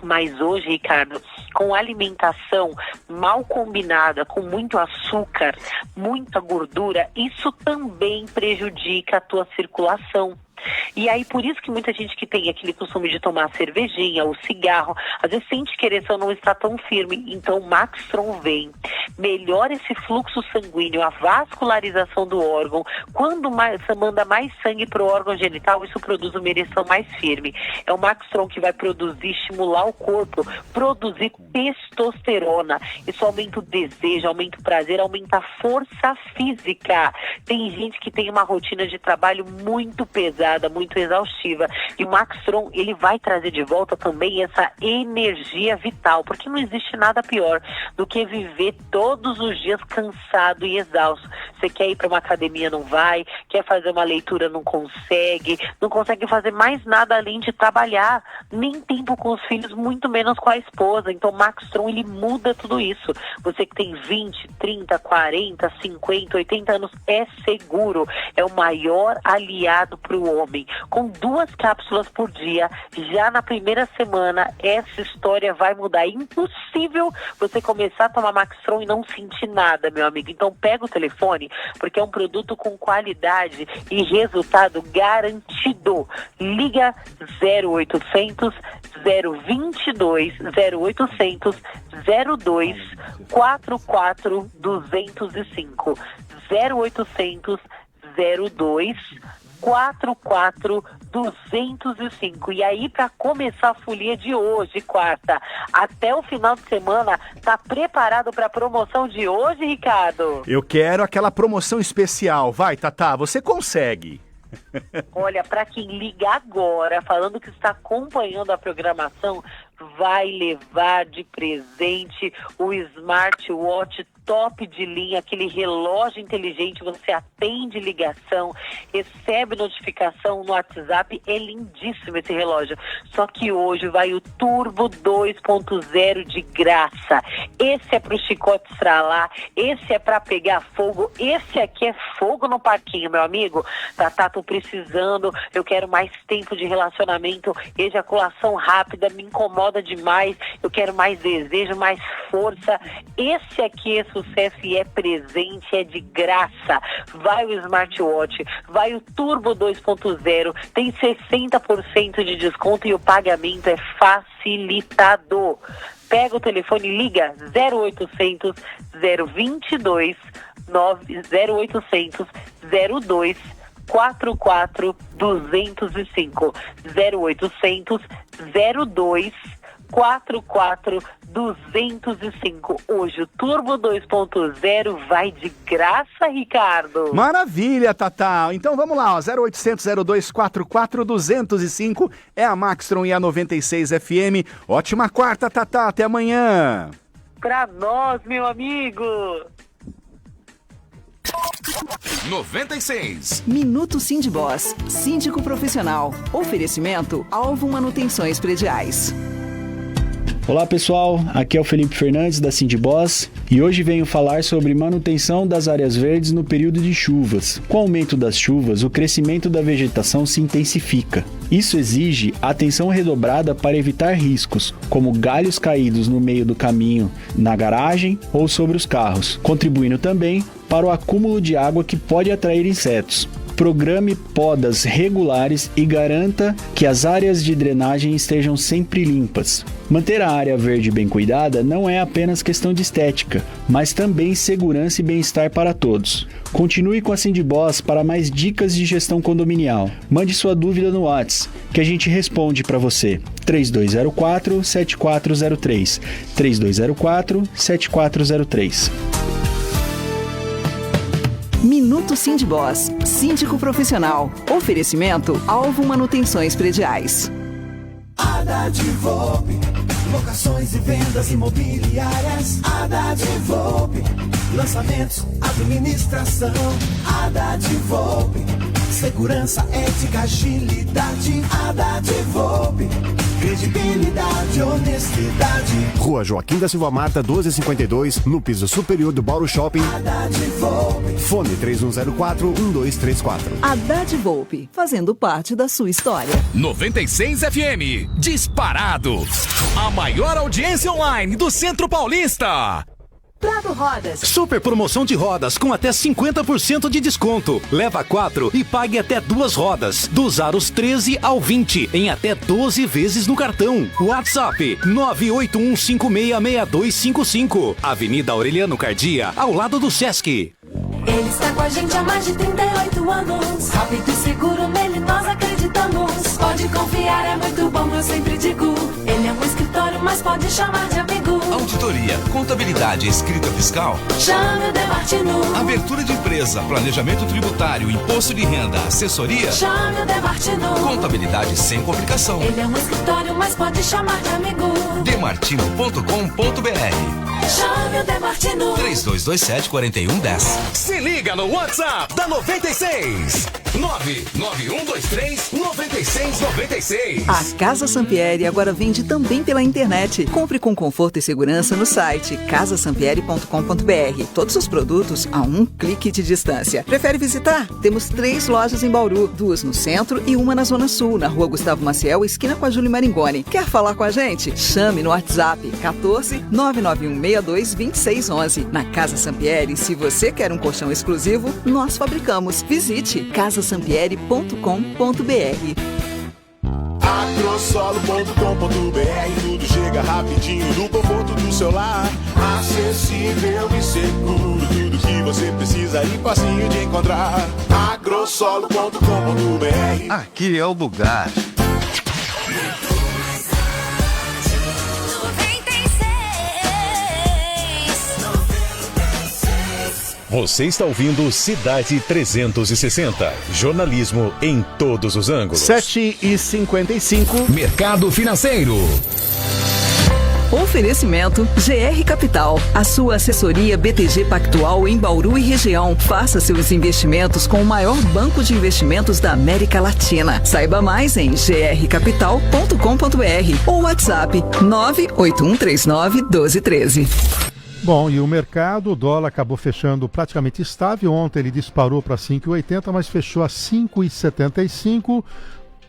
Mas hoje, Ricardo, com alimentação mal combinada, com muito açúcar, muita gordura, isso também prejudica a tua circulação. E aí, por isso que muita gente que tem aquele costume de tomar cervejinha ou cigarro, às vezes sente que a ereção não está tão firme. Então, o Maxtron vem, melhora esse fluxo sanguíneo, a vascularização do órgão. Quando você manda mais sangue para o órgão genital, isso produz uma ereção mais firme. É o Maxtron que vai produzir, estimular o corpo, produzir testosterona. Isso aumenta o desejo, aumenta o prazer, aumenta a força física. Tem gente que tem uma rotina de trabalho muito pesada, muito exaustiva, e o Maxtron, ele vai trazer de volta também essa energia vital, porque não existe nada pior do que viver todos os dias cansado e exausto. Você quer ir para uma academia, não vai, quer fazer uma leitura, não consegue fazer mais nada além de trabalhar, nem tempo com os filhos, muito menos com a esposa. Então o Maxtron, ele muda tudo isso. Você que tem 20, 30, 40, 50, 80 anos, é seguro, é o maior aliado para o homem. Com 2 cápsulas por dia, já na primeira semana, essa história vai mudar. É impossível você começar a tomar Maxtron e não sentir nada, meu amigo. Então pega o telefone, porque é um produto com qualidade e resultado garantido. Liga 0800 022 0800 02 44 205 0800 02 44 205. E aí, para começar a folia de hoje, quarta, até o final de semana, tá preparado para a promoção de hoje, Ricardo? Eu quero aquela promoção especial. Vai, Tatá, você consegue. Olha, para quem liga agora, falando que está acompanhando a programação, vai levar de presente o smartwatch top de linha, aquele relógio inteligente. Você atende ligação, recebe notificação no WhatsApp. É lindíssimo esse relógio. Só que hoje vai o Turbo 2.0 de graça. Esse é pro chicote estralar, esse é pra pegar fogo, esse aqui é fogo no parquinho, meu amigo. Tatá, tô precisando, eu quero mais tempo de relacionamento, ejaculação rápida, me incomoda demais, eu quero mais desejo, mais força. Esse aqui é sucesso e é presente, é de graça. Vai o smartwatch, vai o Turbo 2.0, tem 60% de desconto e o pagamento é facilitado. Pega o telefone e liga 0800 022 0800 02 44 205 0800 02 44 205. Hoje o Turbo 2.0 vai de graça, Ricardo. Maravilha, Tatá. Então vamos lá, ó. 0800 02 44 205 é a Maxtron e a 96 FM. Ótima quarta, Tatá. Até amanhã. Pra nós, meu amigo. 96. Minuto Sindboss, síndico profissional. Oferecimento Alvo Manutenções Prediais. Olá pessoal, aqui é o Felipe Fernandes da Sindboss e hoje venho falar sobre manutenção das áreas verdes no período de chuvas. Com o aumento das chuvas, o crescimento da vegetação se intensifica. Isso exige atenção redobrada para evitar riscos, como galhos caídos no meio do caminho, na garagem ou sobre os carros, contribuindo também para o acúmulo de água que pode atrair insetos. Programe podas regulares e garanta que as áreas de drenagem estejam sempre limpas. Manter a área verde bem cuidada não é apenas questão de estética, mas também segurança e bem-estar para todos. Continue com a Sindboss para mais dicas de gestão condominial. Mande sua dúvida no WhatsApp, que a gente responde para você. 3204-7403. 3204-7403. Minuto Sindboss, síndico profissional. Oferecimento Alvo Manutenções Prediais. Haddad Volpe, locações e vendas imobiliárias. Haddad Volpe, lançamentos, administração. Haddad Volpe, segurança, ética, agilidade. Haddad Volpe, Credibilidade, honestidade. Rua Joaquim da Silva Marta, 1252, no piso superior do Bauru Shopping. Haddad Volpe. Fone 3104-1234. Haddad Volpe, fazendo parte da sua história. 96 FM, disparado. A maior audiência online do Centro Paulista. Prado Rodas. Super promoção de rodas com até 50% de desconto. Leva 4 e pague até 2 rodas. Dos aros 13 ao 20, em até 12 vezes no cartão. WhatsApp 981566255. Avenida Aureliano Cardia, ao lado do Sesc. Ele está com a gente há mais de 38 anos. Rápido e seguro, nele nós acreditamos. Pode confiar, é muito bom, eu sempre digo. Ele é um escritório, mas pode chamar de amigo. Auditoria, contabilidade, escrita fiscal. Chame o Demartino. Abertura de empresa, planejamento tributário, imposto de renda, assessoria. Chame o Demartino. Contabilidade sem complicação. Ele é um escritório, mas pode chamar de amigo. Demartino.com.br. Chame o Demartino. 3227-4110. Se liga no WhatsApp da 96. 99123-9696. A Casa Sampieri agora vende também pela internet. Compre com conforto e segurança no site casasampieri.com.br. Todos os produtos a um clique de distância. Prefere visitar? Temos 3 lojas em Bauru, 2 no centro e uma na Zona Sul, na Rua Gustavo Maciel, esquina com a Júlia Maringoni. Quer falar com a gente? Chame no WhatsApp 14 99162 2611. Na Casa Sampieri, se você quer um colchão exclusivo, nós fabricamos. Visite casasampieri.com.br. Agrosolo.com.br. Tudo chega rapidinho no conforto do seu lar. Acessível e seguro. Tudo que você precisa e facinho de encontrar. Agrosolo.com.br. Aqui é o lugar. Você está ouvindo Cidade 360. Jornalismo em todos os ângulos. 7h55. Mercado Financeiro. Oferecimento GR Capital, a sua assessoria BTG Pactual em Bauru e região. Faça seus investimentos com o maior banco de investimentos da América Latina. Saiba mais em grcapital.com.br ou WhatsApp 981391213. Bom, e o mercado, o dólar acabou fechando praticamente estável. Ontem ele disparou para 5,80, mas fechou a 5,75.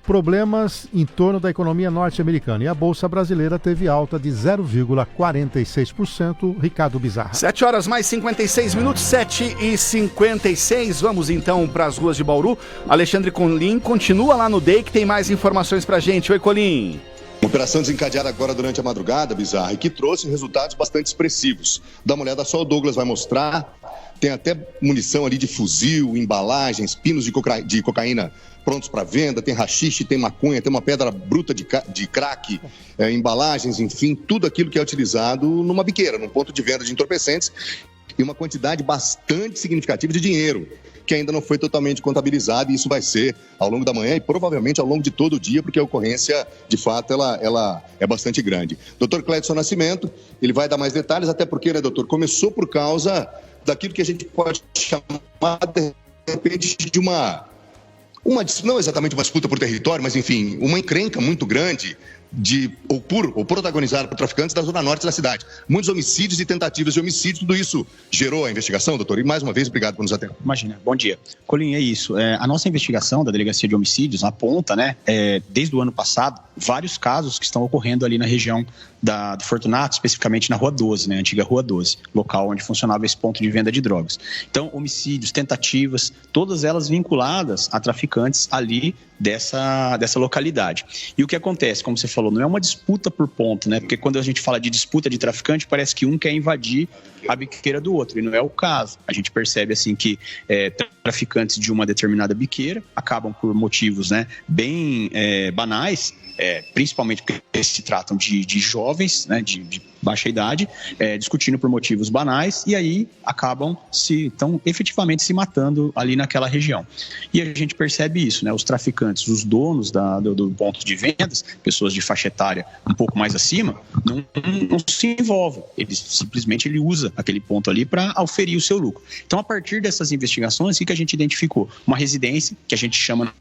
Problemas em torno da economia norte-americana. E a Bolsa Brasileira teve alta de 0,46%. Ricardo Bizarra. 7 horas mais 56 minutos, 7h56. Vamos então para as ruas de Bauru. Alexandre Colim continua lá no DEI, que tem mais informações pra gente. Oi, Colim. Operação desencadeada agora durante a madrugada, Bizarra, e que trouxe resultados bastante expressivos. Dá uma olhada só, o Douglas vai mostrar. Tem até munição ali de fuzil, embalagens, pinos de cocaína prontos para venda, tem haxixe, tem maconha, tem uma pedra bruta de crack, embalagens, enfim, tudo aquilo que é utilizado numa biqueira, num ponto de venda de entorpecentes, e uma quantidade bastante significativa de dinheiro, que ainda não foi totalmente contabilizado, e isso vai ser ao longo da manhã e provavelmente ao longo de todo o dia, porque a ocorrência, de fato, ela é bastante grande. Dr. Clédson Nascimento, ele vai dar mais detalhes, até porque, né, doutor, começou por causa daquilo que a gente pode chamar, de repente, de não exatamente uma disputa por território, mas, enfim, uma encrenca muito grande ou protagonizada por traficantes da zona norte da cidade. Muitos homicídios e tentativas de homicídio, tudo isso gerou a investigação, doutor? E mais uma vez, obrigado por nos atender. Imagina, bom dia. Colim, é isso. A nossa investigação da Delegacia de Homicídios aponta, né, desde o ano passado, vários casos que estão ocorrendo ali na região do Fortunato, especificamente na Rua 12, né, antiga Rua 12, local onde funcionava esse ponto de venda de drogas. Então, homicídios, tentativas, todas elas vinculadas a traficantes ali dessa localidade. E o que acontece, como você falou, não é uma disputa por ponto, né? Porque quando a gente fala de disputa de traficante, parece que um quer invadir a biqueira do outro, e não é o caso. A gente percebe, assim, que traficantes de uma determinada biqueira acabam por motivos, né, bem banais, principalmente porque se tratam de jovens, né, de baixa idade, discutindo por motivos banais, e aí acabam efetivamente se matando ali naquela região. E a gente percebe isso, né? Os traficantes, os donos do ponto de vendas, pessoas de faixa etária um pouco mais acima, não se envolvem. Ele usa aquele ponto ali para auferir o seu lucro. Então, a partir dessas investigações, o que a gente identificou? Uma residência, que a gente chama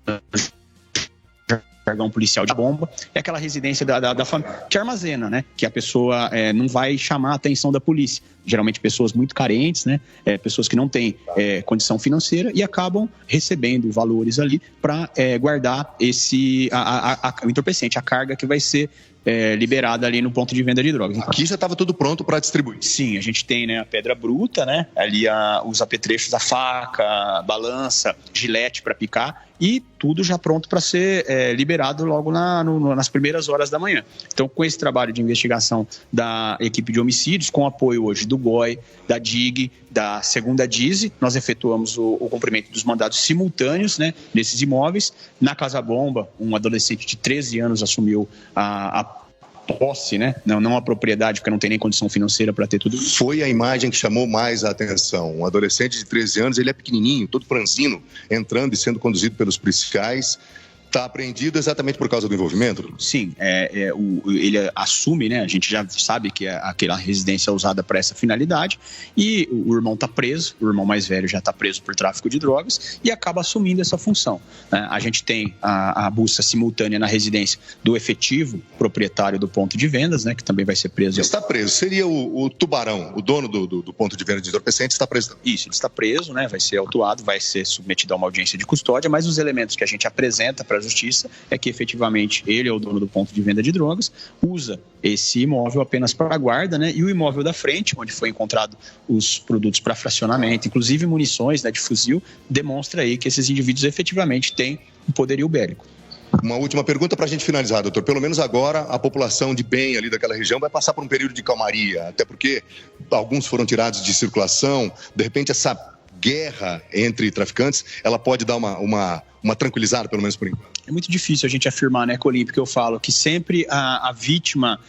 jargão policial de bomba, é aquela residência da família que armazena, né? Que a pessoa não vai chamar a atenção da polícia. Geralmente pessoas muito carentes, né? Pessoas que não têm condição financeira e acabam recebendo valores ali para guardar o entorpecente, a carga que vai ser liberada ali no ponto de venda de drogas. Aqui já estava tudo pronto para distribuir. Sim, a gente tem, né, a pedra bruta, né? Ali os apetrechos, a faca, a balança, gilete para picar e tudo já pronto para ser liberado logo nas primeiras horas da manhã. Então, com esse trabalho de investigação da equipe de homicídios, com apoio hoje do GOI, da DIG, da 2ª DISE, nós efetuamos o cumprimento dos mandados simultâneos, né, nesses imóveis. Na Casa Bomba, um adolescente de 13 anos assumiu a posse, né? Não a propriedade, porque não tem nem condição financeira para ter tudo isso. Foi a imagem que chamou mais a atenção. Um adolescente de 13 anos, ele é pequenininho, todo franzino, entrando e sendo conduzido pelos policiais. Está apreendido exatamente por causa do envolvimento? Sim, ele assume, né? A gente já sabe que aquela residência é usada para essa finalidade e o irmão está preso, o irmão mais velho já está preso por tráfico de drogas e acaba assumindo essa função. A gente tem a busca simultânea na residência do efetivo proprietário do ponto de vendas, né? Que também vai ser preso. Ele está preso. Seria o Tubarão, o dono do ponto de venda de entorpecentes, está preso? Isso, ele está preso, né? Vai ser autuado, vai ser submetido a uma audiência de custódia, mas os elementos que a gente apresenta para a justiça é que efetivamente ele é o dono do ponto de venda de drogas, usa esse imóvel apenas para a guarda, né? E o imóvel da frente, onde foi encontrado os produtos para fracionamento, inclusive munições, né, de fuzil, demonstra aí que esses indivíduos efetivamente têm um poderio bélico. Uma última pergunta para a gente finalizar, doutor. Pelo menos agora a população de bem ali daquela região vai passar por um período de calmaria, até porque alguns foram tirados de circulação, de repente essa guerra entre traficantes, ela pode dar uma tranquilizada, pelo menos por enquanto. É muito difícil a gente afirmar, né, Colim, porque eu falo que sempre a vítima,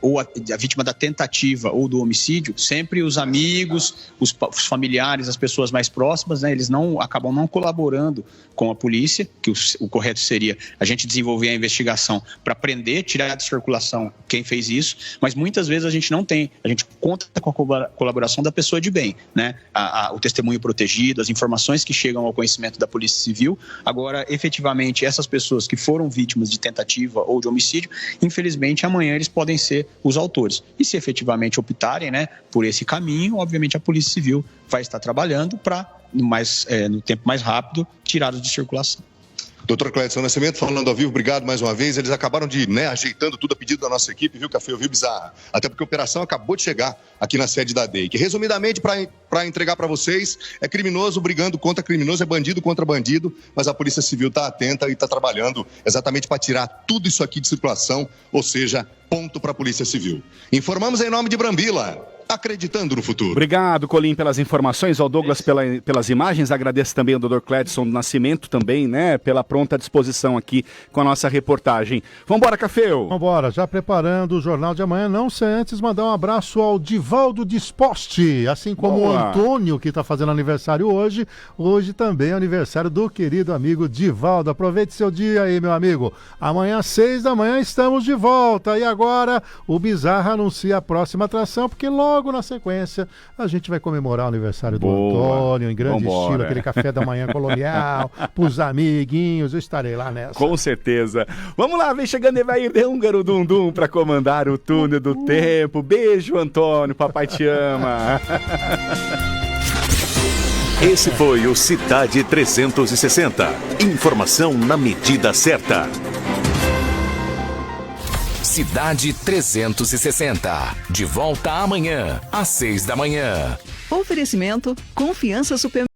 ou a vítima da tentativa ou do homicídio, sempre os amigos, os familiares, as pessoas mais próximas, né, eles acabam não colaborando com a polícia, que o correto seria a gente desenvolver a investigação para prender, tirar de circulação quem fez isso, mas muitas vezes a gente não tem, a gente conta com a colaboração da pessoa de bem, né, o testemunho protegido, as informações que chegam ao conhecimento da Polícia Civil. Agora, efetivamente, essas pessoas que foram vítimas de tentativa ou de homicídio, infelizmente, amanhã eles podem ser os autores. E se efetivamente optarem, né, por esse caminho, obviamente a Polícia Civil vai estar trabalhando para, no tempo mais rápido, tirá-los de circulação. Doutor Clédson Nascimento, falando ao vivo, obrigado mais uma vez. Eles acabaram de, ajeitando tudo a pedido da nossa equipe, viu, Café, viu, Bizarra? Até porque a operação acabou de chegar aqui na sede da DEIC. Resumidamente, para entregar para vocês, é criminoso brigando contra criminoso, é bandido contra bandido, mas a Polícia Civil está atenta e está trabalhando exatamente para tirar tudo isso aqui de circulação, ou seja, ponto para a Polícia Civil. Informamos em nome de Brambila. Acreditando no futuro. Obrigado, Colim, pelas informações, ao Douglas pelas imagens, agradeço também ao Dr. Clédson Nascimento também, né, pela pronta disposição aqui com a nossa reportagem. Vambora, Cafeu! Vambora, já preparando o Jornal de Amanhã, não sem antes mandar um abraço ao Divaldo Disposti, assim como o Antônio, que está fazendo aniversário hoje também é aniversário do querido amigo Divaldo. Aproveite seu dia aí, meu amigo. Amanhã, 6 da manhã, estamos de volta. E agora, o Bizarra anuncia a próxima atração, porque logo na sequência a gente vai comemorar o aniversário do Antônio em grande estilo, aquele café da manhã colonial, pros amiguinhos, eu estarei lá nessa. Com certeza. Vamos lá, vem chegando Evair de Húngaro Dundum para comandar o túnel do tempo. Beijo, Antônio, papai te ama. Esse foi o Cidade 360. Informação na medida certa. Cidade 360. De volta amanhã, às 6 da manhã. Oferecimento Confiança Supermercado.